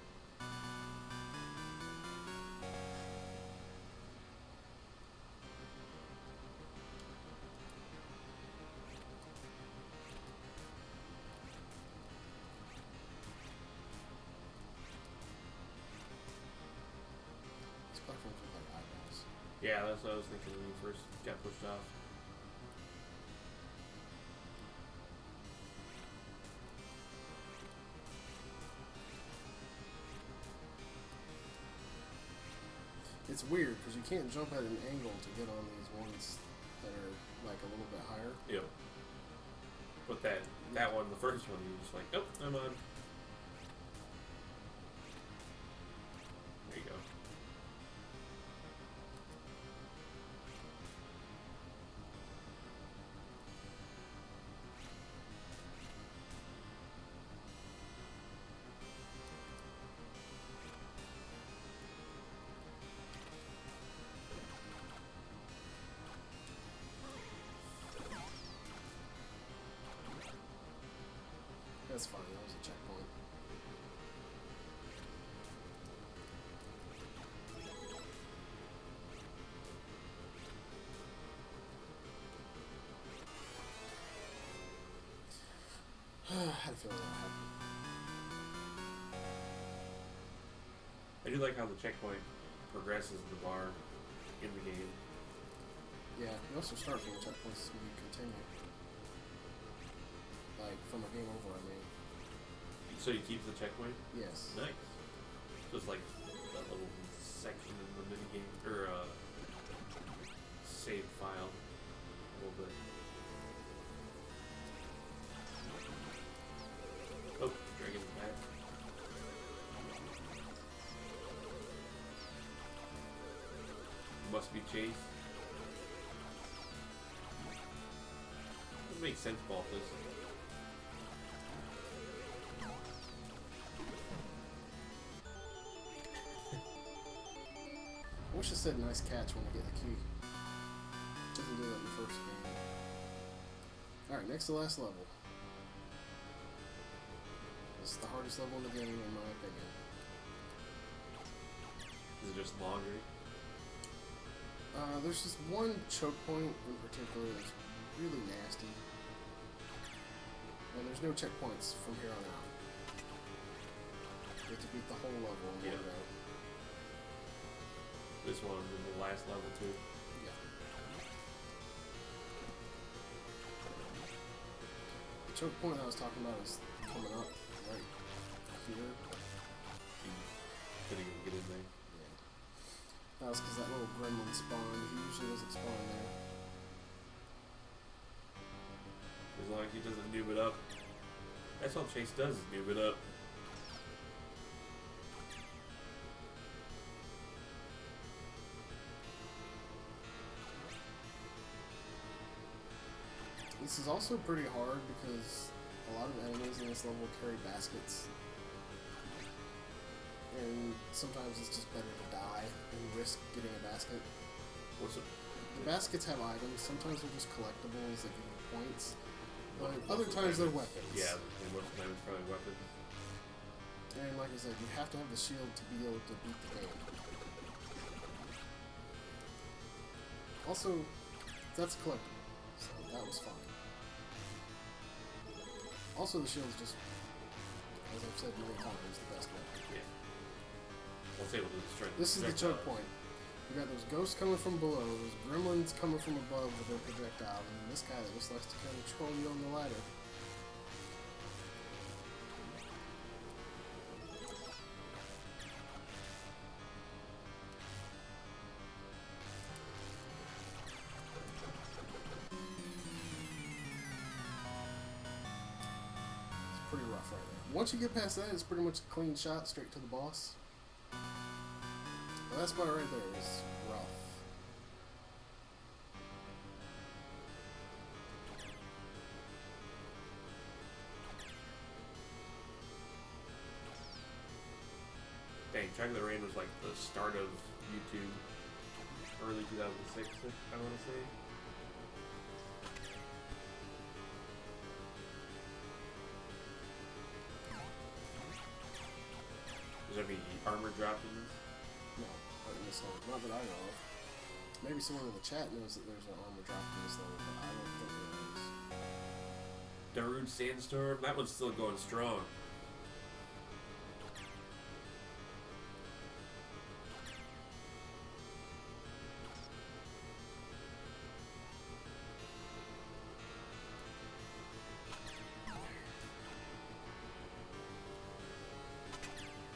These platforms look like eyeballs. Yeah, that's what I was thinking when you first got pushed off. it's weird because you can't jump at an angle to get on these ones that are like a little bit higher. Yeah. But that one, the first one, you're just like, nope, I'm on. There you go. That's fine. That was a checkpoint. I had a feeling that would happen. I do like how the checkpoint progresses the bar in the game. Yeah, you also start from the checkpoints when you continue. Like, from a game over, I mean. So you keep the checkpoint? Yes. Nice. So it's like that little section in the minigame, or save file a little bit. Oh, dragon's back. Must be chased. That makes sense, Balthus. I wish it said nice catch when I get the key. Doesn't do that in the first game. Alright, next to last level. This is the hardest level in the game, in my opinion. Is it just laundry? There's just one choke point in particular that's really nasty. And there's no checkpoints from here on out. You have to beat the whole level in one go. This one in the last level too. Yeah. The choke point I was talking about is coming up right here. You couldn't even get in there. Yeah. That was because that little gremlin spawned. He usually doesn't spawn there. As long as he doesn't noob it up. That's all Chase does is noob it up. This is also pretty hard because a lot of enemies in this level carry baskets. And sometimes it's just better to die and risk getting a basket. What's it? The baskets have items. Sometimes they're just collectibles that give you points. But other times they're weapons. Yeah, and most of the time it's probably weapons. And like I said, you have to have the shield to be able to beat the game. Also, that's collectible, so that was fine. Also, the shield is just, as I've said many times, the best weapon. Yeah. Well, it's able to destroy the This is the choke projectiles. point. You got those ghosts coming from below, those gremlins coming from above with their projectiles, and this guy that just likes to kind of troll you on the ladder. It's pretty rough right there. Once you get past that, it's pretty much a clean shot straight to the boss. That spot right there is rough. Dang, Track of the Rain was like the start of YouTube, early 2006, I want to say. Is there any armor dropped in this? No, not in this level. Not that I know of. Maybe someone in the chat knows that there's an armor drop in this level, but I don't think there is. Darude Sandstorm, that one's still going strong.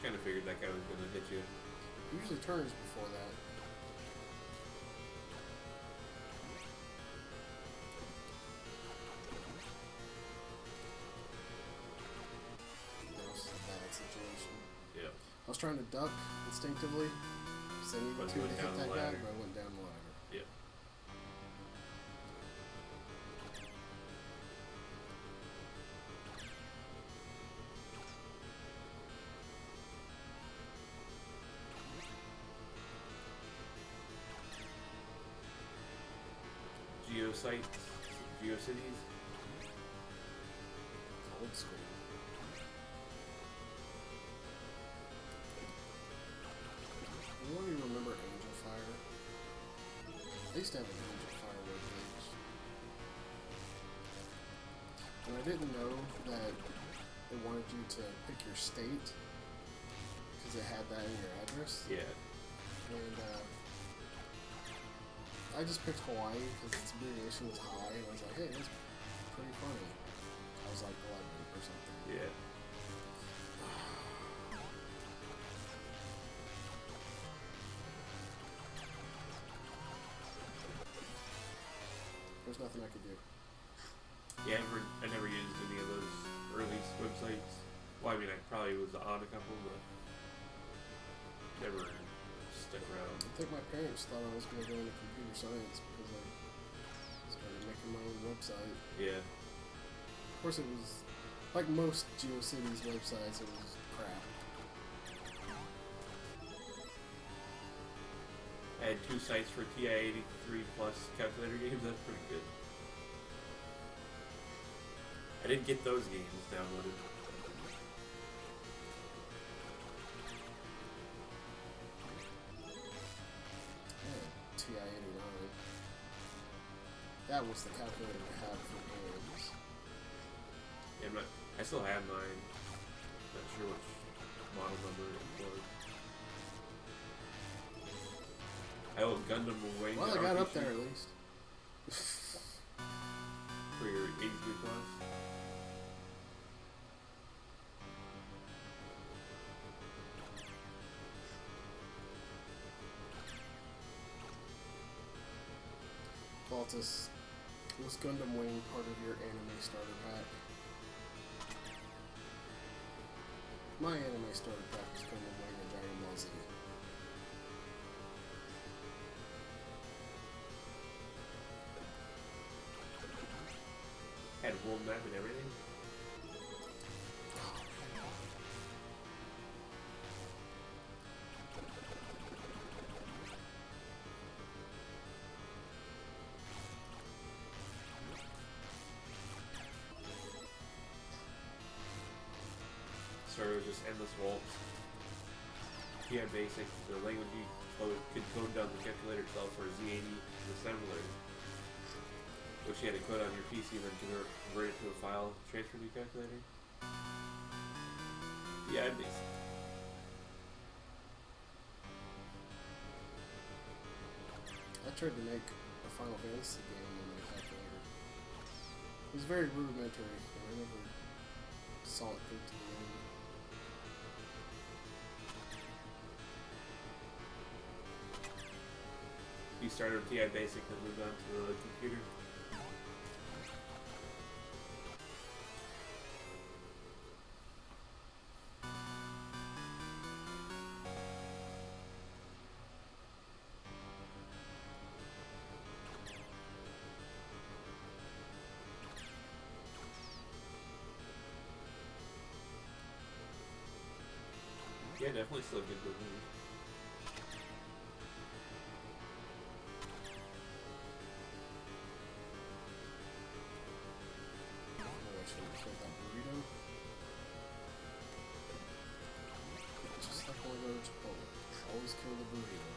Kind of figured that guy was gonna hit you. He usually turns before that. trying to duck instinctively because I needed But to you went hit down that the guy, ladder. but I went down the ladder. Yeah. Geosites, Geocities. Old school. Anyone even remember Angel Fire? I used to have an Angel Fire webpage. And I didn't know that it wanted you to pick your state because it had that in your address. Yeah. And I just picked Hawaii because its abbreviation was high, and I was like, hey, that's pretty funny. I was like 11 or something. Yeah. There's nothing I could do. Yeah, I never used any of those early websites. Well, I mean, I probably was on a couple, but never stuck around. I think my parents thought I was going to go into computer science because I started making my own website. Yeah. Of course, it was like most GeoCities websites, it was crap. I had 2 sites for TI-83 plus calculator games. That's pretty good. I didn't get those games downloaded. I had TI-89. That was the calculator I had for games. Yeah, I still have mine. Not sure which model number it was. I owe Gundam Wing. Well, I got up there at least. For your 83 plus. Baltus, was Gundam Wing part of your anime starter pack? My anime starter pack was Gundam Wing and Dragon Ball Z. Had world map and everything. So it was just endless waltz. TI Basic, the language you could code down the calculator itself for Z80 assembler, which you had to code on your PC and then convert it to a file transfer to your calculator. TI Basic. I tried to make a Final Fantasy game on my calculator. It was very rudimentary, and I never saw it through to the end. You started with TI Basic and moved on to the computer. Yeah, definitely still a good movie. Oh, I should have killed that burrito. Just like when I go to Chipotle. Always kill the burrito.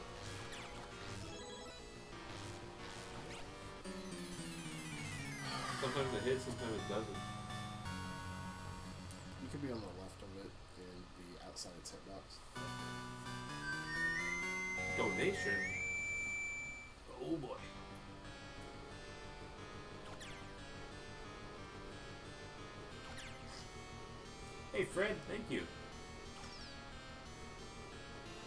Sometimes it hits, sometimes it doesn't. You could be on the left of it and be outside its hitbox. Donation? Oh boy. Hey Fred, thank you.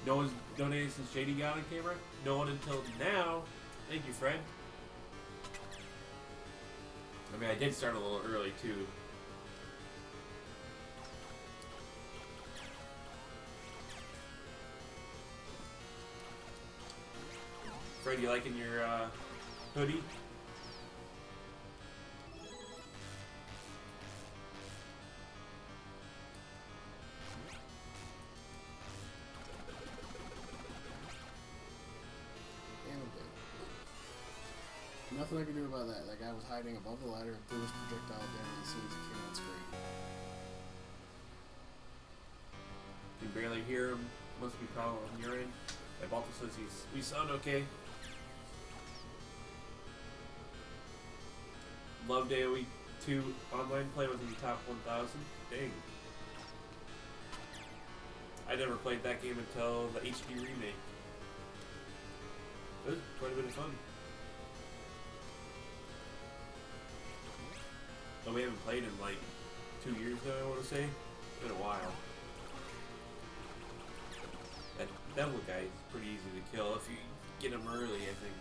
No one's donated since Shady got on camera? No one until now. Thank you, Fred. I mean, I did start a little early too. Fred, you liking your hoodie? And a bit. Nothing I could do about that. That guy was hiding above the ladder and threw his projectile down as soon as it came on screen. You can barely hear him. Must be problem on your end. And Balto says we sound okay. Loved AoE 2 online play within the top 1,000. Dang. I never played that game until the HD remake. It was quite a bit of fun. But we haven't played in like 2 years now, I want to say. It's been a while. That devil guy is pretty easy to kill if you get him early, I think.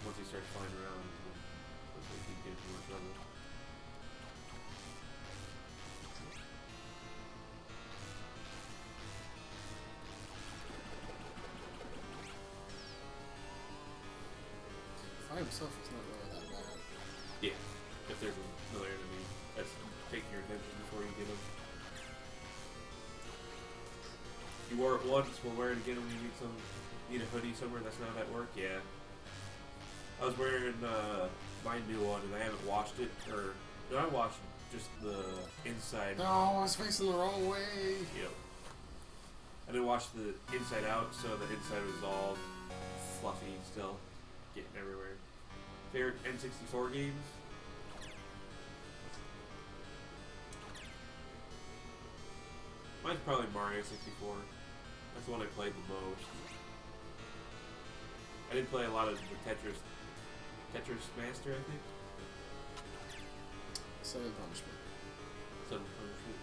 Once he starts flying around, once he gets too much trouble. By himself, it's not really that bad. Yeah, if there's another enemy that's taking your attention before you get him. You wore it once, we'll wear it again when you need a hoodie somewhere that's not at work. Yeah. I was wearing my new one and I haven't washed it, or no, I washed just the inside. No, I was facing the wrong way. Yep. I didn't wash the inside out, so the inside was all fluffy still, getting everywhere. Favorite N64 games? Mine's probably Mario 64. That's the one I played the most. I did play a lot of the Tetris Master, I think. Seven Punishment. Seven Punishment.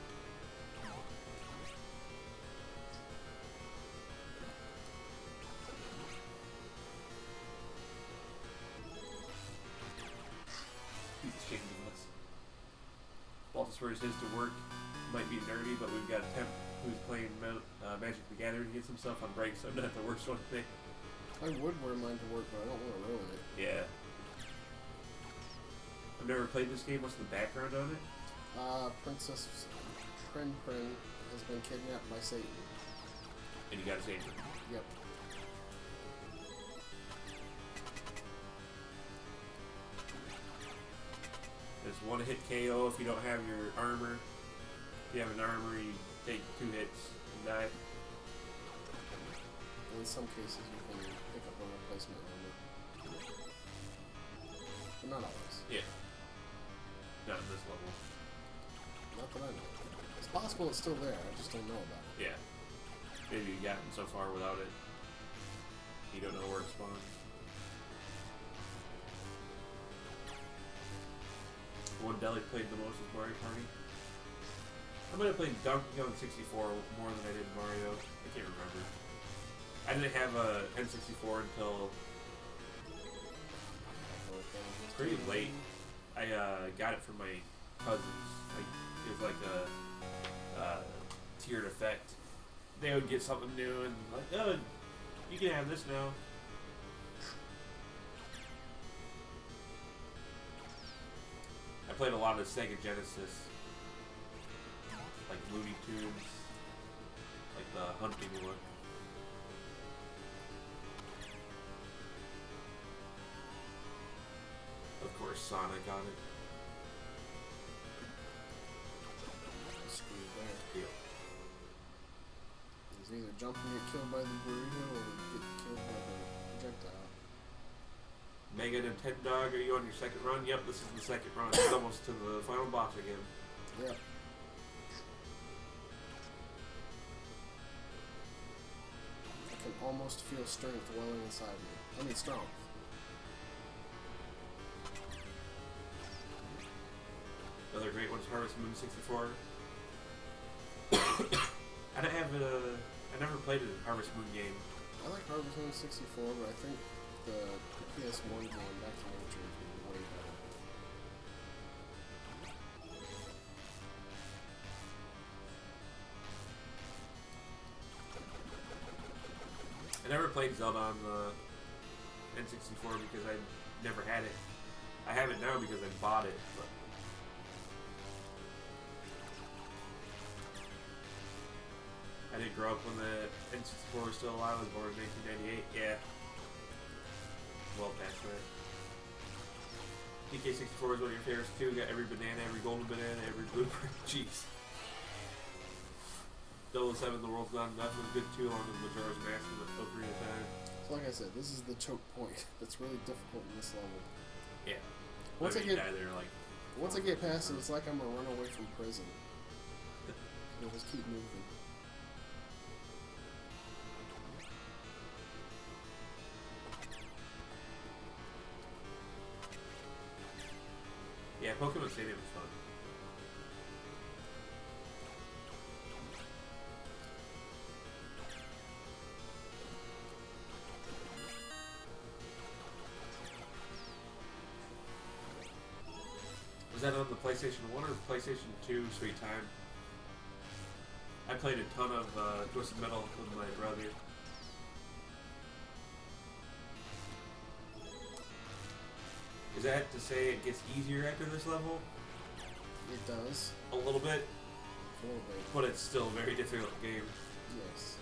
He's ashamed of us. Baltus swears his to work might be nerdy, but we've got Temp who's playing Magic the Gathering against himself on break, so I'm not the worst one thing. I would wear mine to work, but I don't want to ruin it. Yeah. I've never played this game. What's the background on it? Princess Prin has been kidnapped by Satan. And you gotta save her. Yep. There's one hit KO if you don't have your armor. If you have an armor, you take 2 hits and die. And in some cases, you can pick up a replacement armor. But not always. Yeah. Not at this level. Not that I know. It's possible it's still there, I just don't know about it. Yeah. Maybe you gotten so far without it, you don't know where it spawns. One Deli played the most was Mario Party. I might have played Donkey Kong 64 more than I did Mario. I can't remember. I didn't have a N64 until pretty late. I got it from my cousins. Like, it was like a tiered effect. They would get something new and like, oh, you can have this now. I played a lot of Sega Genesis, like Looney Tunes, like the hunting one. Of course, Sonic on it. Screwed there. Yeah. He's either jump and get killed by the burrito or get killed by the projectile. Mega Nintendo, are you on your second run? Yep, this is the second run. It's almost to the final boss again. Yep. I can almost feel strength welling inside me. I mean strong. Another great one's Harvest Moon 64. I don't have I never played a Harvest Moon game. I like Harvest Moon 64, but I think the PS1 game, Back to Nature, is way better. I never played Zelda on the N64 because I never had it. I have it now because I bought it, but I didn't grow up when the N64 was still alive. I was born in 1998. Yeah. Well past that. DK64 is one of your favorites too. Got every banana, every golden banana, every blueprint. Jeez. 007, the world's not enough, was good too, along with Majora's Mask and the Ocarina of Time. So like I said, this is the choke point that's really difficult in this level. Yeah. Once I Whenever you get die there, like, once I get past it, it's like I'm gonna run away from prison. You'll just keep moving. yeah, Pokemon Stadium was fun. Was that on the PlayStation 1 or PlayStation 2 Sweet Time? I played a ton of Twisted Metal with my brother. Is that to say it gets easier after this level? It does. A little bit, A little bit. but it's still a very difficult game. Yes.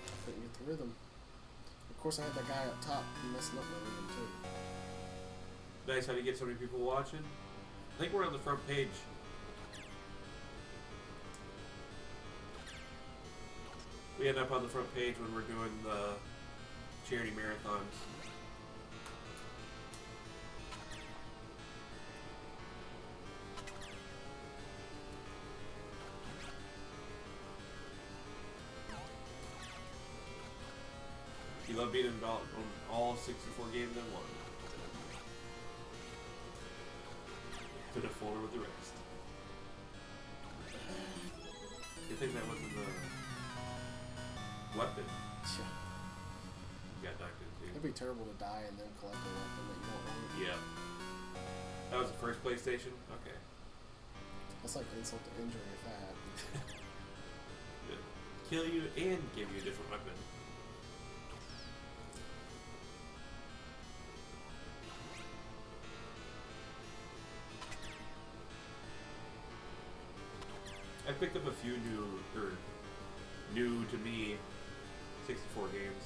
I couldn't get the rhythm. Of course, I had that guy up top messing up my rhythm too. Nice how to get so many people watching. I think we're on the front page. We end up on the front page when we're doing the charity marathons. You love being involved on all 64 games in one. Put a folder with the rest. You think that wasn't the weapon Yeah. you got knocked It'd into? be terrible to die and then collect a weapon that you don't want. Yeah. That was the first PlayStation? Okay. That's like insult to injury if that happens. Good. Kill you and give you a different weapon. I picked up a few new to me 64 games.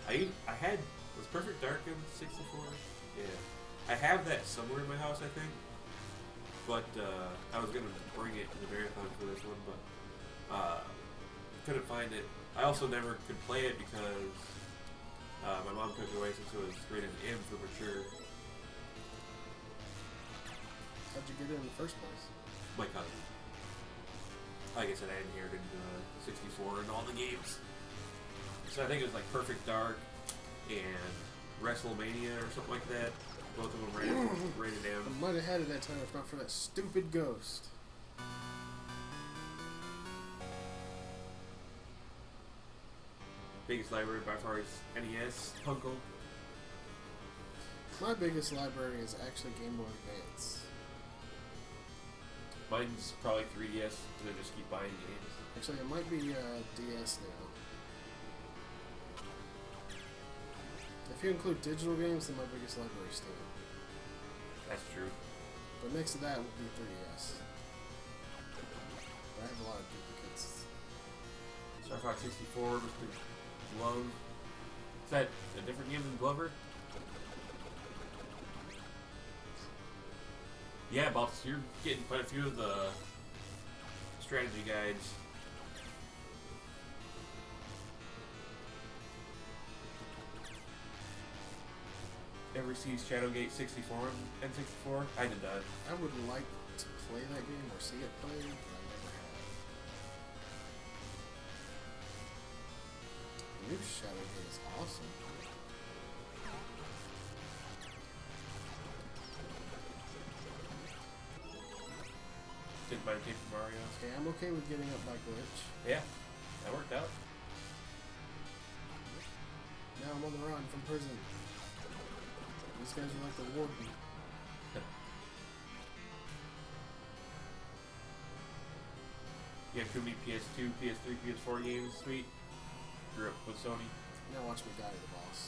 I had was Perfect Dark in 64. Yeah, I have that somewhere in my house, I think. But I was gonna bring it to the marathon for this one, but couldn't find it. I also never could play it because my mom took it away since it was rated M for mature. How'd you get it in the first place? My cousin. Like I said, I inherited 64 and all the games. So I think it was like Perfect Dark and WrestleMania or something like that. Both of them rated I M. might have had it that time if not for that stupid ghost. Biggest library by far is NES, Punko. My biggest library is actually Game Boy Advance. Mine's probably 3DS because I just keep buying games. Actually, it might be DS now. If you include digital games, then my biggest library is still. That's true. But next to that would be 3DS. But I have a lot of duplicates. Star Fox 64, Mr. Glove. Is that a different game than Glover? Yeah, Baltus, you're getting quite a few of the strategy guides. Ever see Shadowgate 64 and N64? I did not. I would like to play that game or see it played, but I never have. The new Shadowgate is awesome. Didn't mind Paper Mario. Okay, I'm okay with getting up by glitch. Yeah, that worked out. Now I'm on the run from prison. These guys are like the warden. You have too many PS2, PS3, PS4 games, sweet. Grew up with Sony. Now watch me die to the boss.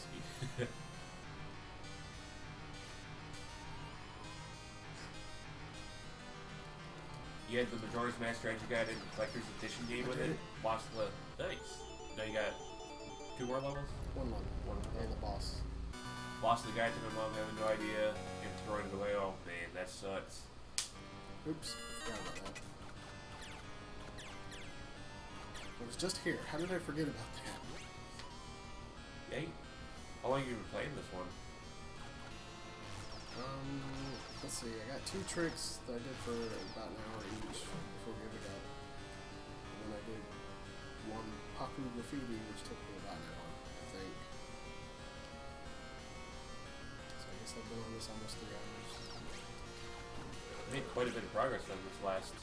You had the Majora's Mask Strategy Guide and the Collector's Edition game with it. Lost the nice. Now you got 2 more levels. One level. One And the boss. Lost the guide to my mom, having no idea, and throwing it away. Oh man, that sucks. Oops. Forgot about that. It was just here. How did I forget about that? Hey, how long have you been playing this one? Let's see. I got 2 tricks that I did for about an hour each before we gave it out. And then I did one Haku Graffiti, which took me about an hour, I think. So I guess I've been on this almost 3 hours. I made quite a bit of progress on this last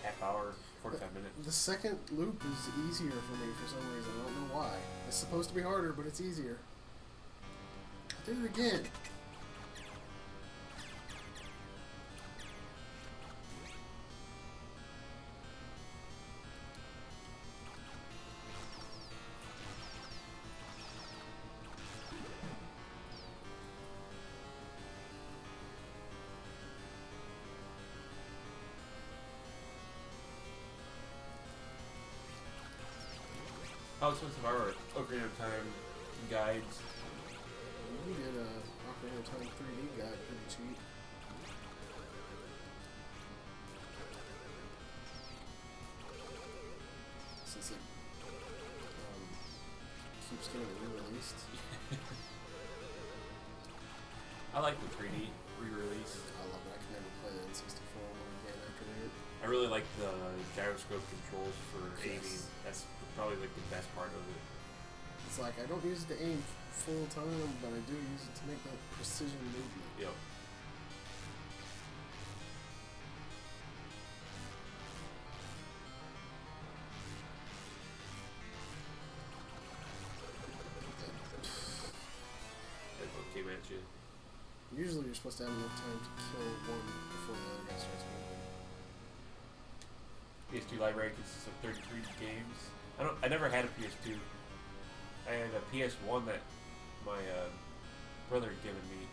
half hour, 45 minutes. The second loop is easier for me for some reason. I don't know why. It's supposed to be harder, but it's easier. I did it again. How expensive are Ocarina of Time guides? We did a Ocarina of Time 3D guide pretty cheap. Since it keeps getting re-released. I like the 3D re-release. I love it. I can never play the N64 one again after it. I really like the gyroscope controls for Yes. aiming. That's probably like the best part of it. It's like I don't use it to aim full time, but I do use it to make that precision movement. Yep. That one came at you. Usually you're supposed to have enough time to kill one before the other guy starts moving. PS2 library consists of 33 games. I never had a PS2. I had a PS1 that my brother had given me.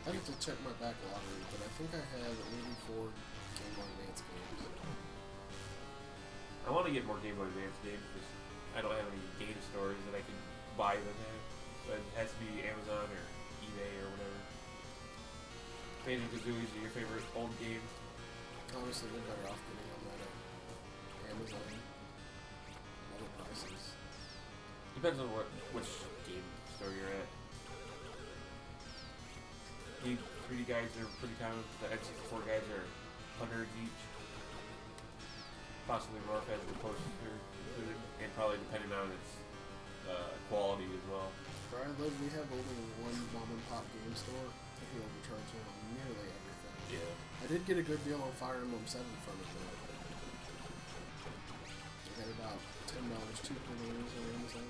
I have to check my back lottery, but I think I have 84 Game Boy Advance games. I want to get more Game Boy Advance games because I don't have any game stores that I can buy them at. But it has to be Amazon or eBay or whatever. Banjo-Kazooie is your favorite old game? Honestly, they're better off getting on that Amazon. Other prices. Depends on which game store you're at. The 3D guides are pretty common. The N64 guides are hundreds each. Possibly more if it has the posters included, and probably depending on its quality as well. Where I live, we have only one mom and pop game store. I think it'll be charging on nearly everything. Yeah. I did get a good deal on Fire Emblem 7 from it though. I got about $10 cheaper than it is on Amazon.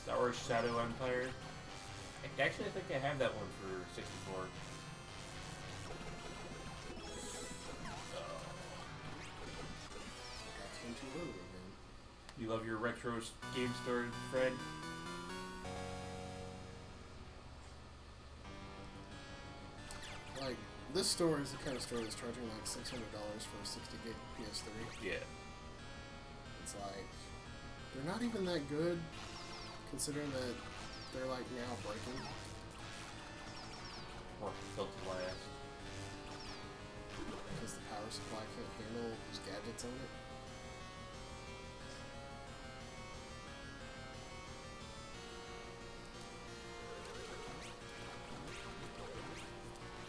Star Wars Shadow Empire. Actually, I think I have that one for 64. I came too early again. You love your retro game store, Fred? Like, this store is the kind of store that's charging like $600 for a 60 gig PS3. Yeah. It's like, they're not even that good, considering that they're like now breaking. More built to last. Because the power supply can't handle those gadgets on it.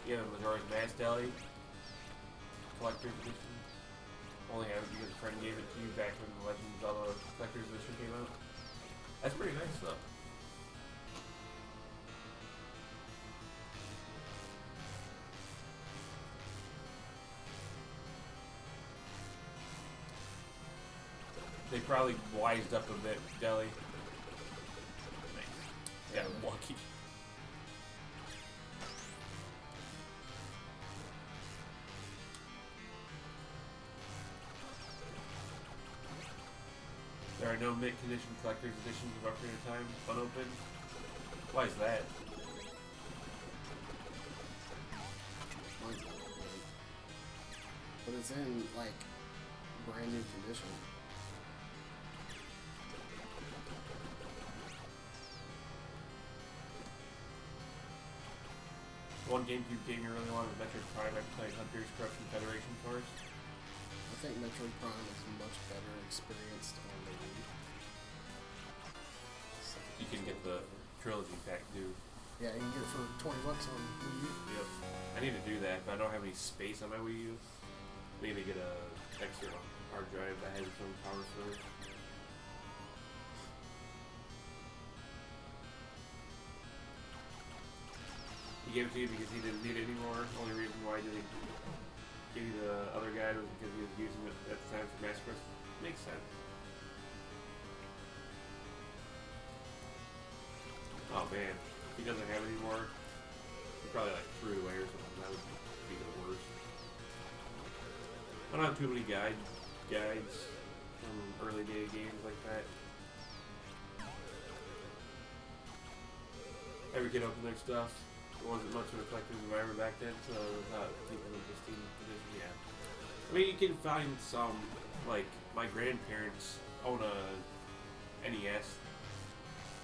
Yeah, Majora's Mask Deli. Collector's Edition. Only have it because a friend gave it to you back when the Legend of Zelda Collector's Edition came out. That's pretty nice though. They probably wised up a bit, Deli. Nice. Yeah, lucky. There are no mint condition collector's editions of Ocarina of Time unopened. Why is that? Mine's not great. But it's in, like, brand new condition. One GameCube game you really wanted was Metroid Prime after playing Hunter's Corruption Federation Force. I think Metroid Prime is much better experienced on the Wii. You can get the trilogy pack too. Yeah, you can get it for $20 on Wii U. Yep. I need to do that, but I don't have any space on my Wii U. Maybe get a extra hard drive that has its own power source. He gave it to you because he didn't need it anymore. Only reason why he didn't give you the other guy was because he was using it at the time for Mass Quest. Makes sense. Oh man, if he doesn't have it anymore, he probably like threw it away or something. That would be the worst. I don't have too many guides from early day games like that. Every kid opened their stuff. It wasn't much of a collector's environment back then, so without keeping the pristine condition, yeah. I mean, you can find some, like, my grandparents own a NES,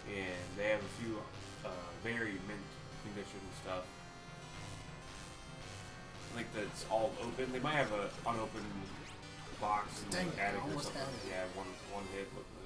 and they have a few very mint condition stuff. I think that's all open. They might have an unopened box in Dang the it, attic I or almost something. had it. Yeah, one hit looked like.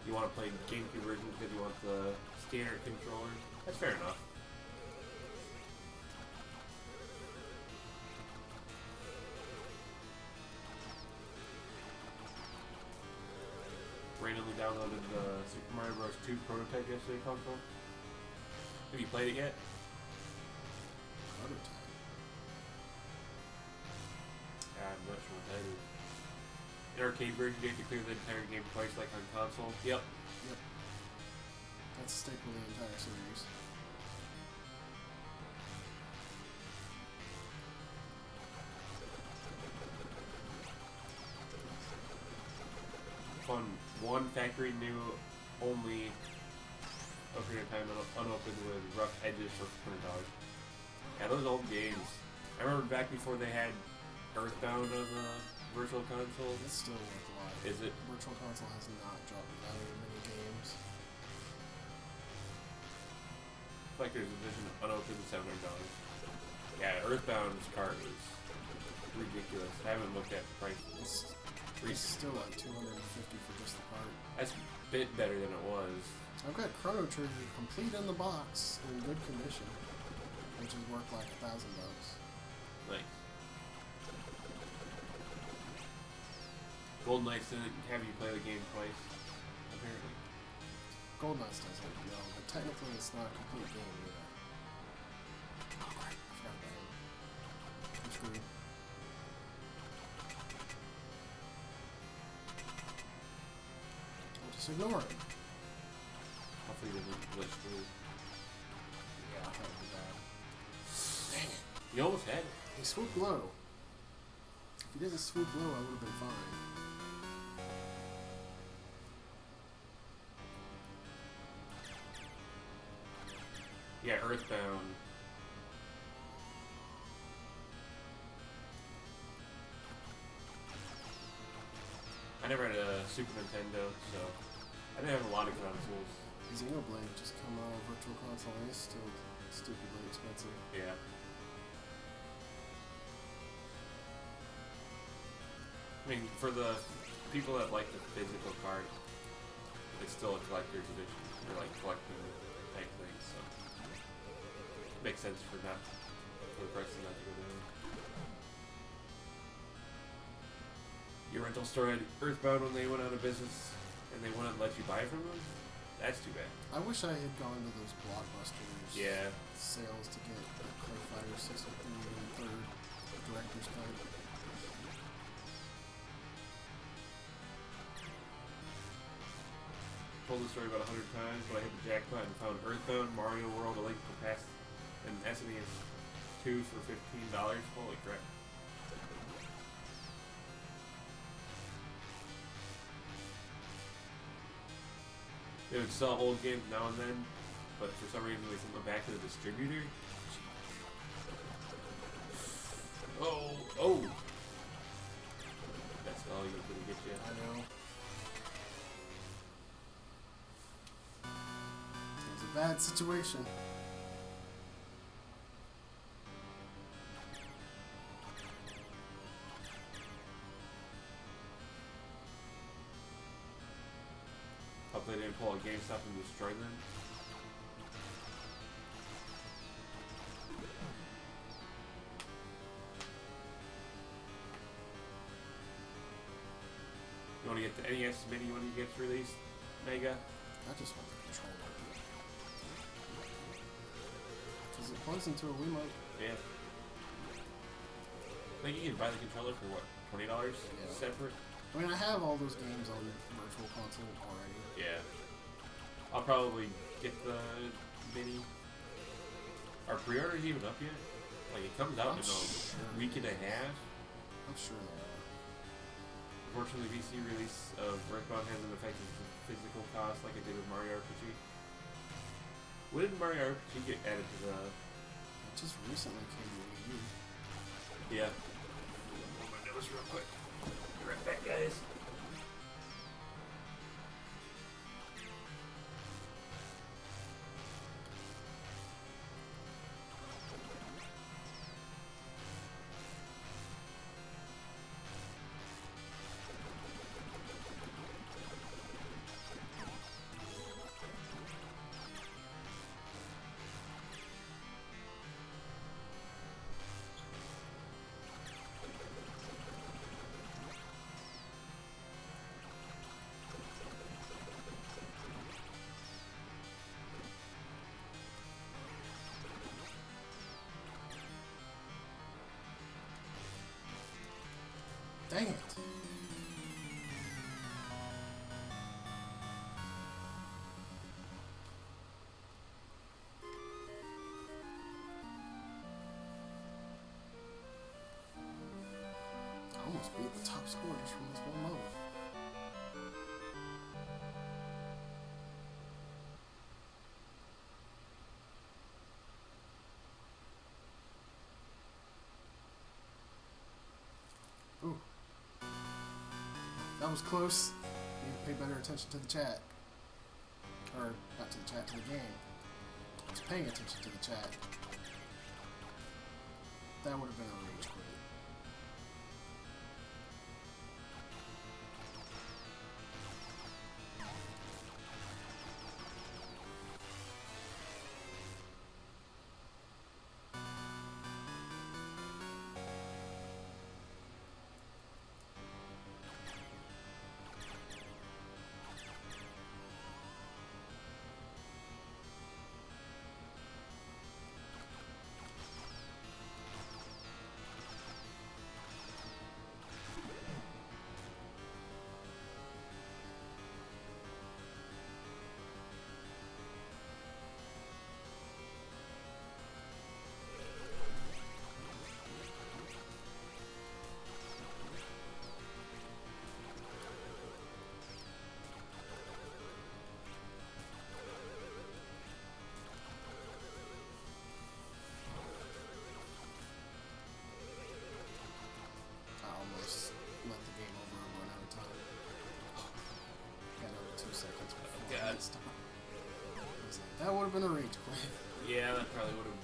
You want to play GameCube version because you want the standard controller. That's fair enough. Randomly downloaded the Super Mario Bros. 2 prototype yesterday console. Have you played it yet? Prototype. Yeah, I'm not sure what that is. In arcade version, you have to clear the entire game twice like on console. Yep. Yep. That's a staple of the entire series. Fun. One factory new only Ocarina of Time unopened with rough edges for $100. Yeah, those old games. I remember back before they had Earthbound on the Virtual Console. It's still worth a lot. Is it? Virtual Console has not dropped value in many games. Collector's Edition unopened $700. Yeah, Earthbound's cart was ridiculous. I haven't looked at prices. It's still like $250 for just the cart. That's a bit better than it was. I've got Chrono Trigger complete in the box in good condition, which is worth like $1,000. Nice. Golden Knights didn't have you play the game twice, apparently. Golden Knights doesn't, no, but technically it's not a complete game either. Oh crap, I forgot about him. I'm screwed. I'll just ignore it. Hopefully it doesn't glitch through. Yeah, that would be bad. Dang it. You almost had it. He swooped low. If he didn't swoop low, I would have been fine. Yeah, Earthbound. I never had a Super Nintendo, so I didn't have a lot of consoles. Xenoblade just come out of Virtual Console and it's still stupidly expensive. Yeah. mean, for the people that like the physical card, it's still a collector's edition. They're like collecting type things, so makes sense for the price not to go down. Your rental store had Earthbound when they went out of business, and they wouldn't let you buy from them. That's too bad. I wish I had gone to those Blockbusters Yeah. sales to get the Clay Fighter 63 and 3rd Director's Cut. Told the story about 100 times, but I hit the jackpot and found Earthbound, Mario World, A Link to the Past, and SNES 2 for $15. Holy crap. They would sell old games now and then, but for some reason they sent them back to the distributor. Oh! That's all you're gonna get you. I know. It was a bad situation. Hope they didn't pull a GameStop and destroy them. You want to get the NES Mini when it gets released, Mega? I just want the controller. Because it plugs into a Wiimote. Yeah. I think you can buy the controller for what, $20 Yeah. separate? I mean, I have all those games on Virtual Console already. Yeah. I'll probably get the Mini. Are pre-orders even up yet? Like, it comes out I'm in a sure week and a half. I'm sure they are. Unfortunately, VC release of Earthbound hasn't affected the physical cost like it did with Mario RPG. When did Mario RPG get added to the... It just recently came to Wii U. Yeah. Roll my nose real quick. Be right back, guys. Dang it. I almost beat the top score just from this one level. Ooh. That was close. Need to pay better attention to the chat. Or, not to the chat, to the game. I was paying attention to the chat. That would have been a rage quit. I almost let the game over and run out of time. Got over 2 seconds before God. it stopped. I was like, that would have been a rage quit. Yeah, that probably would have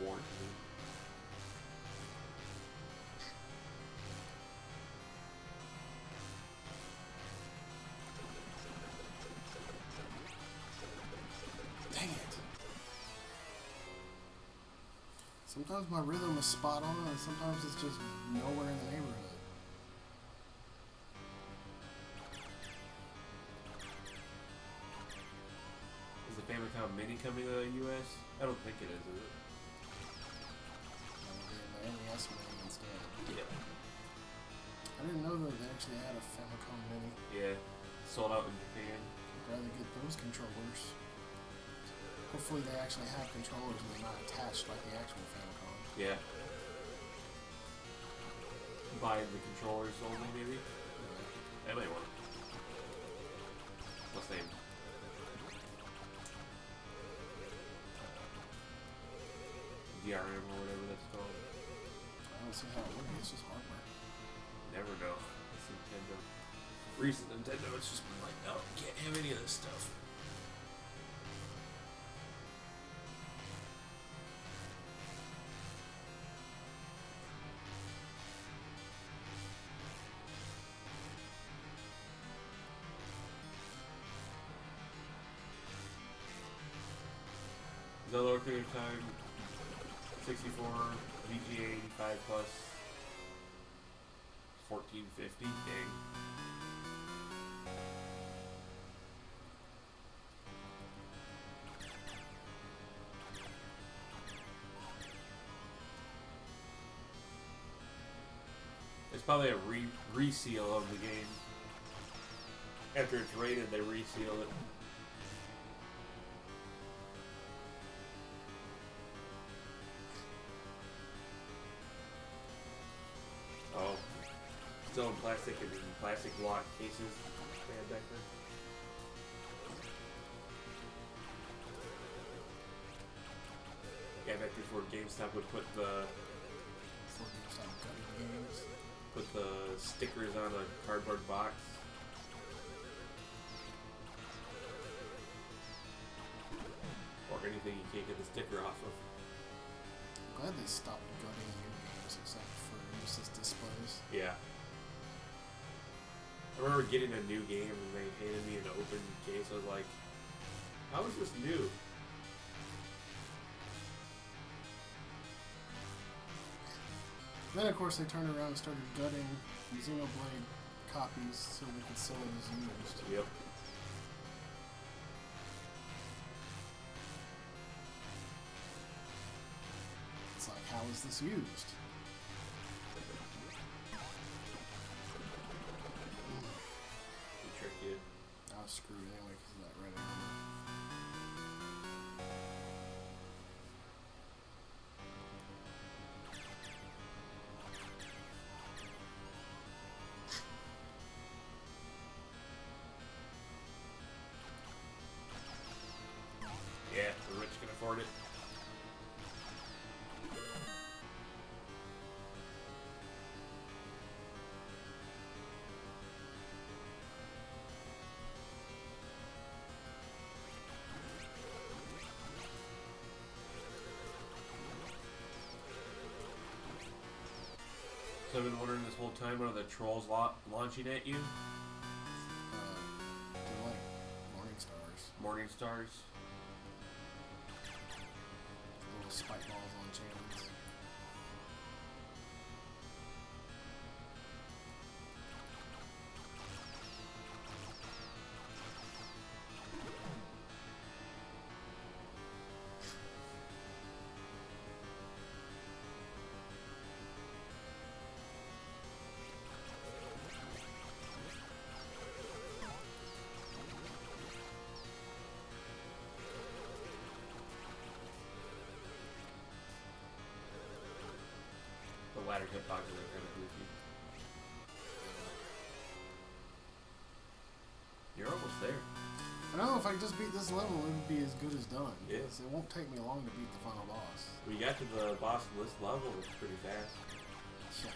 warned me. Sometimes my rhythm is spot on, and sometimes it's just nowhere in the neighborhood. Is the Famicom Mini coming to the US? I don't think it is it? The NES Mini instead. Yeah. I didn't know that they actually had a Famicom Mini. Yeah. Sold out in Japan. I'd rather get those controllers. Hopefully they actually have controllers and they're not attached like the actual Famicom. Yeah. Buying the controllers only, maybe? Yeah. I might want it. What's the name? DRM or whatever that's called. I don't see how it would be. It's just hardware. Never know. It's Nintendo. Recent Nintendo, it's just been like, no, you can't have any of this stuff. Zelda Ocarina of Time 64, VGA 85 plus 1450, dang. It's probably a reseal of the game. After it's rated, they reseal it. Oh, still in plastic and in plastic lock cases they had back then. Yeah, back before GameStop would put the stickers on a cardboard box. Or anything you can't get the sticker off of. I'm glad they stopped gutting new games except for just as displays. Yeah. I remember getting a new game and they handed me an open case. I was like, how is this new? Then, of course, they turned around and started gutting Xenoblade copies so they could sell it as used. Yep. It's like, how is this used? They tricked you. I was screwed anyway because of that Reddit number. Yeah, the rich can afford it. So I've been wondering this whole time, are the trolls launching at you? They're like Morning Stars. Morning stars? Little spike balls on channels. The ladder hitboxes are kind of goofy. You're almost there. I know if I just beat this level, it would be as good as done. Yeah. Because it won't take me long to beat the final boss. We got to the boss of this level pretty fast. Yeah.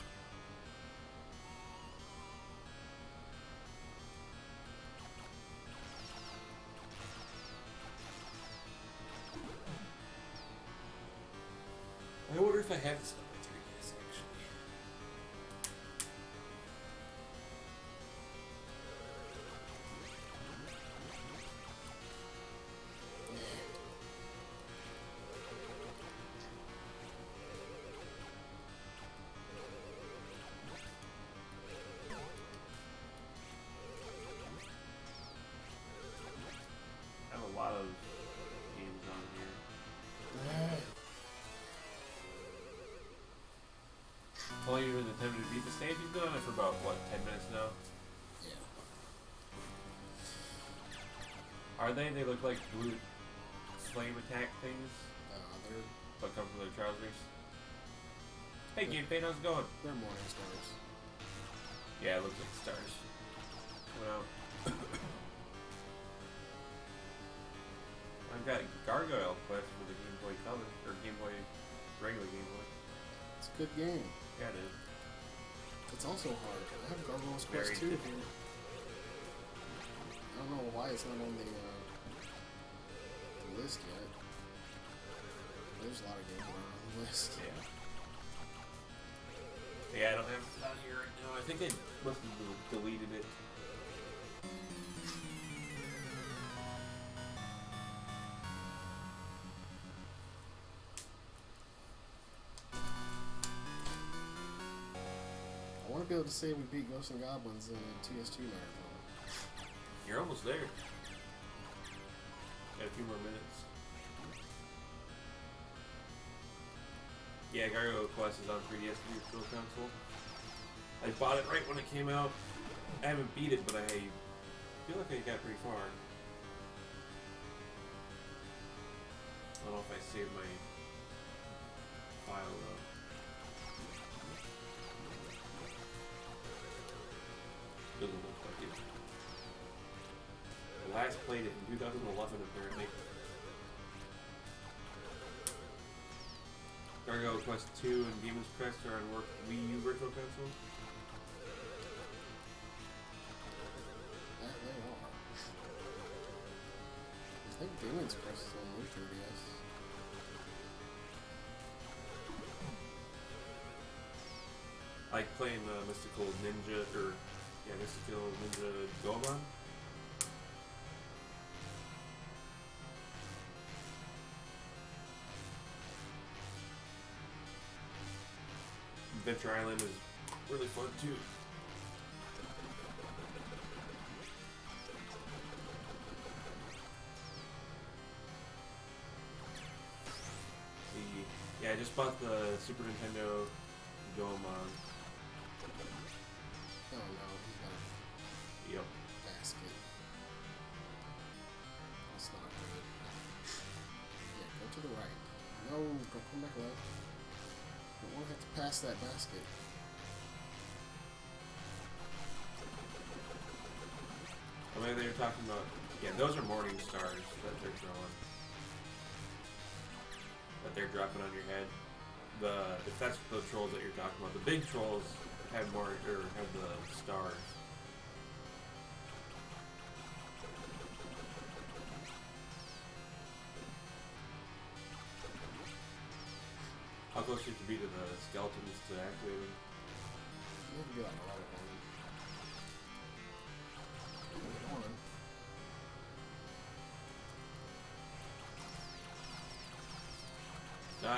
I wonder if I have this on my 3DS actually. him to beat the stage. He's been on it for about, what, 10 minutes now? Yeah. Are they? They look like blue flame attack things, They're but come from their trousers. Hey, Game Pain, how's it going? they're morning stars. Yeah, it looks like stars. Well, I've got Gargoyle Quest for the Game Boy Color, or Game Boy, regular Game Boy. It's a good game. Yeah, it is. It's also hard. I have Gargoyle's Very Quest 2 here. difficult. I don't know why it's not on the list yet. There's a lot of games that aren't on the list. Yeah. Yeah, I don't have it on here right now. I think I must have deleted it. I want to be able to say we beat Ghosts and Goblins in a TSG marathon. You're almost there. Got a few more minutes. Yeah, Gargoyle Quest is on 3DS Virtual Console. I bought it right when it came out. I haven't beat it, but I feel like I got pretty far. I don't know if I saved my file though. Doesn't look like it. I last played it in 2011 apparently. Gargoyle Quest 2 and Demon's Crest are on Wii U Virtual Console. Yeah, they are. I think Demon's Crest is on new 3DS. I like playing Mystical Ninja, Mystical Ninja Goemon. Adventure Island is really fun too. Yeah, I just bought the Super Nintendo Goemon. Oh no, he's got Yep. a basket. That's not good. Yeah, go to the right. No, don't come back left. Don't want to have to pass that basket. I mean, they were talking about, yeah, those are morning stars that they're throwing. That they're dropping on your head. If that's the trolls that you're talking about, the big trolls have have the stars. How close you have to be to the skeletons to activate them? You have to be like right up on him. Come on.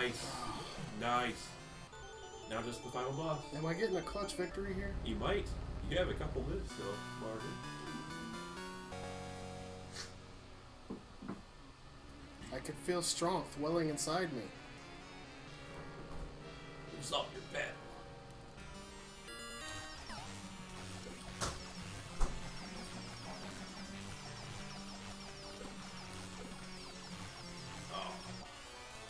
Nice. Nice. Now just the final boss. Am I getting a clutch victory here? You might. You have a couple minutes though, Martin. I could feel strength welling inside me. Resolve your battle.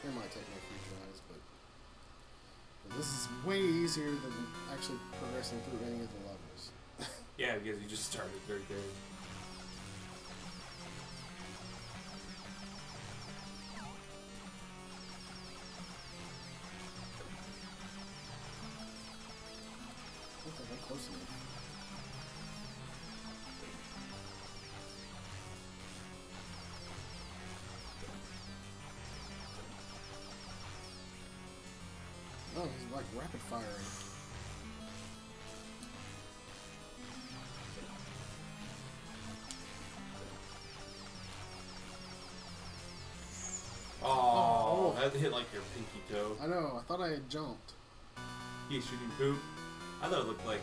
It might take me a few tries, but this is way easier than actually progressing through any of the levels. Yeah, because you just started right there. I don't think I'm close enough. Oh, he's like rapid firing. Oh, that hit like your pinky toe. I know, I thought I had jumped. He's shooting poop. I thought it looked like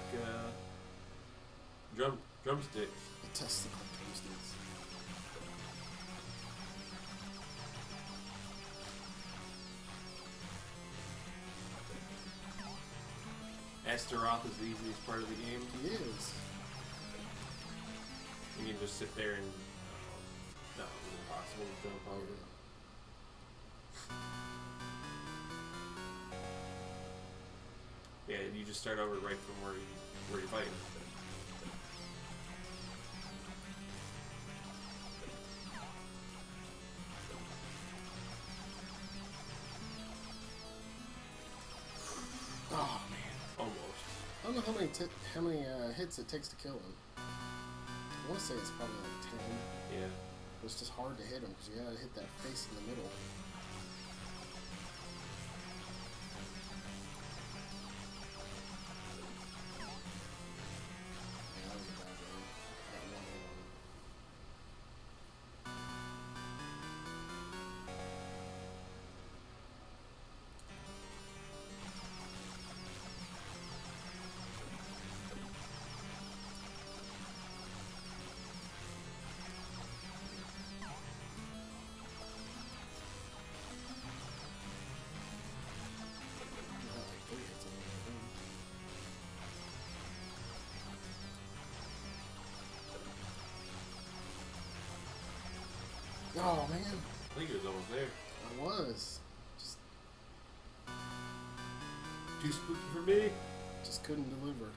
drumsticks. The testicle toasties. Astaroth is the easiest part of the game. He is. You can just sit there and no, it's impossible to jump over. Yeah, you just start over right from where you're fighting. Oh man. Almost. I don't know how many hits it takes to kill him. I want to say it's probably like 10. Yeah. But it's just hard to hit him because you gotta hit that face in the middle. Yeah, that was a bad game. That one hit on him. You got like 3 hits on him, I think. Oh man, I think it was almost there. I was. Too spooky for me. Just couldn't deliver.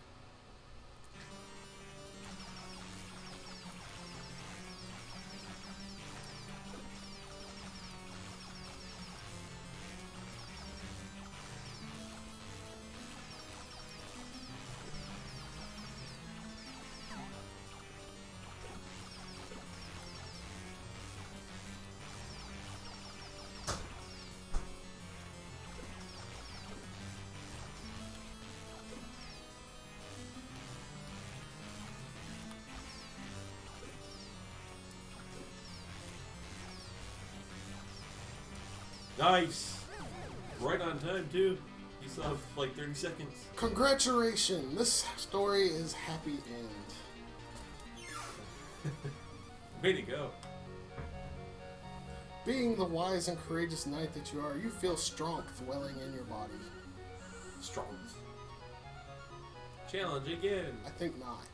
Nice. Right on time too. You still have like 30 seconds. Congratulations! This story is happy end. Way to go. Being the wise and courageous knight that you are, you feel strength welling in your body. Strong. Challenge again. I think not.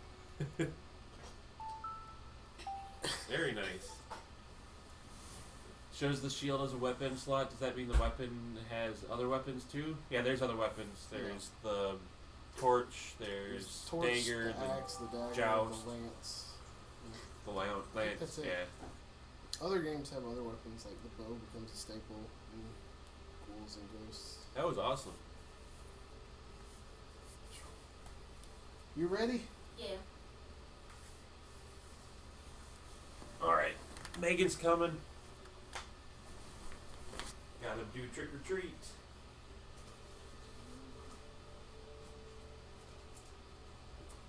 Very nice. Shows the shield as a weapon slot. Does that mean the weapon has other weapons too? Yeah, there's other weapons. There's the torch. There's Torch, dagger. the axe, the dagger, joust. the lance. The lance. That's it. Yeah. Other games have other weapons, like the bow becomes a staple in Ghouls and Ghosts. That was awesome. You ready? Yeah. All right, Megan's coming. Gotta do trick or treat.